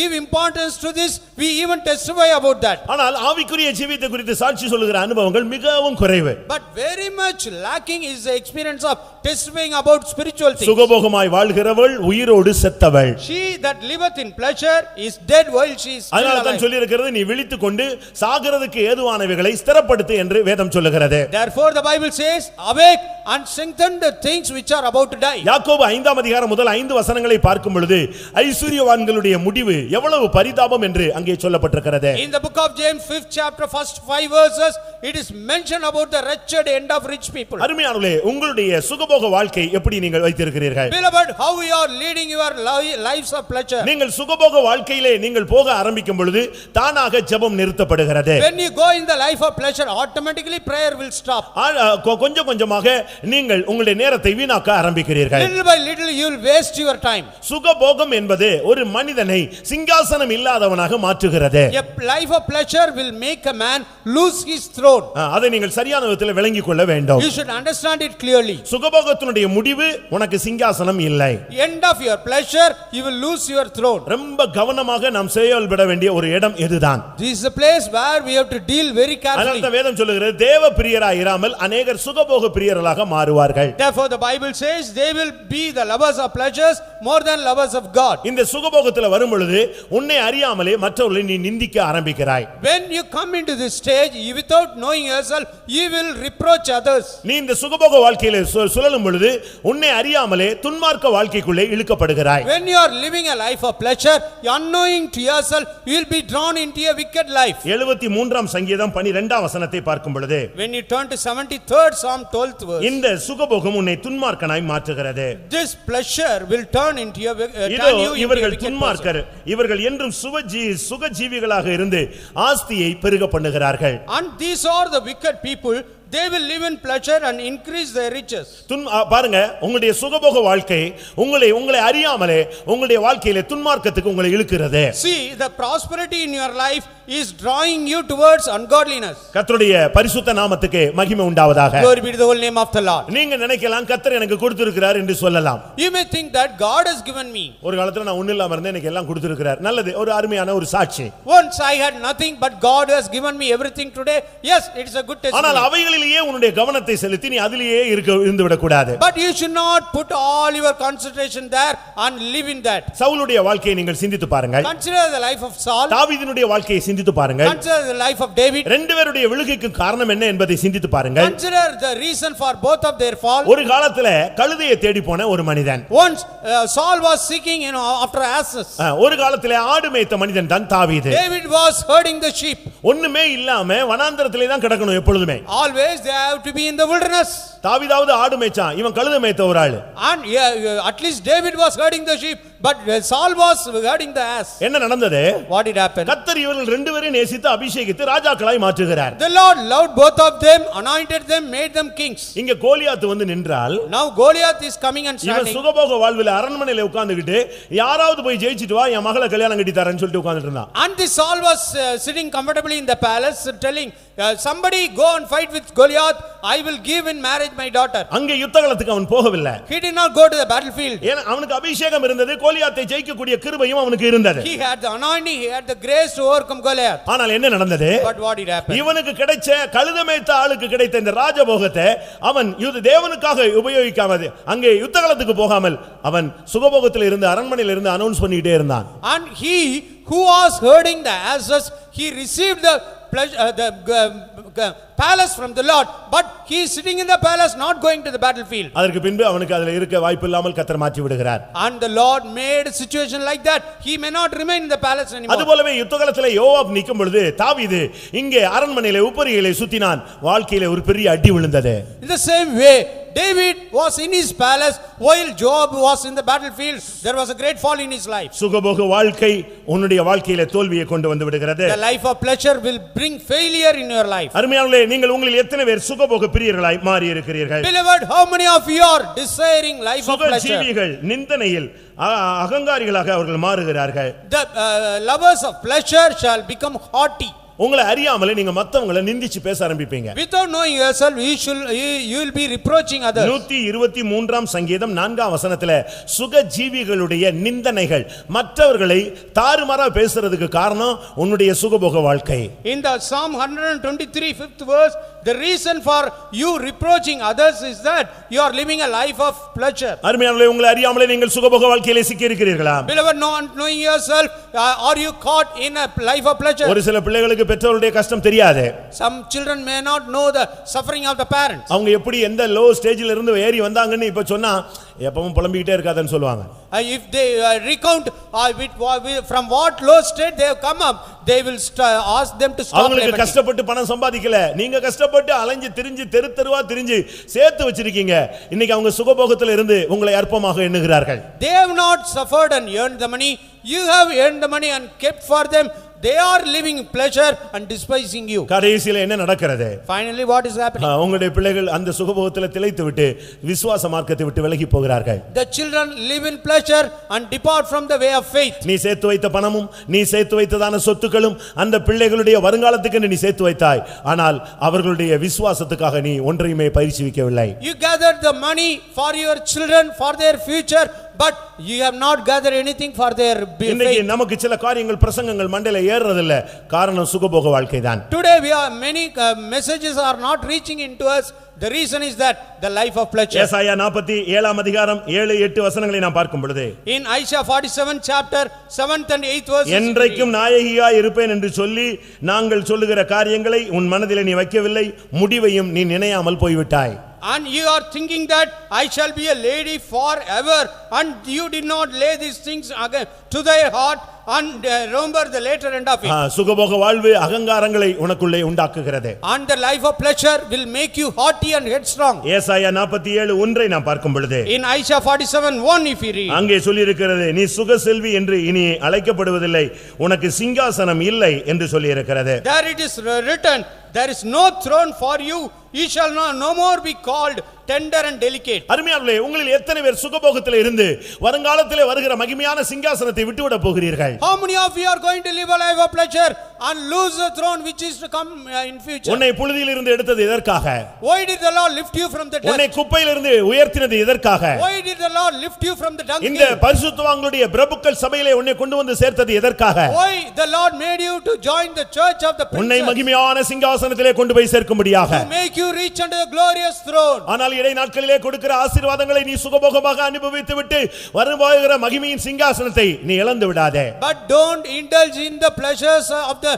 give importance to this, we even testify about that. ஆனால் ஆவிக்குரிய ஜீவியத்தை குறித்து சாட்சி சொல்லுகிற அனுபவங்கள் மிகவும் குறைவு. But very much lacking is the experience of testifying about spiritual things. சுகபோகமாய் வாழ்கிறவள் உயிரோடு செத்தவள். She that liveth in pleasure is dead while she is still அதனால தான் alive. சொல்லி இருக்கிறது, நீ விழித்துக் கொண்டு சாகிறதுக்கு ஏதுவானவைகளை ஸ்திரப்படுத்து என்று வேதம் சொல்லுகிறது. Therefore the Bible says, awake and strengthen the things which are about to die. யாக்கோபு 5ஆம் அதிகாரம் முதல் 5 வசனங்களை பார்க்கும் பொழுது ஐஸ்வரியவான்களுடைய முடிவு எவ்வளவு பரிதாபம் என்று அங்கே சொல்லப்பட்டிருக்கிறது. In the book of James 5th chapter first 5 verses, it is mentioned about the wretched end of rich people. அருமையானவர்களே, உங்களுடைய சுகபோக வாழ்க்கை எப்படி நீங்கள் வைத்திருக்கிறீர்கள்? Beloved, how you are leading your lives of pleasure? நீங்கள் சுகபோக வாழ்க்கையிலே நீங்கள் போக ஆரம்பிக்கும் பொழுது தானாக ஜெபம் நிறுத்தப்படுகிறது. When you go in the life of pleasure, automatically prayer will stop. கொஞ்சம் கொஞ்சமாக நீங்கள் உங்களுடைய நேரத்தை வீணாக்க ஆரம்பிக்கிறீர்கள். Little by little you will waste your time. சுகபோகம் என்பது ஒரு மனிதனை சிங்காசனம் இல்லாதவனாக மாற்றுகிறது. A life of pleasure will make a man lose his throne. அதை நீங்கள் சரியான விதத்தில் விளங்கிக் கொள்ள வேண்டும். You should understand it clearly. சுகபோகத்தினுடைய முடிவு உனக்கு சிங்காசனம் இல்லை. End of your pleasure you will lose your throne. ரொம்ப கவனமாக நாம் செயல்பட வேண்டிய ஒரு இடம் இதுதான். This is a place where we have to deal very carefully. அதனால வேதம் சொல்லுகிறது தேவ பிரியராய் இராமல் अनेகர் சுகபோக பிரியர்களாக மாறுவார்கள். Therefore the Bible says they will be the lovers of pleasures more than lovers of God. இந்த சுகபோகத்துல வரும் பொழுது உன்னை அறியாமலே மற்றவர்களை நீ நிந்திக்க ஆரம்பிக்கிறாய். When you come into this stage without knowing yourself you will reproach others. நீ இந்த சுகபோக வாழ்க்கையிலே சுழலும் பொழுது உன்னை அறியாமலே துன்மார்க்க வாழ்க்கைக்குள்ளே இழுக்கப்படுகிறாய். When you are living a life of pleasure unknowing to yourself you will be drawn into a wicked life. 73ஆம் சங்கீதம் 12ஆம் வசனத்தை பார்க்கும் பொழுது When you turn to 73rd Psalm 12th verse, இந்த சுகபோகம் உன்னை துன்மார்க்கனாய் மாற்றுகிறது. this pleasure will turn into a இதோ இவர்கள் துன்மார்க்கர், இவர்கள் என்றும் சுகஜீவிகளாக இருந்து ஆஸ்தியை பெருக பண்ணுகிறார்கள். And these are the wicked people. They will live in pleasure and increase their riches. பாருங்க உங்களுடைய சுகபோக வாழ்க்கை உங்களை அறியாமலே உங்களுடைய வாழ்க்கையிலே துன்மார்க்கத்துக்கு உங்களை இழுக்கிறது. See, the prosperity in your life is drawing you towards ungodliness. கர்த்தருடைய பரிசுத்த நாமத்துக்கு மகிமை உண்டாவதாக. Glory be to the holy name of the Lord. நீங்க நினைக்கலாம் கர்த்தர் எனக்கு கொடுத்திருக்கிறார் என்று சொல்லலாம். You may think that God has given me. ஒரு காலத்துல நான் ஒண்ணு இல்லாம இருந்தேன், எனக்கு எல்லாம் கொடுத்திருக்கிறார். நல்லது, ஒரு அருமையான ஒரு சாட்சி. Once I had nothing but God has given me everything today. Yes, it is a good testimony. ஆனால் அவைகளிலேயே உன்னுடைய கவனத்தை செலுத்தி நீ அதிலேயே இருந்து விட கூடாது. But you should not put all your concentration there and live in that. சவுலுடைய வாழ்க்கையை நீங்கள் சிந்தித்து பாருங்கள். Consider the life of Saul. தாவீதினுடைய வாழ்க்கையை சிந்தித்து பாருங்கள். Consider the life of David. ரெண்டு பேருடைய விழுகைக்கு காரணம் என்ன என்பதை சிந்தித்து பாருங்கள். Consider the reason for both of their fall. ஒரு காலத்துல கழுதையை தேடி போன ஒரு மனிதன். Once Saul was seeking after asses. ஒரு காலத்துல ஆடு மேய்த்த மனிதன் தான் தாவீது. David was herding the sheep. ஒண்ணுமே இல்லாம வனாந்தரத்திலே தான் கிடக்கணும் எப்பொழுதுமே. Always they have to be in the wilderness. தாவீதாவது ஆடு மேய்ச்சான், இவன் கழுதை மேய்த்த ஒரு ஆளு. And at least David was herding the sheep, but Saul was herding the ass. என்ன நடந்தது? What did happen? கர்த்தர் இவர்கள் ரெண்டு பேரையும் நேசித்து அபிஷேகித்து ராஜாக்களாய் மாற்றுகிறார். The Lord loved both of them, anointed them, made them kings. இங்க கோலியாத் வந்து நின்றால், Now Goliath is coming and இவன் standing. சுகபோக வாழ்வில அரண்மனையில உட்கார்ந்துகிட்டு யாராவது போய் ஜெயிச்சிட்டு வா, என் மகளை கல்யாணம் கட்டி தரேன்னு சொல்லிட்டு உட்கார்ந்துட்டு இருந்தான். And this Saul was sitting comfortably in the palace telling somebody go and fight with Goliath, I will give in marriage my daughter. அங்கே யுத்தகளத்துக்கு அவன் போகவில்லை. He did not go to the battlefield. ஏன்னா அவனுக்கு அபிஷேகம் இருந்தது, கோலியாத்தை ஜெயிக்கக்கூடிய கிருபையும் அவனுக்கு இருந்தது. He had the anointing, he had the grace to overcome Goliath. ஆனால் என்ன நடந்தது? But what did happen? இவனுக்கு கிடைச்ச கழுதை மேய்த்த ஆளுக்கு கிடைத்த இந்த ராஜபோகத்தை அவன் தேவனுக்காக உபயோகிக்காம அங்கே யுத்தகளத்துக்கு போகாமல் அவன் சுகபோகத்தில் இருந்து அரண்மனையில் இருந்து அனௌன்ஸ் பண்ணிட்டே இருந்தான். And he who was herding the asses, he received the palace from the Lord, but he is sitting in the palace not going to the battlefield. அதற்கு பின்பு அவனுக்கு அதிலே இருக்க வாய்ப்பு இல்லாமல் கர்த்தர் மாற்றி விடுகிறார். And the Lord made a situation like that, he may not remain in the palace anymore. அதுபோலவே யுத்தகளத்திலே யோவாப் நிக்கும் பொழுது தாவீது இங்கே அரண்மனையிலே உப்பரியிலே சுத்தினான், வாழ்க்கையிலே ஒரு பெரிய அடி விழுந்தது. In the same way David was in his palace while Joab was in the battlefield. There was a great fall in his life. சுகபோக வாழ்க்கை உன்னுடைய வாழ்க்கையிலே தோல்வியை கொண்டு வந்து விடுகிறது. The life of pleasure will bring failure in your life. அருமையானவர்களே, நீங்கள் உங்களில் எத்தனை பேர் சுகபோக பிரியர்களாய் மாறி இருக்கிறீர்கள்? Beloved, how many of you are desiring life of pleasure? சுகஜீவிகள் நிந்தனையில் அகங்காரிகளாக அவர்கள் மாறுகிறார்கள். The lovers of pleasure shall become haughty. உங்களை அறியாமலே நீங்க மத்தவங்களை நிந்திச்சு பேச ஆரம்பிப்பீங்க. Without knowing yourself you will be reproaching others. 123ஆம் சங்கீதம் 4ஆம் வசனத்திலே சுகஜீவிகளுடைய நிந்தனைகள் மற்றவர்களை தாறுமாறா பேசுறதுக்கு காரணம் உன்னுடைய சுகபோக வாழ்க்கை. In the Psalm 123 5th verse, the reason for you reproaching others is that you are living a life of pleasure. அருமையானவர்களே, உங்களை அறியாமலே நீங்கள் சுகபோக வாழ்க்கையிலே சிக்கி இருக்கிறீர்களா? Beloved, not knowing yourself, are you caught in a life of pleasure? ஒரு சில பிள்ளைகளுக்கு பெற்றோருடைய கஷ்டம் தெரியாது. Some children may not know the suffering of the parents. அவங்க எப்படி எந்த லோ ஸ்டேஜில இருந்து ஏறி வந்தாங்கன்னு இப்ப சொன்னா எப்பவும் புலம்பிக்கிட்டே இருக்காதன்னு சொல்லுவாங்க. If they recount from what low state they have come up, they will ask them to stop. அவங்களுக்கு கஷ்டப்பட்டு பணம் சம்பாதிக்கல, நீங்க கஷ்டப்பட்டு அலைஞ்சு திரிஞ்சு தெருவா திரிஞ்சு சேர்த்து வச்சிருக்கீங்க. இன்னைக்கு அவங்க சுகபோகத்துல இருந்து உங்களை அற்பமாக எண்ணுகிறார்கள். They have not suffered and earned the money. You have earned the money and kept for them. they are living pleasure and despising you. கடைசில என்ன நடக்கிறது? Finally what is happening? உங்களுடைய பிள்ளைகள் அந்த சுகபோகத்திலே திளைத்து விட்டு விசுவாச மார்க்கத்தை விட்டு விலகி போகிறார்கள். The children live in pleasure and depart from the way of faith. நீ சேர்த்து வைத்த பணமும் நீ சேர்த்து வைத்ததான சொத்துக்களும் அந்த பிள்ளைகளுடைய வருங்காலத்துக்கு நீ சேர்த்து வைத்தாய். ஆனால் அவர்களுடைய விசுவாசத்துக்காக நீ ஒன்றையுமே பயிற்சிவிக்கவில்லை. You gathered the money for your children for their future, but you have not gathered anything for their இன்னைக்கு faith. நமக்கு சில காரியங்கள் பிரசங்கங்கள் மண்டையில ஏறதில்லை. காரணம் சுகபோக வாழ்க்கைதான். Today we are many messages are not reaching into us. The reason is that the life of pleasure. ஏசாயா 47 அதிகாரம் 7-8 வசனங்களை நாம் பார்க்கும் பொழுது, In Isaiah 47 chapter 7th and 8th verse, என்றைக்கும் நாயகியாய் இருப்பேன் என்று சொல்லி நாங்கள் சொல்லுகிற காரியங்களை உன் மனதிலே நீ வைக்கவில்லை, முடிவையும் நீ நினையாமல் போய்விட்டாய். and you are thinking that I shall be a lady forever, and you did not lay these things again to thy heart and remember the later end of it. சுகபோக வாழ்வு அகங்காரங்களை உனக்குள்ளே உண்டாக்குகிறது. And the life of pleasure will make you haughty and headstrong. ஏசாயா 47:1 நாம் பார்க்கும் பொழுது, In Isaiah 47:1 if you read, அங்கே சொல்லி இருக்கிறது, நீ சுக செல்வி என்று இனி அழைக்கப்படுவதில்லை, உனக்கு சிங்காசனம் இல்லை என்று சொல்லி இருக்கிறது. there it is written, there is no throne for you, you shall no more be called tender and delicate. அருமையானவர்களே, உங்களில் எத்தனை பேர் சுகபோகத்திலே இருந்து வருங்காலத்திலே வருகிற மகிமையான சிங்காசனத்தை விட்டுவிட போகிறீர்கள்? How many of you are going to live a life of pleasure and lose the throne which is to come in future? உன்னை புழுதியில் இருந்து எடுத்தது எதற்காக? Why did the Lord lift you from the உன்னை dust? குப்பையில் இருந்து உயர்த்தினது எதற்காக? Why did the Lord lift you from the இந்த dunghill? பரிசுத்தவான்களுடைய பிரபுக்கள் சபையிலே உன்னை கொண்டு வந்து சேர்த்தது எதற்காக? Why the Lord made you to join the church of the உன்னை princes? மகிமையான சிங்காசனத்திலே கொண்டு போய் சேர்க்கும்படியாக. To make you reach unto the glorious throne. ஆனால் இடை நாட்களிலே கொடுக்கிற ஆசீர்வாதங்களை நீ சுகபோகமாக அனுபவித்து விட்டு வருகிற மகிமையின் சிங்காசனத்தை நீ இழந்து விடாதே. But don't indulge in the pleasures of the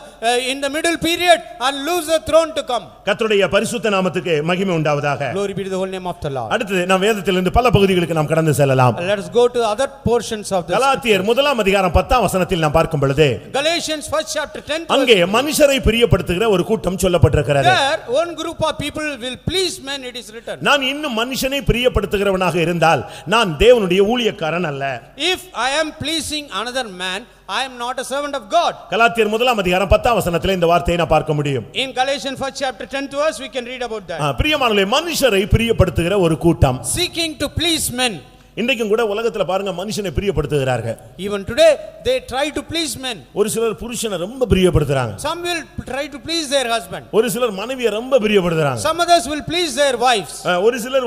in the middle period and lose the throne to come. கர்த்தருடைய பரிசுத்த நாமத்துக்கு மகிமை உண்டாவதாக. Glory be to the holy name of the Lord. அடுத்து நாம் வேதத்திலிருந்து பல பகுதிகளுக்கு நாம் கடந்து செல்லலாம். Let us go to other portions of the கலாத்தியர் 1 அதிகாரம் 10 வசனத்தில் நாம் பார்க்கும் பொழுது, Galatians 1st chapter 10th அங்கே மனுஷரை பிரியப்படுத்துகிற ஒரு கூட்டம் சொல்லப்பட்டிருக்கிறது. there one group of people will please men, it is written. நான் இன்னும் மனுஷனை பிரியப்படுத்துகிறவனாக இருந்தால் நான் தேவனுடைய ஊழியக்காரன் அல்ல. If I am pleasing another man, I am not a servant of God. கலாத்தியர் 1 அதிகாரம் 10 வசனத்தில் இந்த வார்த்தையை நான் பார்க்க முடியும். In Galatians 1st chapter 10th verse we can read about that. பிரியமானவர்களே, மனுஷரை பிரியப்படுத்துகிற ஒரு கூட்டம். Seeking to please men. இன்றைக்கும் கூட உலகத்துல பாருங்க, மனுஷனை பிரியப்படுத்துகிறார்கள். Even today they try to please men. ஒரு சிலர் புருஷனை ரொம்ப பிரியப்படுத்துறாங்க. Some will try to please their husband. ஒரு சிலர் மனைவியை ரொம்ப பிரியப்படுத்துறாங்க. Some others will please their wives. ஒரு சிலர்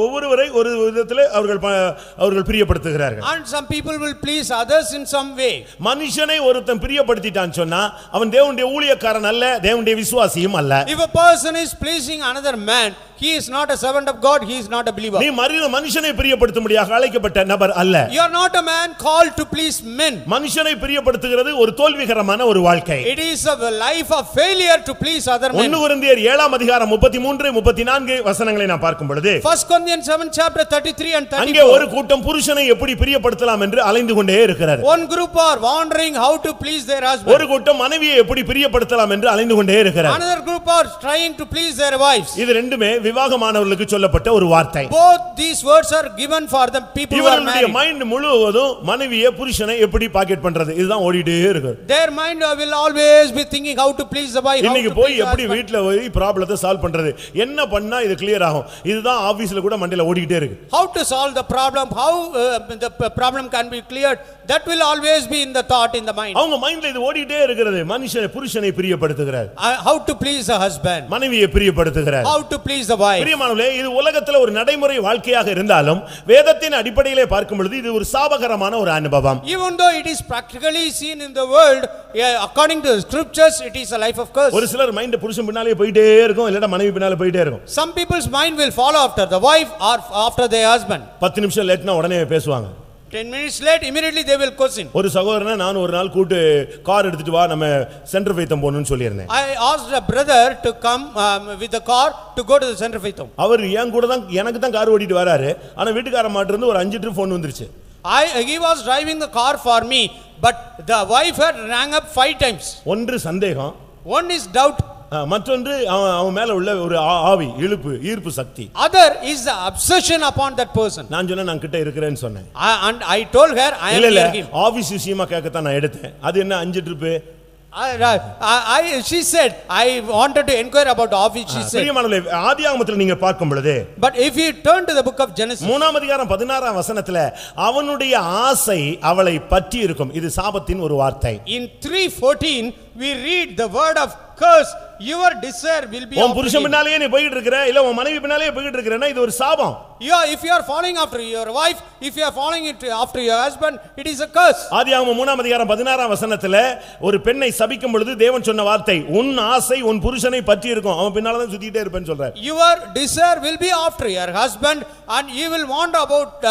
ஒவ்வொருவரை ஒரு விதத்திலே அவர்கள் பிரியப்படுத்துகிறார்கள். And some people will please others in some way. மனுஷனை ஒருத்தன் பிரியப்படுத்திட்டான்னு சொன்னா அவன் தேவனுடைய ஊழியக்காரன் அல்ல, தேவனுடைய விசுவாசியும் அல்ல. If a person is pleasing another man, he is not a servant of God, he is not a believer. நீ மனுஷனை பிரியப்படுத்தும்படியாக அழைக்கப்பட்ட நபர் அல்ல. You are not a man called to please men. மனுஷனை பிரியப்படுத்துகிறது ஒரு தோல்விகரமான ஒரு வாழ்க்கை. It is a life of failure to please other men. 1 கொரிந்தியர் 7 அதிகாரம் 33-34 வசனங்களை நாம் பார்க்கும் பொழுது, 1 Corinthians 7 chapter 33 and 34. அங்கே ஒரு கூட்டம் புருஷனை எப்படி பிரியப்படுத்தலாம் என்று அலைந்து கொண்டே இருக்கிறது. One group are wondering how to please their husband. ஒரு கூட்டம் மனைவியை எப்படி பிரியப்படுத்தலாம் என்று அலைந்து கொண்டே இருக்கிறது. Another group are trying to please their wives. இது ரெண்டுமே விவாகமானவர்களுக்கு சொல்லப்பட்ட ஒரு வார்த்தை. Both these words are given for the people who are இவர்களுடைய married. மைண்ட் முழுவதும் மனைவியை புருஷனை எப்படி பாக்கெட் பண்றது இதுதான் ஓடிட்டே இருக்கு. Their mind will always be thinking how to please the wife. இன்னைக்கு போய் எப்படி வீட்ல போய் ப்ராப்ளத்தை சால்வ் பண்றது, என்ன பண்ணா இது கிளியர் ஆகும், இதுதான் ஆபீஸ்ல கூட மண்டையில ஓடிட்டே இருக்கு. How to solve the problem, how the problem can be cleared, that will always be in the thought in the mind. அவங்க மைண்ட்ல இது ஓடிட்டே இருக்கிறது. புருஷனை பிரியப்படுத்துகிறார், How to please the husband, மனைவியை பிரியப்படுத்துகிறார், how to please the wife. பிரியமானவர்களே, இது உலகத்துல ஒரு நடைமுறை வாழ்க்கையாக இருந்தாலும் வேதத்தின் அடிப்படையிலே பார்க்கும் பொழுது இது ஒரு சாபகரமான ஒரு அனுபவம். Even though it is practically seen in the world, according to the scriptures, it is a life of curse. ஒரு சிலர் மைண்ட் புருஷன் பின்னாலே போயிட்டே இருக்கும், இல்ல மனைவி பின்னாலே போயிட்டே இருக்கும். Some people's mind will follow after the wife or after their husband. 10 நிமிஷம் லேட்னா உடனே பேசுவாங்க. 10 minutes late, immediately they will question. ஒரு சகோதரனை நான் ஒரு நாள் கூட்டு கார் எடுத்துட்டு வா நம்ம சென்டர் ஃபைத்தம் போகணும்னு சொல்லியிருந்தேன். I asked a brother to come with the car to go to the center faithum. அவர் என் கூட தான் எனக்கு தான் கார் ஓட்டிட்டு வராரு. ஆனா வீட்டுக்கார மாட்ட இருந்து ஒரு 5 ட்ரிப் ஃபோன் வந்துருச்சு. He was driving the car for me, but the wife had rang up 5 times. ஒன்று சந்தேகம், One is doubt, மற்றொன்று அவன் மேல உள்ள ஒரு ஆவி, ஈர்ப்பு சக்தி. other is the obsession upon that person. நான் சொன்னேன் நான் கிட்ட இருக்கிறேன்னு சொன்னேன். And I told her I am இல்ல near him. ஆபீஸ் விஷயமா கேட்க தான் நான் எடுத்தேன். அது என்ன 5 trip? She said, I wanted to inquire about the office, she said. பிரியமானவர்களே, ஆதியாகமத்தில் நீங்க பார்க்கும் பொழுது But if you turn to the book of Genesis, 3ஆம் அதிகாரம் 16ஆம் வசனத்துல அவனுடைய ஆசை அவளை பற்றி இருக்கும். இது சாபத்தின் ஒரு வார்த்தை. in 3:14 we read the word of curse, your desire will be உன் after புருஷன் him. பின்னாலேயே நீ போயிட்டு இருக்கற, இல்ல உன் மனைவி பின்னாலேயே போயிட்டு இருக்கறனா இது ஒரு சாபம். If you are following after your wife, if you are following after your husband, it is a curse. ஆதியாகமம் 3ஆம் அதிகாரம் 16ஆம் வசனத்துல ஒரு பெண்ணை சபிக்கும் பொழுது தேவன் சொன்ன வார்த்தை, உன் ஆசை உன் புருஷனை பற்றி இருக்கும், அவன் பின்னால தான் சுத்திட்டே இருப்பேன்னு சொல்றார். Your desire will be after your husband and you will wander about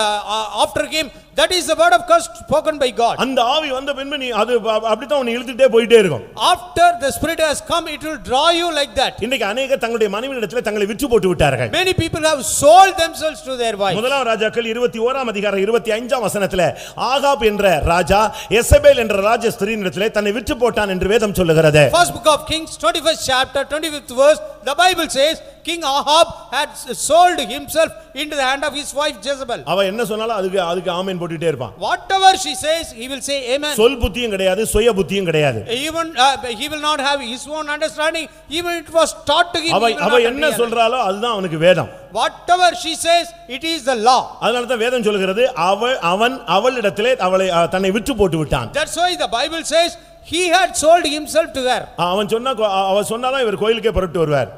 after him. That is the word of curse spoken by God. அந்த ஆவி வந்த பின்பு நீ அது அப்படி தான் உன்னை இழுத்துட்டே போயிட்டே இருக்கும். After the spirit has come, it will draw you like that. இன்னைக்கு अनेக தங்களுடைய மனைவியிடத்திலே தங்களை விற்று போட்டு விட்டார்கள். Many people have sold themselves to their wives. முதலாம் ராஜாக்கள் 21ஆம் அதிகாரம் 25ஆம் வசனத்திலே ஆகாப் என்ற ராஜா எசபேல் என்ற ராஜ ஸ்திரீனிடத்திலே தன்னை விற்று போட்டான் என்று வேதம் சொல்லுகிறது. First book of Kings, 21st chapter, 25th verse, the Bible says King Ahab had sold himself into the hand of his wife Jezebel. அவ என்ன சொன்னாலும் அதுக்கு ஆமென் போட்டுட்டே இருப்பான். Whatever she says, he will say amen. சொல் புத்தியும் கிடையாது, சுய புத்தியும் கிடையாது. Even he will not have his own understanding, even it was taught to him. அவ என்ன சொல்றாளோ அதுதான் அவனுக்கு வேதம். Whatever she says, it is the law. அதனால தான் வேதம் சொல்கிறது அவன் அவளிடத்திலே அவளை தன்னை விற்று போட்டு விட்டான். That's why the Bible says he had sold himself to her. அவன் அவ சொன்னாதான் இவர் கோயிலுக்கே புறப்பட்டு வருவார்.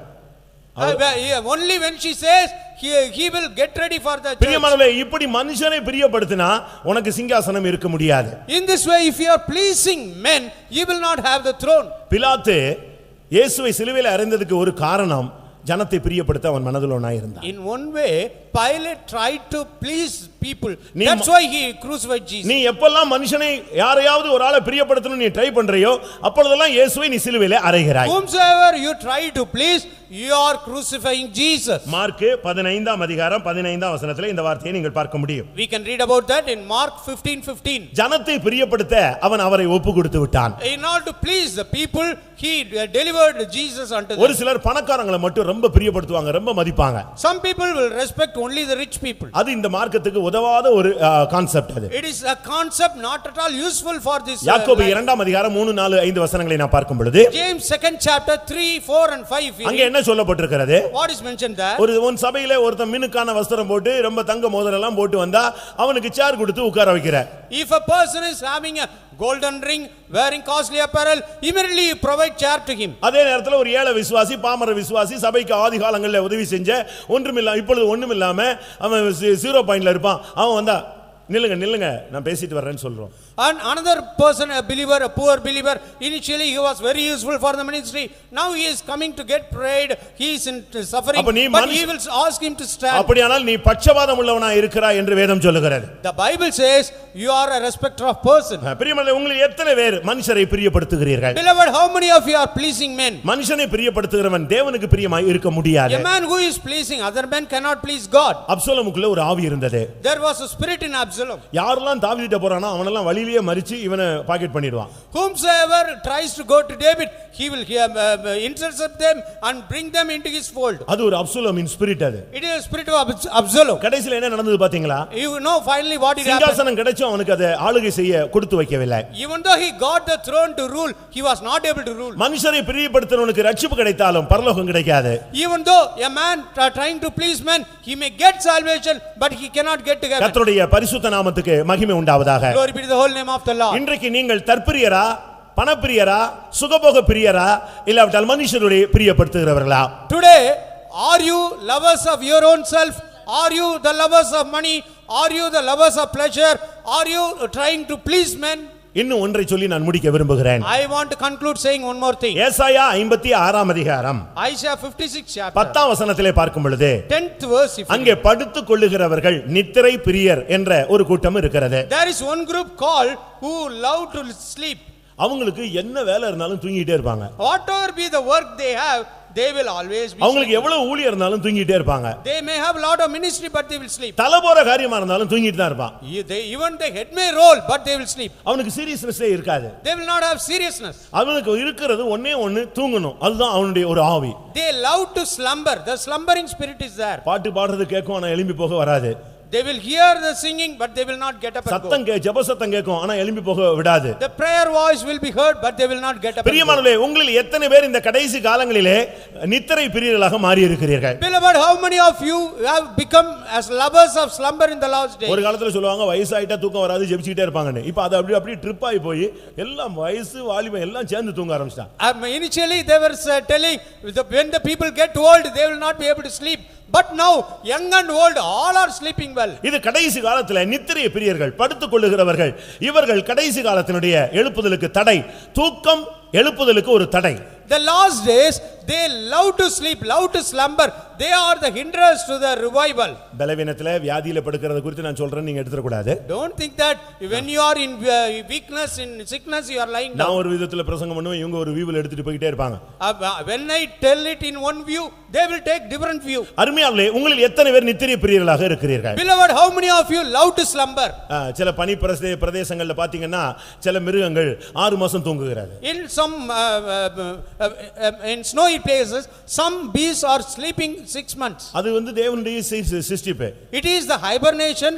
Only when she says he will get ready for the church. பிரியமானவர்களே, இப்படி மனுஷனை பிரியப்படுத்தினா உனக்கு சிங்காசனம் இருக்க முடியாது. In this way, if you are pleasing men, you will not have the throne. பிலாத்து இயேசுவை சிலுவையில் அறைந்ததுக்கு ஒரு காரணம் ஜனத்தை பிரியப்படுத்த அவன் மனதில் ஒன்றாய் இருந்தான். In one way, Pilate tried to please people. That's why he crucified Jesus. நீ எப்பெல்லாம் மனுஷனை யாரையாவது ஒரு ஆளை பிரியப்படுத்தணும் நீ ட்ரை பண்றியோ அப்பொழுதெல்லாம் இயேசுவை நீ சிலுவையிலே அறைகிறாய். Whomsoever you try to please, you are crucifying Jesus. Mark 15ஆம் அதிகாரம் 15ஆம் வசனத்திலே இந்த வார்த்தையை நீங்கள் பார்க்க முடியும். We can read about that in Mark 15:15. ஜனத்தை பிரியப்படுத்த அவன் அவரை ஒப்பு கொடுத்து விட்டான். In order to please the people, he delivered Jesus unto them. ஒரு சிலர் பணக்காரங்களை மட்டும் ரொம்ப பிரியப்படுத்துவாங்க, ரொம்ப மதிப்பாங்க. Some people will respect only the rich people. அது இந்த மார்க்கத்துக்கு உதவாத ஒரு கான்செப்ட் அது. It is a concept not at all useful for this. யாக்கோபு 2ஆம் அதிகாரம் 3 4 5 வசனங்களை நான் பார்க்கும் பொழுது James 2nd chapter 3 4 and 5. அங்க என்ன சொல்லப்பட்டிருக்கிறது? What is mentioned there? ஒரு சபையிலே ஒருத்தன் மினுக்கான வஸ்திரம் போட்டு ரொம்ப தங்க மோதிரம் எல்லாம் போட்டு வந்தா அவனுக்கு சேர் கொடுத்து உட்கார வைக்கிறார். If a person is having a golden ring, wearing costly apparel, immediately you provide chair to him. அதே நேரத்துல ஒரு ஏழை விசுவாசி, பாமர விசுவாசி, சபைக்கு ஆதி காலங்களில் உதவி செஞ்ச ஒன்றுமில்ல இப்பொழுது ஒண்ணுமில்லாம அவன் 0 பாயிண்ட்ல இருப்பான். அவன் வந்தா நில்லுங்க நான் பேசிட்டு வரேன்னு சொல்றோம். And another person, a believer, a poor believer, initially he was very useful for the ministry. Now he is coming to get prayed, he is in suffering, but he will ask him to stand. அப்படியானால் நீ பட்சபாதம் உள்ளவனா இருக்கிறாய் என்று வேதம் சொல்லுகிறது. The Bible says you are a respecter of person. பிரியமானவர்களே, உங்களில் எத்தனை பேர் மனுஷரை பிரியப்படுத்துகிறீர்கள்? Beloved, how many of you are pleasing men? மனுஷனை பிரியப்படுத்துகிறவன் தேவனுக்கு பிரியமாய் இருக்க முடியாது. A man who is pleasing other men cannot please God. அப்சலோமுக்குள்ள ஒரு ஆவி இருந்தது. There was a spirit in Absalom. யாரெல்லாம் தாவீதுட்ட போறானோ அவனெல்லாம் வழியிலேயே மரிச்சு இவனை பாக்கெட் பண்ணிடுவான். Whomsoever tries to go to David, he will intercept them and bring them into his fold. அது ஒரு அப்சலோமின் ஸ்பிரிட் அது. It is a spirit of Absalom. கடைசில என்ன நடந்தது பாத்தீங்களா? You know finally what did happen? சிங்காசனம் கிடைச்சும் அவனுக்கு அதை ஆளுகை செய்ய கொடுத்து வைக்கவில்லை. Even though he got the throne to rule, he was not able to rule. மனுஷரை பிரியப்படுத்துறவனுக்கு ரட்சிப்பு கிடைத்தாலும் பரலோகம் கிடைக்காது. Even though a man trying to please men, he may get salvation, but he cannot get to heaven. கர்த்தருடைய பரிசுத்த நாமத்துக்கு மகிமை உண்டாவதாக. Glory be to the whole name of the Lord. இன்றைக்கு நீங்கள் தற்பிரியரா, பணப்பிரியரா, சுகபோக பிரியரா, இல்லாவிட்டால் மனுஷருடைய பிரியப்படுத்துகிறவர்களா? Today, are you lovers of your own self? Are you the lovers of money? Are you the lovers of pleasure? Are you trying to please men? இன்னும் ஒன்றை சொல்லி நான் முடிக்க விரும்புகிறேன். I want to conclude saying one more thing. ஏசாயா 56ஆம் அதிகாரம் Isaiah 56 chapter 10ஆம் வசனத்திலே பார்க்கும் பொழுது 10th verse, அங்கே படுத்துக் கொள்ளுகிறவர்கள் நித்திரை பிரியர் என்ற ஒரு கூட்டம் இருக்கிறது. there is one group called who love to sleep. அவங்களுக்கு என்ன வேலை இருந்தாலும் தூங்கிட்டே இருப்பாங்க. Whatever be the work they have, they will always be அவங்களுக்கு எவ்வளவு ஊழியம் இருந்தாலும் தூங்கிட்டே இருப்பாங்க. They may have a lot of ministry, but they will sleep. தலபோற காரியமா இருந்தாலும் தூங்கிட்டு தான் இருப்பான். Even the head may roll, but they will sleep. அவனுக்கு சீரியஸ்னஸே இருக்காது. They will not have seriousness. அவனுக்கு இருக்கிறது ஒண்ணே தூங்கணும். அதுதான் அவனுடைய ஒரு ஆவி. They love to slumber. The slumbering spirit is there. பாட்டு பாடுறது கேட்கும், ஆனா எழும்பி போக வராது. They will hear the singing but they will not get up and go. சத்தம் ஜெப சத்தம் கேட்கும் ஆனா எழும்பி போக விடாது. The prayer voice will be heard but they will not get up and go. பிரியமானவர்களே, உங்களில் எத்தனை பேர் இந்த கடைசி காலங்களிலே நித்திரை பிரியர்களாக மாறி இருக்கிறீர்கள்? Beloved, how many of you have become as lovers of slumber in the last days? ஒரு காலத்துல சொல்லுவாங்க வயசாயிட்டா தூக்கம் வராது ஜெபிச்சிட்டே இருப்பாங்கன்னு. இப்போ அது அப்படி ட்ரிப் ஆகி போய் எல்லாம் வயசு வாலிபம் எல்லாம் சேர்ந்து தூங்க ஆரம்பிச்சிட்டாங்க. Initially they were telling when the people get old they will not be able to sleep. But now young and old all are sleeping well. இது கடைசி காலத்துல நித்திரை பிரியர்கள் படுத்துக் கொள்ளுகிறவர்கள் இவர்கள் கடைசி காலத்தினுடைய எழுப்புதலுக்கு தடை. தூக்கம் எழுப்புதலுக்கு ஒரு தடை. The last days they love to sleep, love to slumber. They are the hindrance to the revival. பலவீனத்திலே வியாதியில படுக்கிறது குறித்து நான் சொல்றேன், நீங்க எடுத்துற கூடாது. Don't think that when you are in weakness, in sickness, you are lying down. நான் ஒரு விதத்துல பிரசங்கம் பண்ணுவேன், இவங்க ஒரு வியூல எடுத்துட்டு போயிட்டே இருப்பாங்க. When I tell it in one view, they will take different view. அருமையானவர்களே, உங்களில் எத்தனை பேர் நித்திரை பிரியர்களாக இருக்கிறீர்கள்? Beloved, how many of you love to slumber? சில பனி பிரதேசங்கள்ல பாத்தீங்கன்னா சில மிருகங்கள் 6 மாசம் தூங்குகிறது. In some in snowy places some beasts are sleeping 6 months. அது வந்து தேவனுடைய சிருஷ்டிப்பு. It is the hibernation,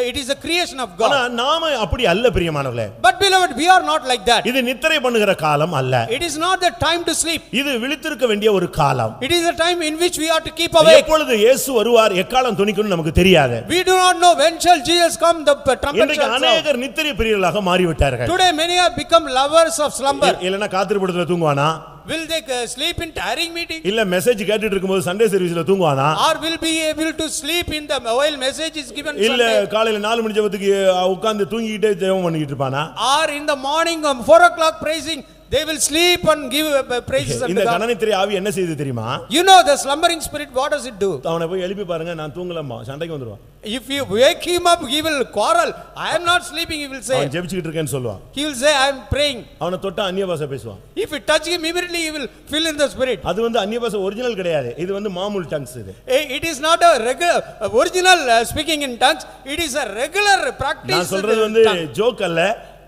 it is the creation of God. ஆனா நாம அப்படி அல்ல பிரியமானவர்களே. But beloved, we are not like that. இது நித்திரை பண்ணுகிற காலம் அல்ல. It is not the time to sleep. இது விழித்திருக்க வேண்டிய ஒரு காலம். It is a time in which we are to keep awake. எப்பொழுது இயேசு வருவார், எக்காலம் துணிக்கும்னு நமக்கு தெரியாது. We do not know when shall Jesus come, the trumpet இன்றைக்கு shall sound. அநேகர் நித்திரை பிரியர்களாக மாறிவிட்டார்கள். Today many have become lovers of slumber. இல்லனா காத்திருப்புல தூங்குவானா? Will they sleep in tiring meeting? இல்ல மெசேஜ் கேட்டிட்டு இருக்கும்போது சண்டே சர்வீஸ்ல தூங்குவானா? Or will be able to sleep in the while message is given Sunday? இல்ல காலையில 4 மணி ஜெபத்துக்கு உட்கார்ந்து தூங்கிட்டே ஜெபம் பண்ணிட்டு இருப்பானா? Or in the morning 4 o'clock praising they will sleep and give praises unto God. இந்த கனநித்திரை ஆவி என்ன செய்யுது தெரியுமா? You know the slumbering spirit, what does it do? அவனை போய் எழுப்பி பாருங்க, நான் தூங்கலம்மா, சண்டைக்கு வந்துருவான். If you wake him up, he will quarrel. I am not sleeping, he will say. அவன் ஜெபிச்சிட்டு இருக்கேன்னு சொல்லுவான். He will say, I am praying. அவனை தொட்டா அந்நிய பாஷை பேசுவான். If you touch him immediately, he will fill in the spirit. அது வந்து அந்நிய பாஷை ஒரிஜினல் கிடையாது, இது வந்து மாமூல் டங்ஸ் இது. It is not a regular original speaking in tongues, it is a regular practice. நான் சொல்றது வந்து ஜோக் அல்ல,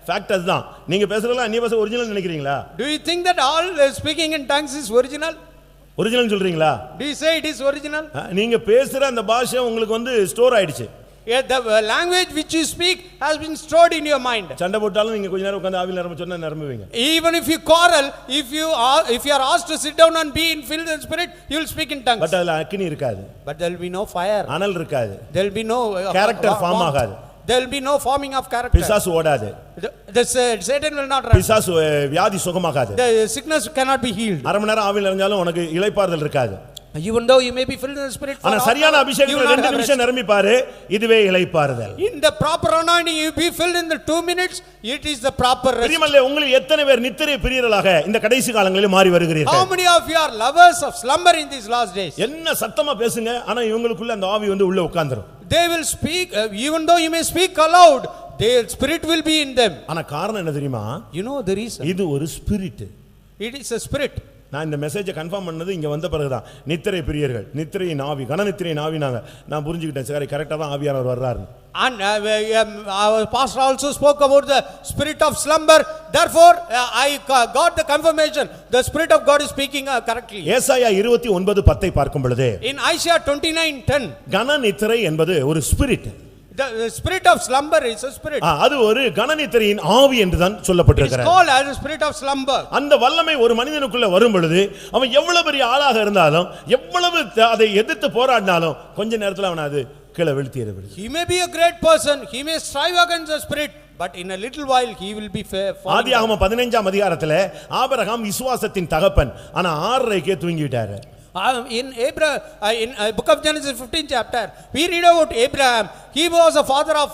ஃபேக்ட் அதுதான். நீங்க பேசுறதெல்லாம் அந்நிய பாஷை ஒரிஜினல் நினைக்கிறீங்களா? Do you think that all speaking in tongues is original? Original சொல்றீங்களா? Do you say it is original? நீங்க பேசுற அந்த பாஷை உங்களுக்கு வந்து ஸ்டோர் ஆயிடுச்சு. The language which you speak has been stored in your mind. சண்டை போட்டாலும் நீங்க கொஞ்ச நேரம் உட்கார்ந்து ஆவியில நிரம்ப சொன்னா நிரம்புவீங்க. Even if you quarrel, if you are asked to sit down and be in filled in spirit, you will speak in tongues. But அதுல அக்கினி இருக்காது. But there will be no fire. அனல் இருக்காது. There will be no character form ஆகாது. There will be no forming of character. பிசாசு ஓடாது. The Satan will not run. பிசாசு வியாதி சுகமாகாது. The sickness cannot be healed. அரை மணி நேரம் ஆவியில இருந்தாலும் உனக்கு இளைப்பாறுதல் இருக்காது. Even though you may be filled in the spirit, ஆனா சரியான அபிஷேகத்துல 2 நிமிஷம் நிரம்பி பாரு, இதுவே இளைப்பாறுதல். In the proper anointing you be filled in the 2 minutes, it is the proper rest. பிரியமல்லே, உங்களில் எத்தனை பேர் நித்திரை பிரியர்களாக இந்த கடைசி காலங்களில் மாறி வருகிறீர்கள்? How many of you are lovers of slumber in these last days? என்ன சத்தமா பேசுங்க, ஆனா இவங்களுக்குள்ள அந்த ஆவி வந்து உள்ள உட்கார்ந்துரும். They will speak, even though you may speak aloud, their spirit will be in them. ஆனா காரணம் என்ன தெரியுமா? You know the reason? இது ஒரு spirit. It is a spirit. நான் இந்த மெசேஜை கன்ஃபார்ம் பண்ணது இங்க வந்த பிறகுதான். நித்திரை பிரியர்கள், நித்திரையின் ஆவி, கனநித்திரையின் ஆவினாங்க. நான் புரிஞ்சுக்கிட்டேன், சரி கரெக்டா தான் ஆவியானவர் வர்றாரு. And our pastor also spoke about the spirit of slumber. Therefore I got the confirmation the spirit of God is speaking correctly. ஏசாயா 29:10 பார்க்கும் பொழுது, In Isaiah 29:10, கனநித்திரை என்பது ஒரு spirit. the spirit of slumber is a spirit. அது ஒரு கனநித்திரையின் ஆவி என்று தான் It is சொல்லப்பட்டிருக்கிறது. called as a spirit of slumber. அந்த வல்லமை ஒரு மனிதனுக்குள்ள வரும் பொழுது அவன் எவ்வளவு பெரிய ஆளாக இருந்தாலும், எவ்வளவு அதை எதிர்த்து போராடினாலும் கொஞ்ச நேரத்துல அவன் அது கீழே வீழ்த்திடுது. He may be a great person, he may strive against the spirit, but in a little while he will be ஆதியாகமம் 15ஆம் அதிகாரத்துல ஆபிரகாம் விசுவாசத்தின் தகப்பன், ஆனா 6:30க்கே தூங்கிட்டாரு. In book of Genesis 15th chapter we read about Abraham. He was a father of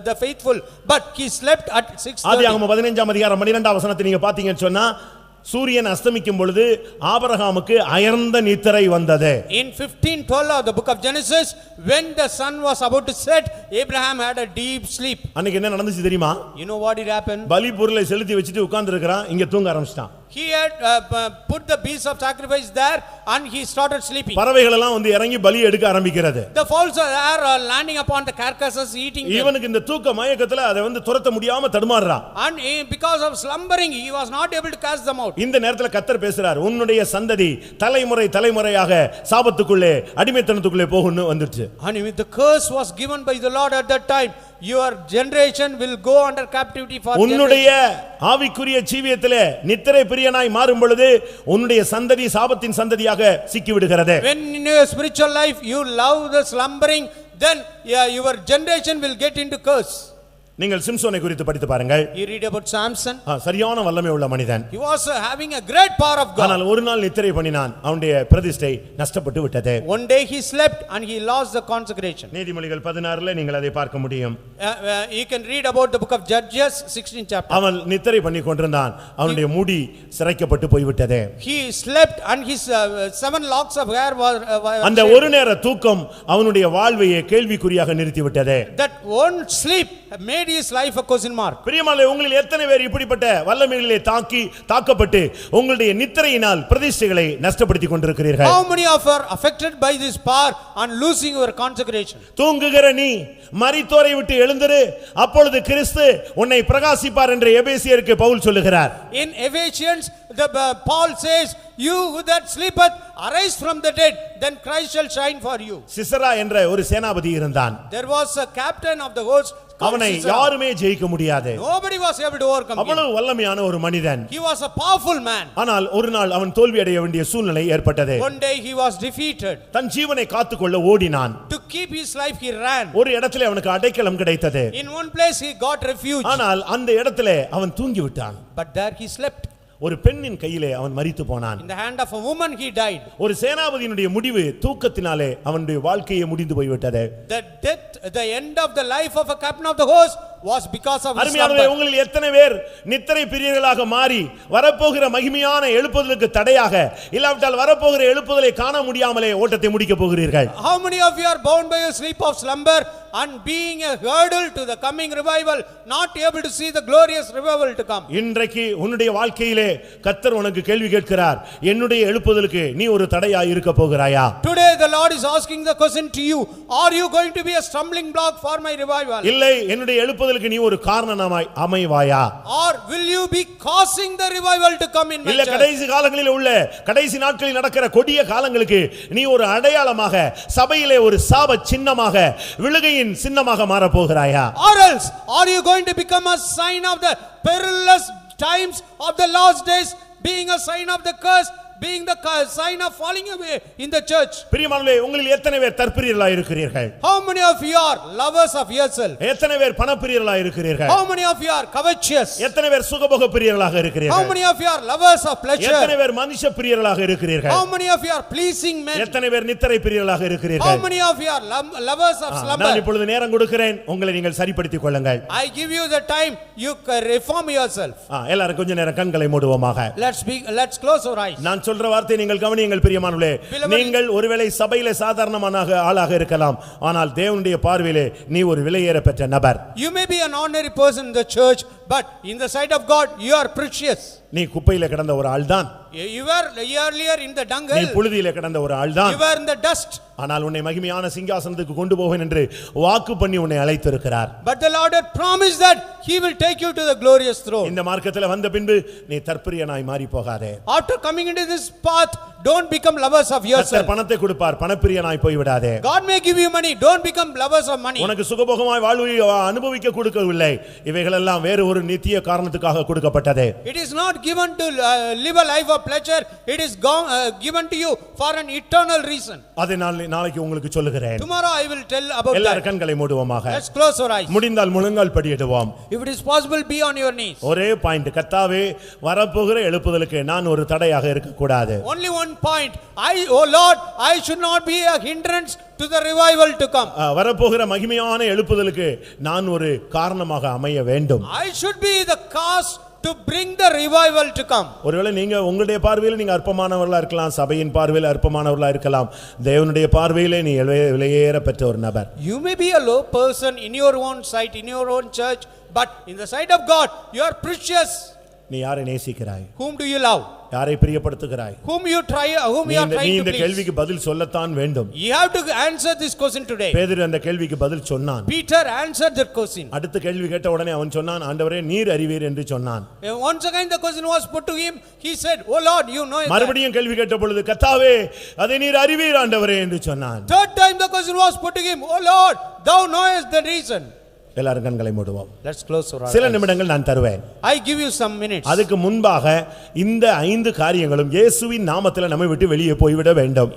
the faithful, but he slept at 6:30. ஆதியாகமம் 15ஆம் அதிகாரம் 12ஆம் வசனத்தை நீங்க பாத்தீங்கன்னு சொன்னா, சூரியன் அஸ்தமிக்கும் பொழுது ஆபிரகாமுக்கு அயர்ந்த நித்திரை வந்தது. In 15:12 of the book of Genesis, when the sun was about to set, Abraham had a deep sleep. அன்னைக்கு என்ன நடந்துச்சு தெரியுமா? You know what did happen? பலி பொருளை செலுத்தி வச்சிட்டு உட்கார்ந்து இருக்கான், இங்க தூங்க ஆரம்பிச்சிட்டான். He had put the beast of sacrifice there and he started sleeping. பறவைகள் எல்லாம் வந்து இறங்கி பலி எடுக்க ஆரம்பிக்கிறது. The fowls are landing upon the carcasses eating them. இவனுக்கு இந்த தூக்க மயக்கத்துல அதை வந்து துரத்த முடியாம தடுமாறுறான். And because of slumbering he was not able to cast them out. இந்த நேரத்துல கர்த்தர் பேசுறார், உன்னுடைய சந்ததி தலைமுறை தலைமுறையாக சாபத்துக்குள்ளே அடிமைத்தனத்துக்குள்ளே போகும்னு வந்துச்சு. And the curse was given by the Lord at that time. Your generation will go under captivity for உன்னுடைய ஆவிக்குரிய ஜீவியத்திலே நித்திரை பிரியனாய் மாறும் பொழுது உன்னுடைய சந்ததி சாபத்தின் சந்ததியாக சிக்கி விடுகிறது. When in your spiritual life you love the slumbering, then your generation will get into curse. நீங்கள் சிம்சோனை குறித்து படித்து பாருங்கள். You read about Samson. சரியான வல்லமை உள்ள மனிதன். He was having a great power of God. ஆனால் ஒரு நாள் நித்திரை பண்ணினான், அவனுடைய பிரதிஷ்டை நஷ்டப்பட்டு விட்டது. One day he slept and he lost the consecration. நீதிமொழிகள் 16ல நீங்கள் அதை பார்க்க முடியும். You can read about the book of Judges 16th chapter. அவன் நித்திரை பண்ணி கொண்டிருந்தான், அவனுடைய முடி சிரைக்கப்பட்டு போய்விட்டது. He slept and his 7 locks of hair were அந்த ஒரு நேர தூக்கம் அவனுடைய வாழ்வையே கேள்விக்குறியாக நிறுத்தி விட்டது. That one sleep made his life a question mark. பிரியமானவர்களே, உங்களில் எத்தனை பேர் இப்படிப்பட்ட வல்லமைகளிலே தாக்கப்பட்டு உங்களுடைய நித்திரையினால் பிரதிஷ்டைகளை நஷ்டப்படுத்திக் கொண்டிருக்கிறீர்கள்? How many of you are affected by this power and losing your consecration? தூங்குகிற நீ மரித்தோரை விட்டு எழுந்திரு, அப்பொழுது கிறிஸ்து உன்னை பிரகாசிப்பார் என்று எபேசியருக்கு பவுல் சொல்லுகிறார். In Ephesians Paul says, you that sleepeth arise from the dead, then Christ shall shine for you. Sisera என்ற ஒரு சேனாபதி இருந்தான். There was a captain of the host. அவனை யாருமே ஜெயிக்க முடியாது. Nobody was able to overcome him. அவ்வளவு வல்லமையான ஒரு மனிதன். He was a powerful man. ஆனால் ஒரு நாள் அவன் தோல்வி அடைய வேண்டிய சூழ்நிலை ஏற்பட்டது. One day he was defeated. தன் ஜீவனை காத்துக்கொள்ள ஓடினான். To keep his life he ran. ஒரு இடத்திலே அவனுக்கு அடைக்கலம் கிடைத்தது. In one place he got refuge. ஆனால் அந்த இடத்திலே அவன் தூங்கி விட்டான். But there he slept. ஒரு பெண்ணின் கையிலே அவன் மரித்து போனான். In the hand of a woman he died. ஒரு சேனாபதியினுடைய முடிவு தூக்கத்தினாலே அவனுடைய வாழ்க்கையே முடிந்து போய்விட்டது. The death, the end of the life of a captain of the host was because of his slumber. உங்களில் எத்தனை பேர் நித்திரை பிரியர்களாக மாறி வரப்போகிற மகிமையான எழுப்புதலுக்கு தடையாக இல்லாவிட்டால் வரப்போகிற எழுப்புதலை காண முடியாமலே ஓட்டத்தை முடிக்க போகிறீர்கள்? How many of you are bound by a sleep of slumber and being a hurdle to the coming revival, not able to see the glorious revival to come? இன்றைக்கு உன்னுடைய வாழ்க்கையிலே கர்த்தர் உனக்கு கேள்வி கேட்கிறார், என்னுடைய எழுப்புதலுக்கு நீ ஒரு தடையாய் இருக்க போகிறாயா? Today the Lord is asking the question to you, are you going to be a stumbling block for my revival? இல்லை, என்னுடைய எழுப்புதலுக்கு நீ ஒரு காரணமாய் அமைவாயா? Or will you be causing the revival to come in my இல்ல church? கடைசி காலங்களில் உள்ள கடைசி நாட்களில் நடக்கிற கொடிய காலங்களுக்கு நீ ஒரு அடையாளமாக சபையிலே ஒரு சாப சின்னமாக விழுகையின் சின்னமாக மாற போகிறாயா? Or else are you going to become a sign of the perilous times of the last days, being a sign of the curse, being the sign of falling away in the church? பிரியமானவர்களே, உங்களில் எத்தனை பேர் தற்பிரியர்களாய் இருக்கிறீர்கள்? How many of you are lovers of yourself? எத்தனை பேர் பணப்பிரியர்களாய் இருக்கிறீர்கள்? How many of you are covetous? எத்தனை பேர் சுகபோக பிரியர்களாக இருக்கிறீர்கள்? How many of you are lovers of pleasure? எத்தனை பேர் மனுஷ பிரியர்களாக இருக்கிறீர்கள்? How many of you are pleasing men? எத்தனை பேர் நித்திரை பிரியர்களாக இருக்கிறீர்கள்? How many of you are lovers of slumber? நான் இப்பொழுது நேரம் கொடுக்கிறேன், உங்களை நீங்கள் சரிப்படுத்திக் கொள்ளுங்கள். I give you the time, you reform yourself. எல்லாரும் கொஞ்ச நேரம் கண்களை மூடுவோமாக. Let's close our eyes. நான் சொல்ற வார்த்தை நீங்கள் கவனியுங்கள் பிரியமானவர்களே. நீங்கள் ஒருவேளை சபையிலே சாதாரணமான ஆளாக இருக்கலாம், ஆனால் தேவனுடைய பார்வையிலே நீ ஒரு விலையேற பெற்ற நபர். You may be an ordinary person in the church, but in the sight of God you are precious. நீ குப்பையில கிடந்த ஒரு ஆள்தான். You were earlier in the dunghill. நீ புழுதியில கிடந்த ஒரு ஆள்தான். You were in the dust. ஆனால் உன்னை மகிமையான சிங்காசனத்துக்கு கொண்டு போவேன் என்று வாக்கு பண்ணி உன்னை அழைத்திருக்கிறார். But the Lord had promised that he will take you to the glorious throne. இந்த மார்க்கத்தில் வந்த பின்பு நீ தற்பிரியனாய் மாறி போகாதே. After coming into this path, don't become lovers of yourself. பணத்தை கொடுப்பார், பணப்பிரியனாய் போய் விடாதே. God may give you money, don't become lovers of money. உனக்கு சுகபோகமாய் வாழ்வை அனுபவிக்க கொடுக்கவில்லை, இவைகள் எல்லாம் வேறு ஒரு நித்திய காரணத்துக்காக கொடுக்கப்பட்டது. It is not given to live a life of pleasure, it is given to you for an eternal reason. அதை நாளைக்கு உங்களுக்கு சொல்லுகிறேன். Tomorrow I will tell about எல்லாரும் that. கண்களை மூடுவோமாக. Let's close our eyes. முடிந்தால் முழங்கால் படியிடுவோம். If it is possible, be on your knees. ஒரே point, கர்த்தாவே வரப்போகிற எழுப்புதலுக்கு நான் ஒரு தடையாக இருக்க கூடாது. Only one point, oh Lord, I should not be a hindrance to the revival to come. வரப்போகிற மகிமையான எழுப்புதலுக்கு நான் ஒரு காரணமாக அமைய வேண்டும். I should be the cause to bring the revival to come. ஒருவேளை நீங்க உங்களுடைய பார்வையில் நீங்க அற்பமானவர்களா இருக்கலாம், சபையின் பார்வையில் அற்பமானவர்களா இருக்கலாம், தேவனுடைய பார்வையிலே நீ விலையேற பெற்ற ஒரு நபர். You may be a low person in your own sight, in your own church, but in the sight of God you are precious. நீ யாரை நேசிக்கிறாய்? Whom do you love? யாரை பிரியப்படுத்துகிறாய்? Whom you are trying நீ இந்த to please? கேள்விக்கு பதில் சொல்லத்தான் வேண்டும். You have to answer this question today. பேதுரு அந்த கேள்விக்கு பதில் சொன்னான். Peter answered that question. அடுத்த கேள்வி கேட்ட உடனே அவன் சொன்னான், ஆண்டவரே நீர் அறிவீர் என்று சொன்னான். Once again the question was put to him. He said, "Oh Lord, you know it." மறுபடியும் கேள்வி கேட்ட பொழுது, கர்த்தாவே அதை நீர் அறிவீர் ஆண்டவரே என்று சொன்னான். Third time the question was put to him, "Oh Lord, thou knowest the reason." எல்லாரும் கண்களை மூடுவோம். Let's close our eyes. சில நிமிடங்கள் நான் தருவேன். I give you some minutes. அதுக்கு முன்பாக இந்த 5 காரியங்களும் இயேசுவின் நாமத்தில் நம்மை விட்டு வெளியே போய்விட வேண்டும்.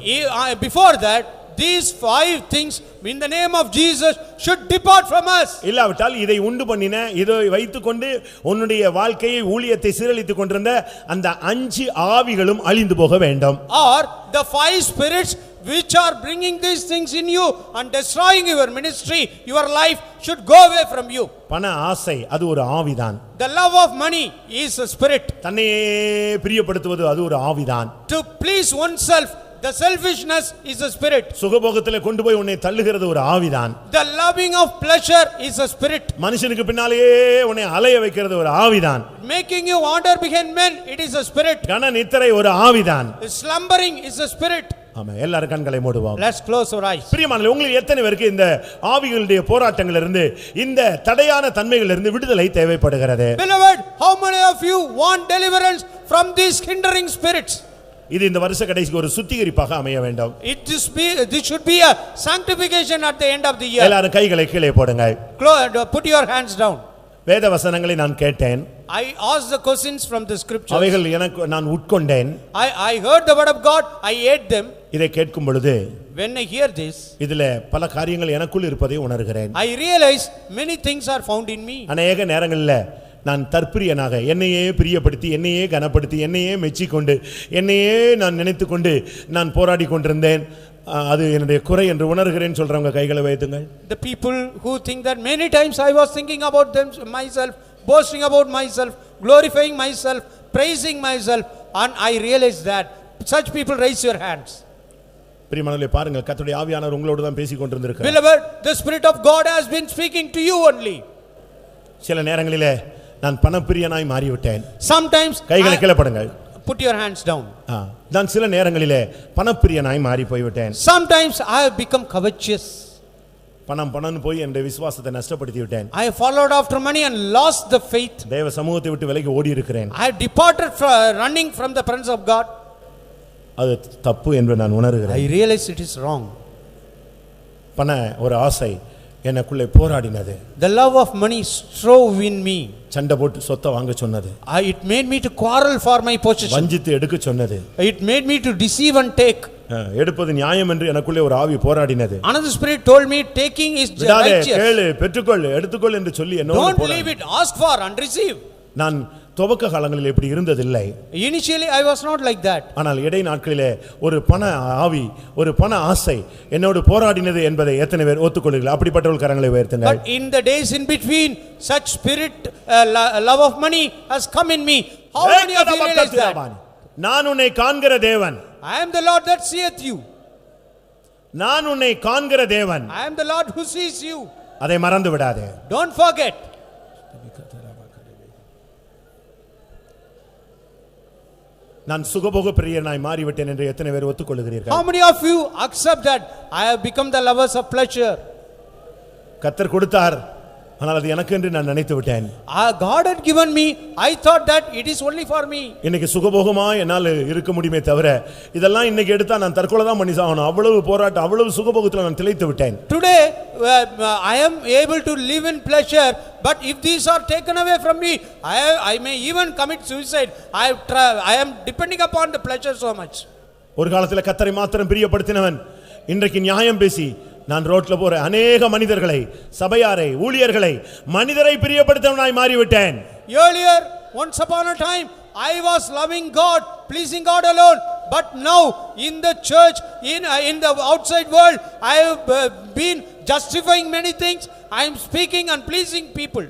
Before that, these 5 things in the name of Jesus should depart from us. இல்லாவிட்டால் இதை உண்டு பண்ணின, இதை வைத்துக்கொண்டு உன்னுடைய வாழ்க்கையை ஊழியத்தை சீரழித்துக் கொண்டிருந்த அந்த 5 ஆவிகளும் அழிந்து போக வேண்டும். Or the 5 spirits which are bringing these things in you and destroying your ministry, your life should go away from you. பண ஆசை அது ஒரு ஆவிதான். The love of money is a spirit. தன்னையே பிரியப்படுத்துவது அது ஒரு ஆவிதான். To please oneself, the selfishness is a spirit. சுகபோகத்திலே கொண்டு போய் உன்னை தள்ளுகிறது ஒரு ஆவிதான். The loving of pleasure is a spirit. மனுஷனுக்கு பின்னாலேயே உன்னை அலைய வைக்கிறது ஒரு ஆவிதான். Making you wander behind men, it is a spirit. கன நித்திரை ஒரு ஆவிதான். Slumbering is a spirit. ஆமா, எல்லாரும் கண்களை மூடுவோம். Let's close our eyes. பிரியமானவர்களே, உங்களுக்கு எத்தனை பேருக்கு இந்த ஆவிகளுடைய போராட்டங்களில் இருந்து, இந்த தடையான தன்மைகளில் இருந்து விடுதலை தேவைப்படுகிறது? Beloved, how many of you want deliverance from these hindering spirits? இது இந்த வருஷ கடைசிக்கு ஒரு சுத்திகரிப்பாக அமைய வேண்டும். This should be a sanctification at the end of the year. எல்லாரும் கைகளை கீழே போடுங்க. Put your hands down. வேத வசனங்களை நான் கேட்டேன். I asked the questions from the scriptures. அவைகள் எனக்கு நான் உட்கொண்டேன். I heard the word of God. I ate them. இதை கேட்கும் பொழுது, when I hear this, இதிலே பல காரியங்கள் எனக்குள் இருப்பதை உணர்கிறேன். I realize many things are found in me. அநேக நேரங்களில் நான் தற்பிரியனாக என்னையே பிரியப்படுத்தி, என்னையே கனப்படுத்தி, என்னையே மெச்சிக்கொண்டு, என்னையே நான் நினைத்துக்கொண்டு நான் போராடி கொண்டிருந்தேன். அது என்னுடைய குறை என்று உணர்கிறேன் சொல்றவங்க கைகளை வைத்துங்கள். The people who think that many times I was thinking about them, myself, boasting about myself, glorifying myself, praising myself, and I realize that. Such people, raise your hands. பிரியமானவர்களே, பாருங்கள், கர்த்தருடைய ஆவியானவர் உங்களோடு தான் பேசிக் கொண்டிருக்கிறார். Beloved, the Spirit of God has been speaking to you only. சில நேரங்களிலே நான் பணப்பிரியனாய் மாறிவிட்டேன். Sometimes கைகளை கீழே போடுங்கள். Put your hands down. நான் சில நேரங்களிலே பணப்பிரியனாய் மாறி போய்விட்டேன். Sometimes I have become covetous. பணம் போய் என்னுடைய விசுவாசத்தை நஷ்டப்படுத்தி விட்டேன். I have followed after money and lost the faith. தேவ சமூகத்தை விட்டு விலகி ஓடி இருக்கிறேன். I have departed running from the presence of God. அது தப்பு என்று நான் உணர்கிறேன். I realize it is wrong. பண ஒரு ஆசை எனக்குள்ளே போராடினது. The love of money strove in me. சண்டை போட்டு சொத்தை வாங்க சொன்னது. It made me to quarrel for my possession. வஞ்சித்து எடுக்க சொன்னது. It made me to deceive and take. எடுப்பது நியாயம் என்று எனக்குள்ளே ஒரு ஆவி போராடினது. Another spirit told me taking is righteous. கேளு, பெற்றுக்கொள், எடுத்துக்கொள் என்று சொல்லி என்னோடு போராடினது. Don't leave it, ask for and receive. நான் துவக்க காலங்களில் இப்படி இருந்ததில்லை. Initially I was not like that. ஆனால் இடை நாட்களிலே ஒரு பண ஆவி, ஒரு பண ஆசை என்னோடு போராடினது என்பதை எத்தனை பேர் ஒத்துக்கொள்கிறீர்கள்? அப்படிப்பட்டவர்கள் கரங்களை உயர்த்துங்கள். But in the days in between, such spirit love of money has come in me. How many of you realize that? நான் உன்னை காண்கிற தேவன். I am the Lord that seeth you. நான் உன்னை காண்கிற தேவன். I am the Lord who sees you. அதை மறந்து விடாதே. Don't forget. நான் சுகபோக பிரியனாய் மாறிவிட்டேன் என்று எத்தனை பேர் ஒத்துக்கொள்கிறீர்கள்? How many of you accept that I have become the lovers of pleasure? கர்த்தர் கொடுத்தார், ஆனால் அது எனக்கு என்று நான் நினைத்து விட்டேன். God had given me, I thought that it is only for me. இன்னைக்கு சுகபோகமா என்னால் இருக்க முடியுமே தவிர இதெல்லாம் இன்னைக்கு எடுத்தா நான் தற்கொலை தான் பண்ணி சாகணும். அவ்வளவு போராட்டம், அவ்வளவு சுகபோகத்தில் நான் திளைத்து விட்டேன். Today I am able to live in pleasure, but if these are taken away from me, I may even commit suicide. I am depending upon the pleasure so much. ஒரு காலத்தில் கர்த்தரை மாத்திரம் பிரியப்படுத்தினவன் இன்றைக்கு நியாயம் பேசி நான் ரோட்ல போற அநேக மனிதர்களை, சபையாரை, ஊழியர்களை, மனிதரை பிரியப்படுத்தவனாய் மாறிவிட்டேன். Earlier, once upon a time, I was loving God, pleasing God alone, but now in the church, in the outside world, I have been justifying many things. I am speaking and pleasing people.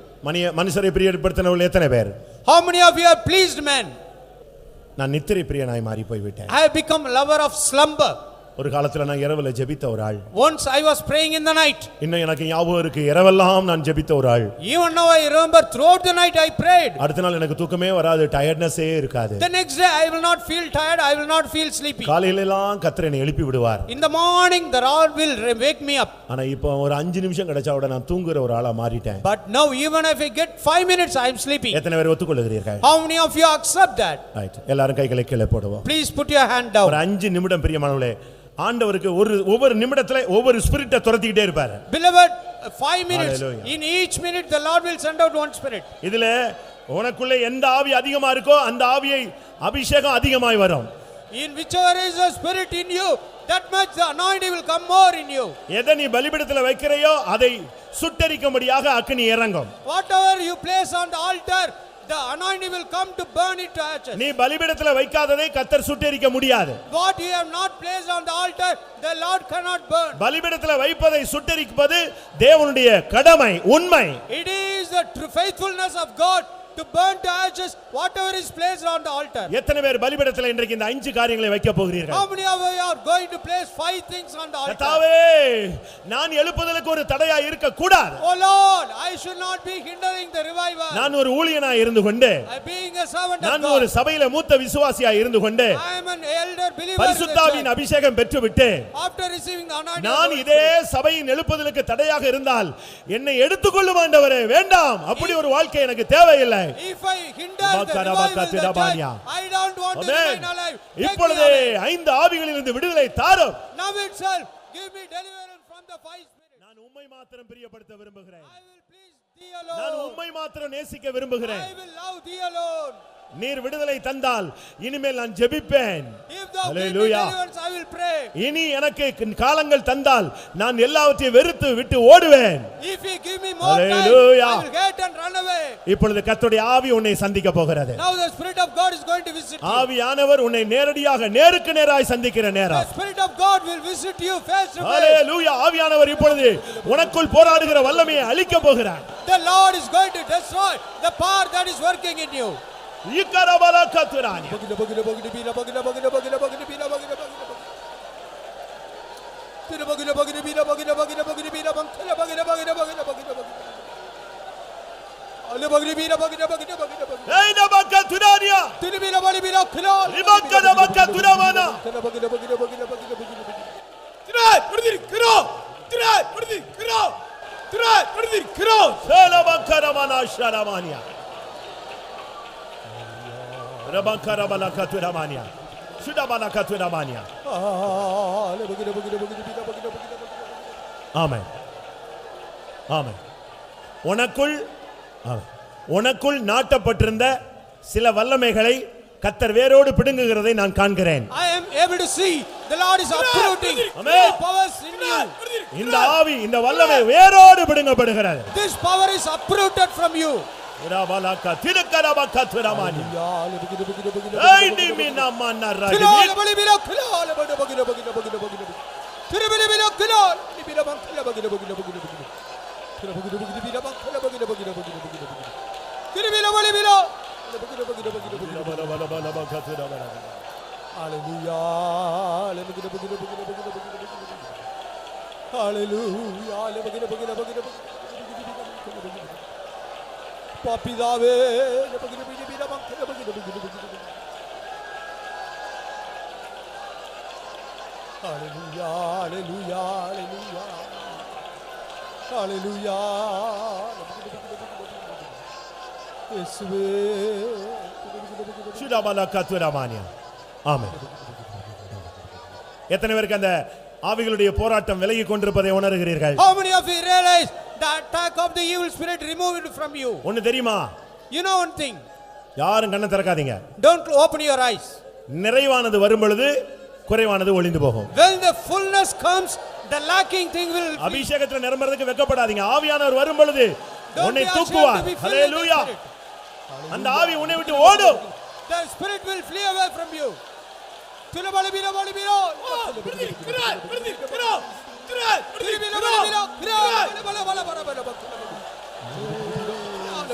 மனுஷரை பிரியப்படுத்தினவர்கள் எத்தனை பேர்? How many of you have pleased men? நான் நித்திரை பிரியனாய் மாறி போய்விட்டேன். I have become lover of slumber. ஒரு காலத்துல நான் இரவுல ஜெபித்த ஒரு ஆள். Once I was praying in the night. இன்னும் எனக்கு ஞாபகம் இருக்கு, இரவெல்லாம் நான் ஜெபித்த ஒரு ஆள். Even now I remember throughout the night I prayed. அடுத்த நாள் எனக்கு தூக்கமே வராது, டயர்ட்னஸே இருக்காது. The next day I will not feel tired, I will not feel sleepy. காலையில எல்லாம் கர்த்தர் என்னை எழுப்பி விடுவார். In the morning the Lord will wake me up. ஆனா இப்போ ஒரு 5 நிமிஷம் கிடைச்சா கூட நான் தூங்குற ஒரு ஆளா மாறிட்டேன். But now even if I get 5 minutes I am sleeping. எத்தனை பேர் ஒத்துக்கொள்கிறீர்கள்? How many of you accept that? Right, எல்லாரும் கைகளை கீழே போடுவோம். Please put your hand down. ஒரு 5 நிமிடம் பிரியமானவர்களே, ஆண்டவருக்கு ஒவ்வொரு நிமிடத்துல ஒவ்வொரு ஸ்பிரிட்டை துரத்திக்கிட்டே இருப்பார். Beloved, 5 minutes. Hallelujah. In each minute the Lord will send out one spirit. இதுல உனக்குள்ள எந்த ஆவி அதிகமா இருக்கோ அந்த ஆவியை அபிஷேகம் அதிகமாய் வரும். In whichever is the spirit in you, that much the anointing will come more in you. எதை நீ பலிபீடத்துல வைக்கிறையோ அதை சுட்டெரிக்கும்படியாக அக்கினி இறங்கும். Whatever you place on the altar, the anointing will come to burn it to ashes. நீ பலிபீடத்துல வைக்காததை கர்த்தர் சுட்டெரிக்க முடியாது. What you have not placed on the altar, the Lord cannot burn. பலிபீடத்துல வைப்பதை சுட்டெரிப்பது தேவனுடைய கடமை, உண்மை. It is the true faithfulness of God to burn to ashes whatever is placed on the altar. எத்தனை பேர் பலிபீடத்துல இன்றைக்கு இந்த 5 காரியங்களை வைக்க போகிறீர்கள்? How many of you are going to place 5 things on the altar? கர்த்தாவே, நான் எழுப்புதலுக்கு ஒரு தடையா இருக்க கூடாது. Oh Lord, I should not be hindering the revival. நான் ஒரு ஊழியனாய் இருந்து கொண்டு, Being a servant of நான் God, ஒரு சபையில மூத்த விசுவாசியாய் இருந்து கொண்டு, I am an elder believer. பரிசுத்தாவின் அபிஷேகம் பெற்றுவிட்டு After receiving the anointing, நான் இதே சபையின் எழுப்புதலுக்கு தடையாக இருந்தால் என்னை எடுத்துக்கொள்ளும் ஆண்டவரே, வேண்டாம், அப்படி ஒரு வாழ்க்கை எனக்கு தேவையில்லை. if I hinder the revival, the church, I don't want to remain alive. இப்பொழுதே 5 ஆவிகளிலிருந்து விடுதலை தாரும். Now itself, give me deliverance from the 5 spirits. நான் உம்மை மாத்திரம் பிரியப்படுத்த விரும்புகிறேன். I will please thee நான் alone. உம்மை மாத்திரம் நேசிக்க விரும்புகிறேன். I will love thee alone. நீர் விடுதலை தந்தால் இனிமேல் நான் ஜெபிப்பேன். If thou give me Hallelujah. deliverance, I will pray. இனி எனக்கு காலங்கள் தந்தால் நான் எல்லாவற்றையும் வெறுத்து விட்டு ஓடுவேன். If you give me more time, Hallelujah. I will get and run away. இப்பொழுது கர்த்தருடைய ஆவி உன்னை சந்திக்க போகிறது. Now the Spirit of God is going to visit you. ஆவியானவர் உன்னை நேரடியாக நேருக்கு நேராய் சந்திக்கிற The நேரம். Spirit of God will visit you face to face. ஹalleluya. ஆவியானவர் இப்பொழுது உனக்குள் போராடுகிற வல்லமையை அழிக்க போகிறார். The Lord is going to destroy the power that is working in you. இக்கரபல கத்துரானி. ஏய் நபக்க துரானியா. ரிபக்க நபக்க துராமானா. திராய் புடிதி கிரோ. திராய் புடிதி கிரோ. திராய் புடிதி கிரோ. சேலபக்க ரமனா ஷரமானியா. ரபக்கரபல கத்துராமானியா. சுடபல கத்துராமானியா. ஆமென். ஆமென். உனக்குள் நாட்டப்பட்டிருந்த சில வல்லமைகளை கர்த்தர் வேரோடு பிடுங்குகிறதை நான் காண்கிறேன். I am able to see the Lord is uprooting Amen. powers in you. இந்த ஆவி, இந்த வல்லமை வேரோடு பிடுங்கப்படுகிறது. This power is uprooted from you. ரபலக திரக்கரபக துராமானி. ஏய் நிமினா மன்னராஜி. பாபிதாவே ஹalleluya ஹalleluya ஹalleluya ஹalleluya இயேசுவே சுடபல கத்துராமானியா. ஆமென். எத்தனை பேருக்கு அந்த ஆவிகளுடைய போராட்டம் விலகி கொண்டிருப்பதை உணர்கிறீர்கள்? How many of you realize the attack of the evil spirit removed from you? ஒன்னு தெரியுமா? You know one thing. யாரும் கண்ணை திறக்காதீங்க. Don't open your eyes. நிறைவானது வரும் பொழுது குறைவானது ஒளிந்து போகும். When the fullness comes, the lacking thing will. அபிஷேகத்துல நிரம்பறதுக்கு வெட்கப்படாதீங்க. ஆவியானவர் வரும் பொழுது உன்னை தூக்குவார். ஹalleluya. அந்த ஆவி உன்னை விட்டு ஓடும். The spirit will flee away from you. துலபல பீரோ பீரோ பீரோ கிராய் கிரோ கிராய் பீரோ பீரோ கிரோ பல பல பல பல பல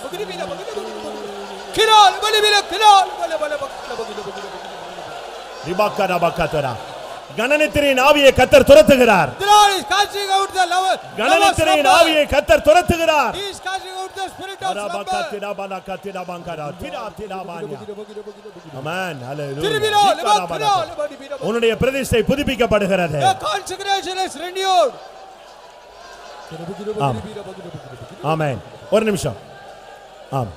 பகரி பீரோ கிரோ பல பீரோ கிரோ பல பல பல ரிபக்கர பக்கதரா. கனநித்திரையின் ஆவியை கர்த்தர் துரத்துகிறார். The Lord is casting out the lover. கனநித்திரையின் ஆவியை கர்த்தர் துரத்துகிறார். He is casting out the spirit of slumber. Amen. Hallelujah. திரும்பிரோ. உன்னுடைய பிரதிஷ்டை புதுப்பிக்கப்படுகிறது. The consecration is renewed. ஆமென். ஒரு நிமிஷம். ஆம்.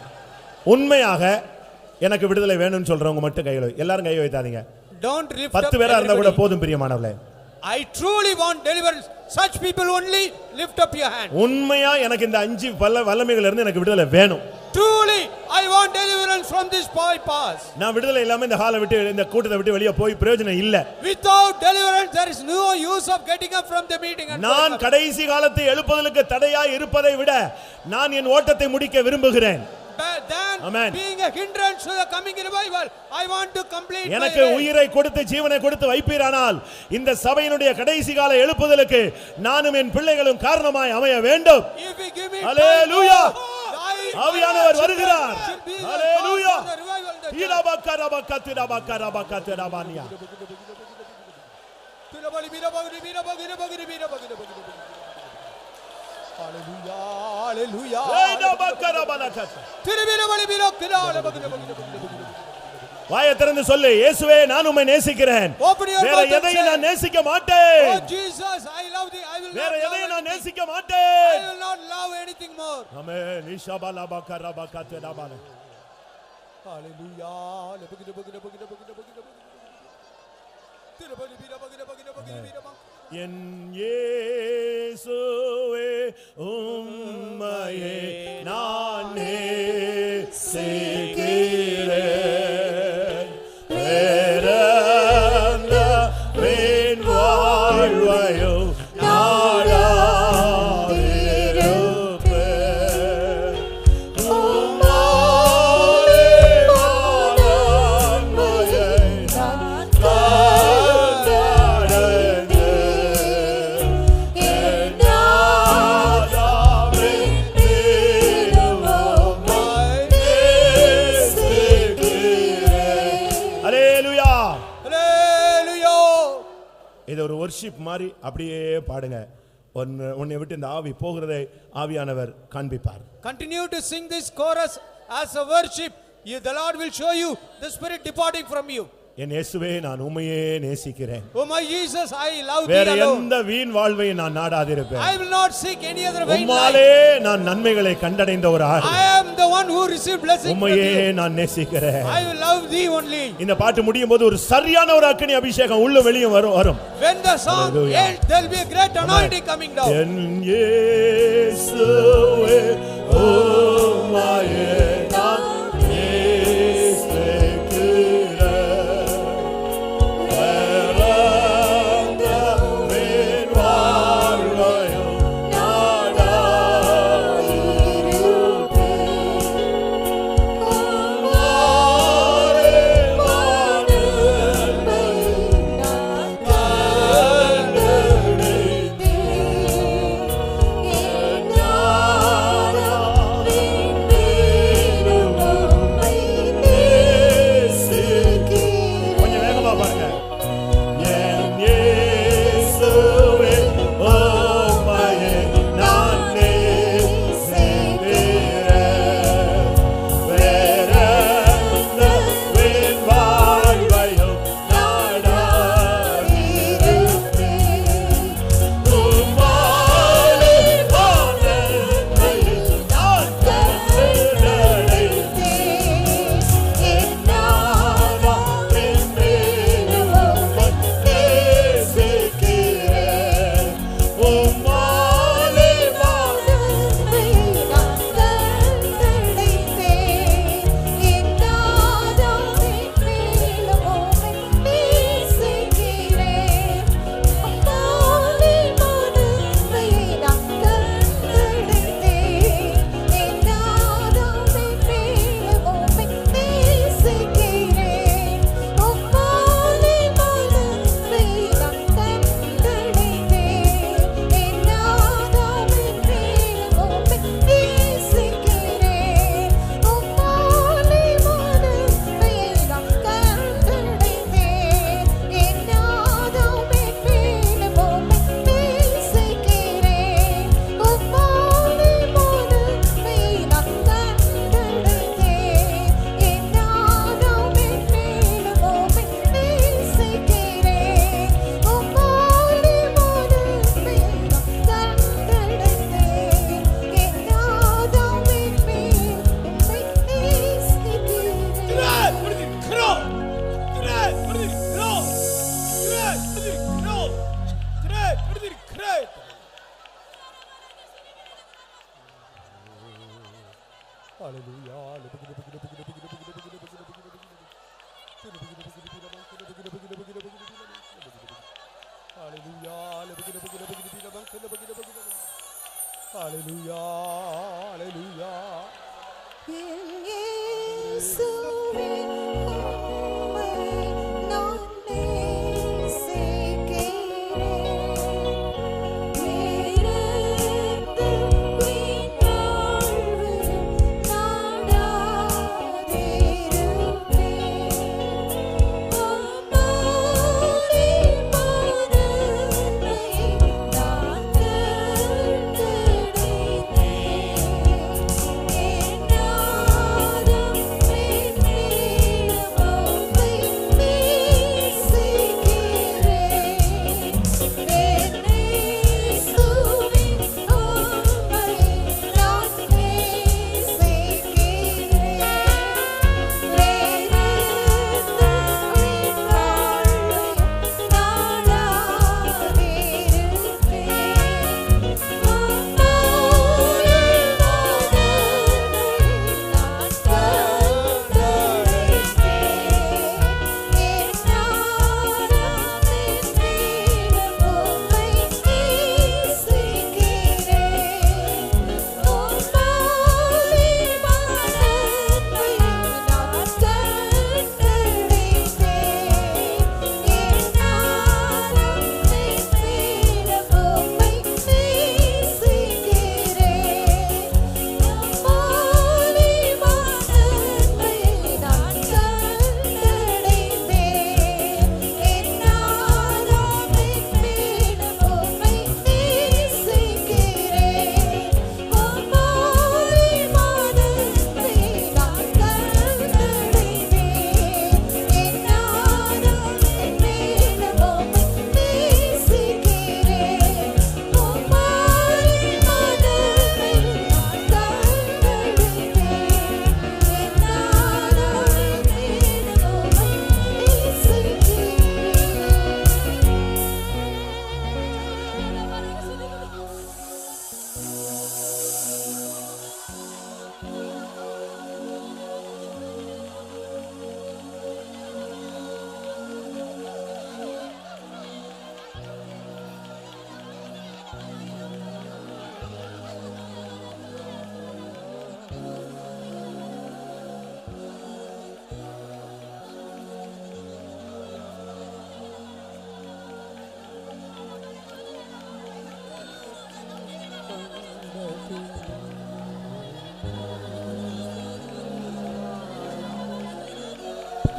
உண்மையாக எனக்கு விடுதலை வேணும்னு சொல்றவங்க மட்டும் கையை எல்லாரும் கை வைத்தாதீங்க. Don't lift up. 10 பேரா இருந்தா கூட போதும் பிரியமானவர்களே. I truly want deliverance. Such people only lift up your hand. உண்மையா எனக்கு இந்த 5 வல்லமைகள் இருந்து எனக்கு விடுதலை வேணும். Truly I want deliverance from this bypass. நான் விடுதலை இல்லாம இந்த ஹாலை விட்டு இந்த கூட்டத்தை விட்டு வெளியே போய் பிரயோஜனம் இல்ல. Without deliverance there is no use of getting up from the meeting. நான் கடைசி காலத்தை எழுப்புதலுக்கு தடையாய் இருப்பதை விட நான் என் ஓட்டத்தை முடிக்க விரும்புகிறேன். Then Amen. Being a hindrance to the coming revival, I want to complete. எனக்கு உயிரை கொடுத்து ஜீவனை கொடுத்து வைப்பீரானால் இந்த சபையினுடைய கடைசி கால எழுப்புதலுக்கு நானும் என் பிள்ளைகளும் காரணமாய் அமைய வேண்டும். ஹalleluya. ஆவியானவர் வருகிறார். ஹalleluya. இலபக்கரபக்கத்திரபக்கரபக்கத்திரபானியா. Hallelujah, hallelujah. வாயை திறந்து சொல்லு, இயேசுவே நான் உம்மை நேசிக்கிறேன். வேற எதையும் நான் நேசிக்க மாட்டேன். Oh Jesus, I love thee. I will not. வேற எதையும் நான் நேசிக்க மாட்டேன். I will not love anything more. Amen. இஷபலபக்கரபக்கத்திரபான. Hallelujah. என் இயேசுவே உம்மையே நான் நேசிக்கிறேன். வேறெந்த வீண் வாழ்வையும் நாடாதிருப்பேன். உம்மாலே நன்மையை நான் இது ஒரு வொர்ஷிப் மாதிரி அப்படியே பாடுங்க. உன்னை விட்டு இந்த ஆவி போகிறதை ஆவியானவர் காண்பிப்பார். Continue to sing this chorus as a worship. The Lord will show you the spirit departing from you. என் இயேசுவே நான் உம்மையே நேசிக்கிறேன். Oh my Jesus, I love thee வேற alone. எந்த வீண் வாழ்வை நான் நாடாதிருப்பேன். I will not seek any other vain life. உம்மாலே நான் நன்மைகளை கண்டடைந்த ஒரு ஆள். I am the one who received blessing from உம்மையே you. நான் நேசிக்கிறேன். I will love thee only. இந்த பாட்டு முடியும் போது ஒரு சரியான ஒரு அக்கினி அபிஷேகம் உள்ள வெளியே வரும். When the song ends, there will be a great anointing coming down. என் இயேசுவே உம்மையே நான் Hallelujah, hallelujah. இயேசுவே உம்மை நான் நேசிக்கிறேன். நேரத்து வீண் வாழ்வு நாடாதிருப்பேன். உம்மாலே மனதை நான்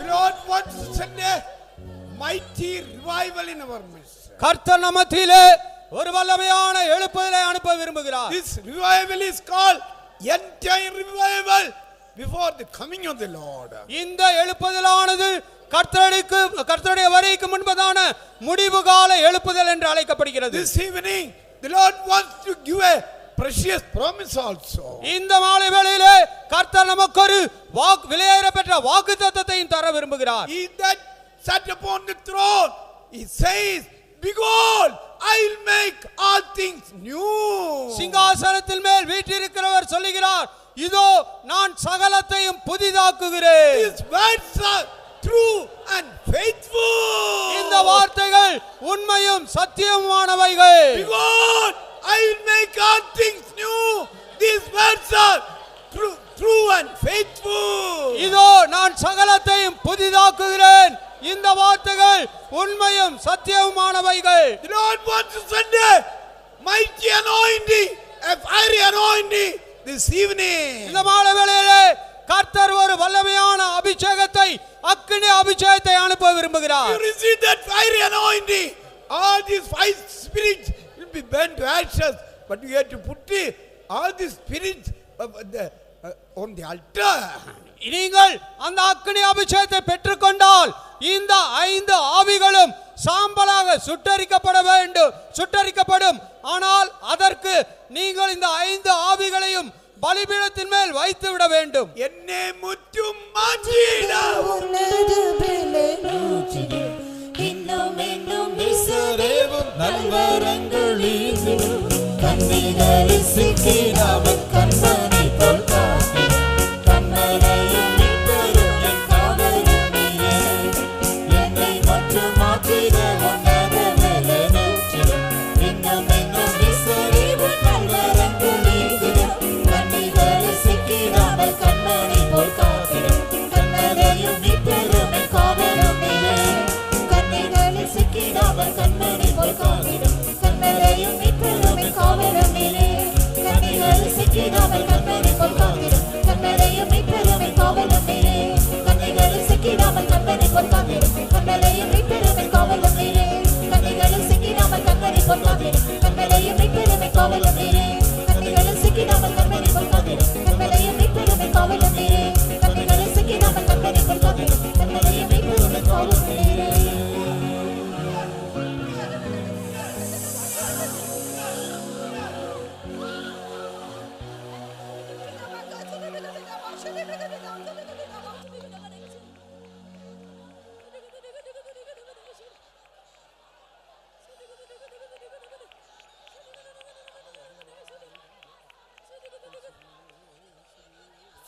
Lord wants to send a mighty revival in our midst. கர்த்தர் நமத்திலே ஒரு வல்லமையான எழுப்புதலை அனுப்ப விரும்புகிறார். This revival is called entire revival before the coming of the Lord. இந்த எழுப்புதலானது கர்த்தருடைய வருகைக்கு முன்பதான முடிவு கால எழுப்புதல் என்று அழைக்கப்படுகிறது. This evening the Lord wants to give a precious promise also. இந்த மாலை வேளையிலே கர்த்தர் நமக்கு ஒரு விலையேறப்பெற்ற வாக்குத்தத்தத்தையும் தர விரும்புகிறார். He that sat upon the throne, he says, behold, I will make all things new. சிங்காசனத்தில் மேல் வீற்றிருக்கிறவர் சொல்லுகிறார், இதோ நான் சகலத்தையும் புதிதாக்குகிறேன். His words are true and faithful. இந்த வார்த்தைகள் உண்மையும் சத்தியமானவைகள். Behold, I will make all things new. These words are true and faithful. இதோ நான் சகலத்தையும் புதிதாக்குகிறேன். இந்த வார்த்தைகள் உண்மையும் சத்தியமானவைகள். The Lord wants to send a mighty anointing, a fiery anointing this evening. இந்த மாலை வேளையிலே கர்த்தர் ஒரு வல்லமையான அபிஷேகத்தை, அக்கினி அபிஷேகத்தை அனுப்ப விரும்புகிறார். You receive that fiery anointing. All these five spirits will be burnt to ashes, but you have to put all these spirits on the altar. நீங்கள் அந்த அக்கினி அபிஷேகத்தை பெற்றுக்கொண்டால் இந்த 5 ஆவிகளும் சாம்பலாக சுட்டரிக்கப்படும். ஆனால் அதற்கு நீங்கள் இந்த 5 ஆவிகளையும் பலிபீடத்தின் மேல் வைத்து விட வேண்டும். என்னை முற்றும் மாற்றிடா உன்னது பிள்ளை நூற்றிடு இன்னும் இன்னும் விசரேவும் நல்வரங்களிது கண்ணிகளில் சிக்கி நாம கண்மணி போல் காத்திட கண்மனையும் மீட்டரும் என் காவலும் நீயே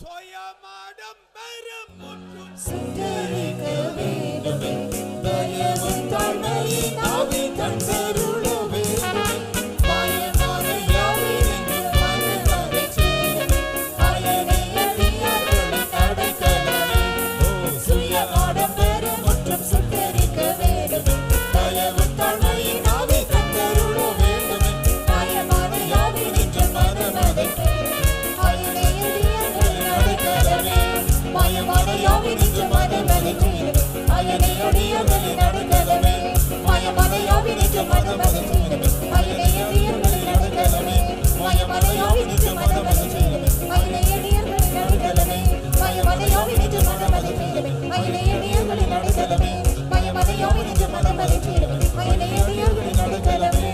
சுயமாடம்பரம் ஒன்றும் சுட்டரிக்க வேண்டுமே தயவும் தாழ்மையின் ஆவி தந்தருள வேண்டுமே பயமான யாவினின்று மனமறை சேருமே அயனை அடியார்களின் அடைக்கலமே சுய ஆடம்பரம் ஒன்றும் சுட்டரிக்க வேண்டுமே தயவும் தாழ்மையின் ஆவி தந்தருள வேண்டுமே பயமான யாவினின்று மனமறை அயனை அடியார்களின் அடைக்கலமே பயமான யாவினின்று மனமறை அயனை அடியார்களின் அடைக்கலமே பயமான யாவினின்று மனமறை அயனை அடியார்களின் அடைக்கலமே பயமான யாவினின்று மனமறை அயனை அடியார்களின் அடைக்கலமே பயமான யாவினின்று மனமறை அயனை அடியார்களின் அடைக்கலமே பயமான யாவினின்று மனமறை அயனை அடியார்களின் அடைக்கலமே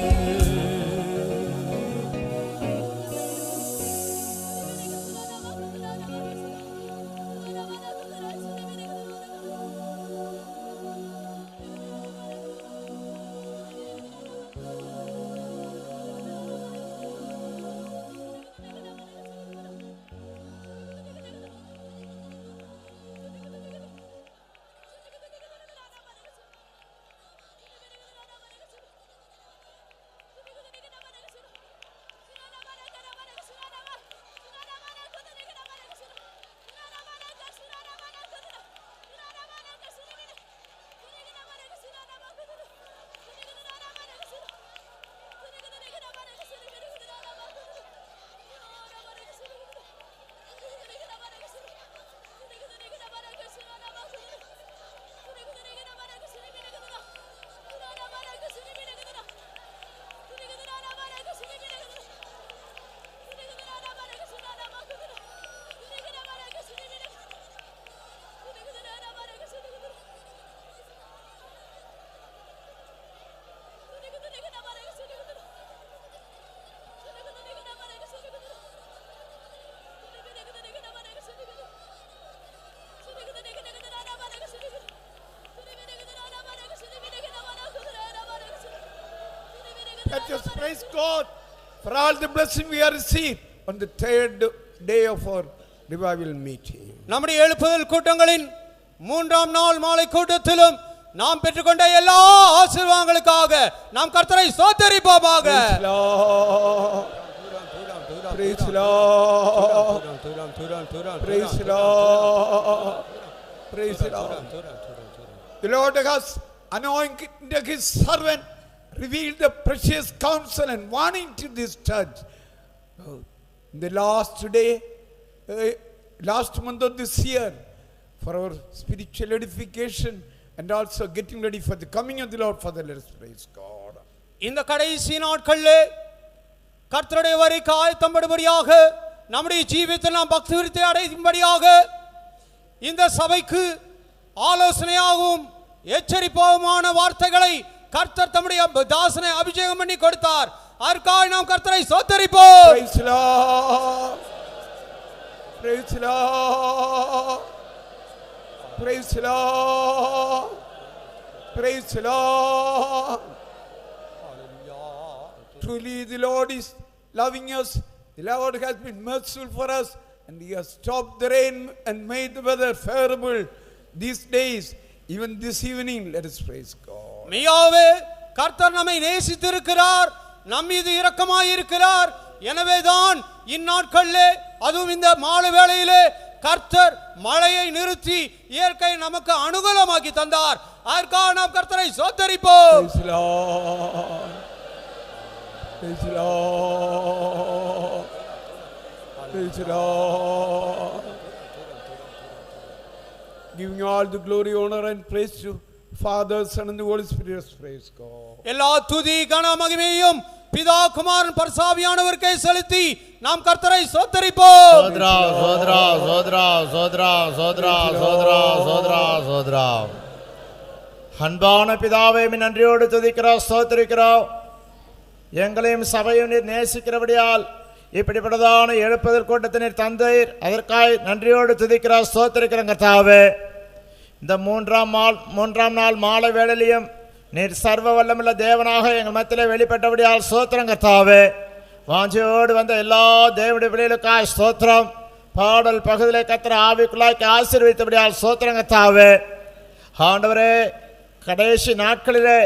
Let us praise God for all the blessing we have received on the third day of our revival meeting. நம்முடைய எழுப்புதல் கூட்டங்களின் மூன்றாம் நாள் மாலை கூட்டத்திலும் நாம் பெற்றுக்கொண்ட எல்லா ஆசீர்வாதங்களுக்காக நாம் கர்த்தரை ஸ்தோத்திரிப்போமாக. Praise Lord. Praise Lord. Praise Lord. The Lord has anointed his servant, revealed the precious counsel and warning to this church. In the last day, last month of this year, for our spiritual edification and also getting ready for the coming of the Lord, Father, let us praise God. இந்த கடைசி நாட்களிலே கர்த்தருடைய வருகைக்கு ஆயத்தப்படும்படியாக நம்முடைய ஜீவிதத்தில் நாம் பக்தி விருத்தி அடையும்படியாக இந்த சபைக்கு ஆலோசனையாகவும் எச்சரிப்பாகுமான வார்த்தைகளை கர்த்தர் தம்முடைய தாசனை அபிஷேகம் பண்ணி கொடுத்தார். அதற்காக நாம் கர்த்தரை ஸ்தோத்திரிப்போம். Praise Lord. Praise Lord. Praise Lord. Praise Lord. Truly the Lord is loving us. The Lord has been merciful for us, and he has stopped the rain and made the weather favorable these days. Even this evening, let us praise God. மெய்யாவே கர்த்தர் நம்மை நேசித்திருக்கிறார், நம் மீது இரக்கமாய் இருக்கிறார். எனவேதான் இந்நாட்களிலே அதுவும் இந்த மாலை வேளையிலே கர்த்தர் மழையை நிறுத்தி இயற்கை நமக்கு அனுகூலமாக்கி தந்தார். அதற்காக நாம் கர்த்தரை ஸ்தோத்திரிப்போம். Praise Lord. Praise Lord. Praise Lord. Giving all the glory, honor and praise to Father, Son and the Holy Spirit. Praise God. எல்லா துதி கன மகிமையும் பிதா குமாரன் பரிசுத்தாவியானவருக்கே செலுத்தி நாம் கர்த்தரை ஸ்தோத்திரிப்போம். சோத்ரா சோத்ரா சோத்ரா சோத்ரா சோத்ரா சோத்ரா சோத்ரா சோத்ரா. அன்பான பிதாவே, நன்றியோடு துதிக்கிறோம், ஸ்தோத்திரிக்கிறோம். எங்களையும் சபையும் நீர் நேசிக்கிறபடியால் இப்படிப்பட்டதான எழுப்புதல் கூட்டத்தினர் தந்தீர். அதற்காக நன்றியோடு துதிக்கிறோம், ஸ்தோத்திரிக்கிறோம். கர்த்தாவே, இந்த மூன்றாம் நாள் மாலை வேளையிலும் நீர் சர்வ வல்லமுள்ள தேவனாக எங்கள் மத்தியிலே வெளிப்பட்டபடியால் ஸ்தோத்திரம். கர்த்தாவே, வாஞ்சையோடு வந்த எல்லா தேவனுடைய பிள்ளைகளுக்காக ஸ்தோத்திரம். பாடல் பகுதியிலே கர்த்தர் ஆவிக்குள்ளாக்கி ஆசீர்வதித்தபடியால் ஸ்தோத்திரம் கர்த்தாவே. ஆண்டவரே, கடைசி நாட்களிலே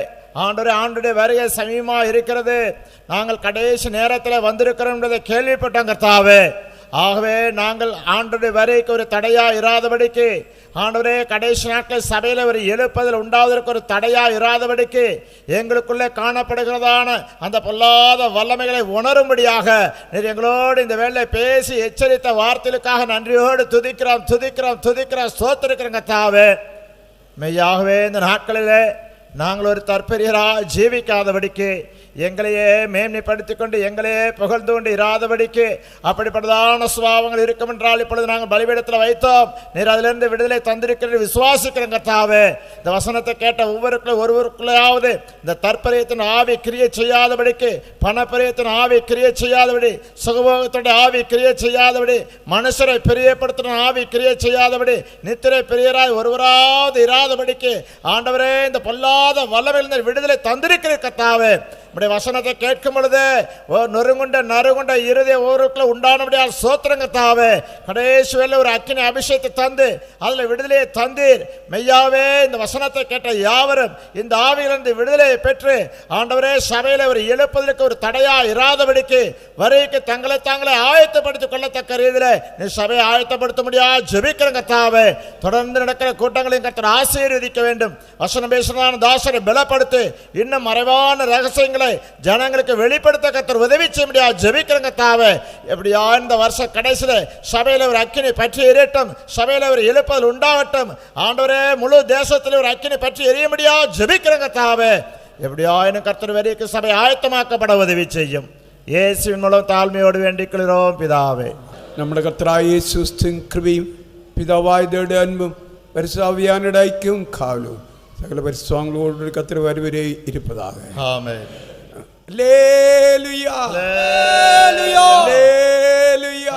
ஆண்டவரே, ஆண்டுடைய வருகை சமீபமாக இருக்கிறது. நாங்கள் கடைசி நேரத்தில் வந்திருக்கிறோம் என்பதை கேள்விப்பட்டோம் கர்த்தாவே. ஆகவே நாங்கள் ஆண்டுடைய வருகைக்கு ஒரு தடையா இராதபடிக்கு, ஆண்டவரே, கடைசி நாட்களில் சபையில் ஒரு எழுப்பதில் உண்டாவதற்கு ஒரு தடையா இராதபடிக்கு எங்களுக்குள்ளே காணப்படுகிறதான அந்த பொல்லாத வல்லமைகளை உணரும்படியாக நீர் எங்களோடு இந்த வேளை பேசி எச்சரித்த வார்த்தைகளுக்காக நன்றியோடு துதிக்கிறோம் ஸ்தோத்திரிக்கிறோம் கர்த்தாவே. மெய்யாகவே இந்த நாட்களிலே நாங்கள் ஒரு தற்பெரியராக ஜீவிக்காதபடிக்கு, எங்களையே மேன்மைப்படுத்தி கொண்டு எங்களையே புகழ்ந்து கொண்டு இராதபடிக்கு அப்படிப்பட்டதான சுபாவங்கள் இருக்கும் என்றால் இப்பொழுது நாங்கள் பலிபீடத்தில் வைத்தோம். நீர் அதிலிருந்து விடுதலை தந்திருக்கிறது விசுவாசிக்கிறோம் கர்த்தாவே. இந்த வசனத்தை கேட்ட ஒருவருக்குள்ளையாவது இந்த தற்பரியத்தின் ஆவி கிரியை செய்யாதபடிக்கு, பணப்பிரியத்தின் ஆவி கிரியை செய்யாதபடி, சுகபோகத்துடைய ஆவி கிரியை செய்யாதபடி, மனுஷரை பிரியப்படுத்தின ஆவி கிரியை செய்யாதபடி, நித்திரை பிரியராய் ஒருவராவது இராதபடிக்கு ஆண்டவரே இந்த பொல்லாத வல்லமையில் விடுதலை தந்திருக்கிற கர்த்தாவே. உடைய வசனத்தை கேட்கும் பொழுது நறுகுண்ட இருதய ஊருக்குள்ள உண்டானபடியால் ஸ்தோத்திரம் கர்த்தாவே. கடைசி வேளையில் ஒரு அக்கினி அபிஷேகத்தை தந்து அதில் விடுதலையை தந்தீர். மெய்யாவே இந்த வசனத்தை கேட்ட யாவரும் இந்த ஆவியிலிருந்து விடுதலையை பெற்று ஆண்டவரே சபையில் ஒரு எழுப்பதற்கு ஒரு தடையா இராதபடிக்கு வரைக்கு தங்களை தாங்களே ஆயத்தப்படுத்திக் கொள்ளத்தக்க ரீதியில் நீ சபையை ஆயத்தப்படுத்த முடியாது ஜெபிக்கிற கர்த்தாவே. தொடர்ந்து நடக்கிற கூட்டங்களையும் கர்த்தர் ஆசீர்வதிக்க வேண்டும். வசனம் பேசுகிறான தாசரை பலப்படுத்தி இன்னும் மறைவான ரகசியங்களை ஜனங்களுக்கு வெளிப்படுத்த கர்த்தர் உதவி செய்ய முடியாது ஜெபிக்கிற கர்த்தாவே. எப்படியா இந்த வருஷ கடைசியில் சபையில் ஒரு அக்கினி பற்றி எரியட்டும், சபையில் ஒரு எழுப்பல் உண்டாகட்டும். ஆண்டவரே, முழு தேசத்தில் ஒரு அக்கினி பற்றி எரிய முடியாது ஜெபிக்கிற கர்த்தாவே. எப்படியா கர்த்தர் வரைக்கு சபை ஆயத்தமாக்கப்பட உதவி செய்யும். இயேசுவின் மூலம் தாழ்மையோடு வேண்டிக் கொள்கிறோம் பிதாவே. നമ്മുടെ കർത്താവായ യേശുവിൻ കൃപയും പിതാവായ ദൈവത്തിന്റെ അൻപും പരിശുദ്ധാവിയുടെ ഐക്യവും കാവലും സകല പരിശുദ്ധങ്ങളോട് കർത്തർ വരെ ഇരിപ്പதாக. ആമേൻ. ഹല്ലേലൂയ ഹല്ലേലൂയ ഹല്ലേലൂയ.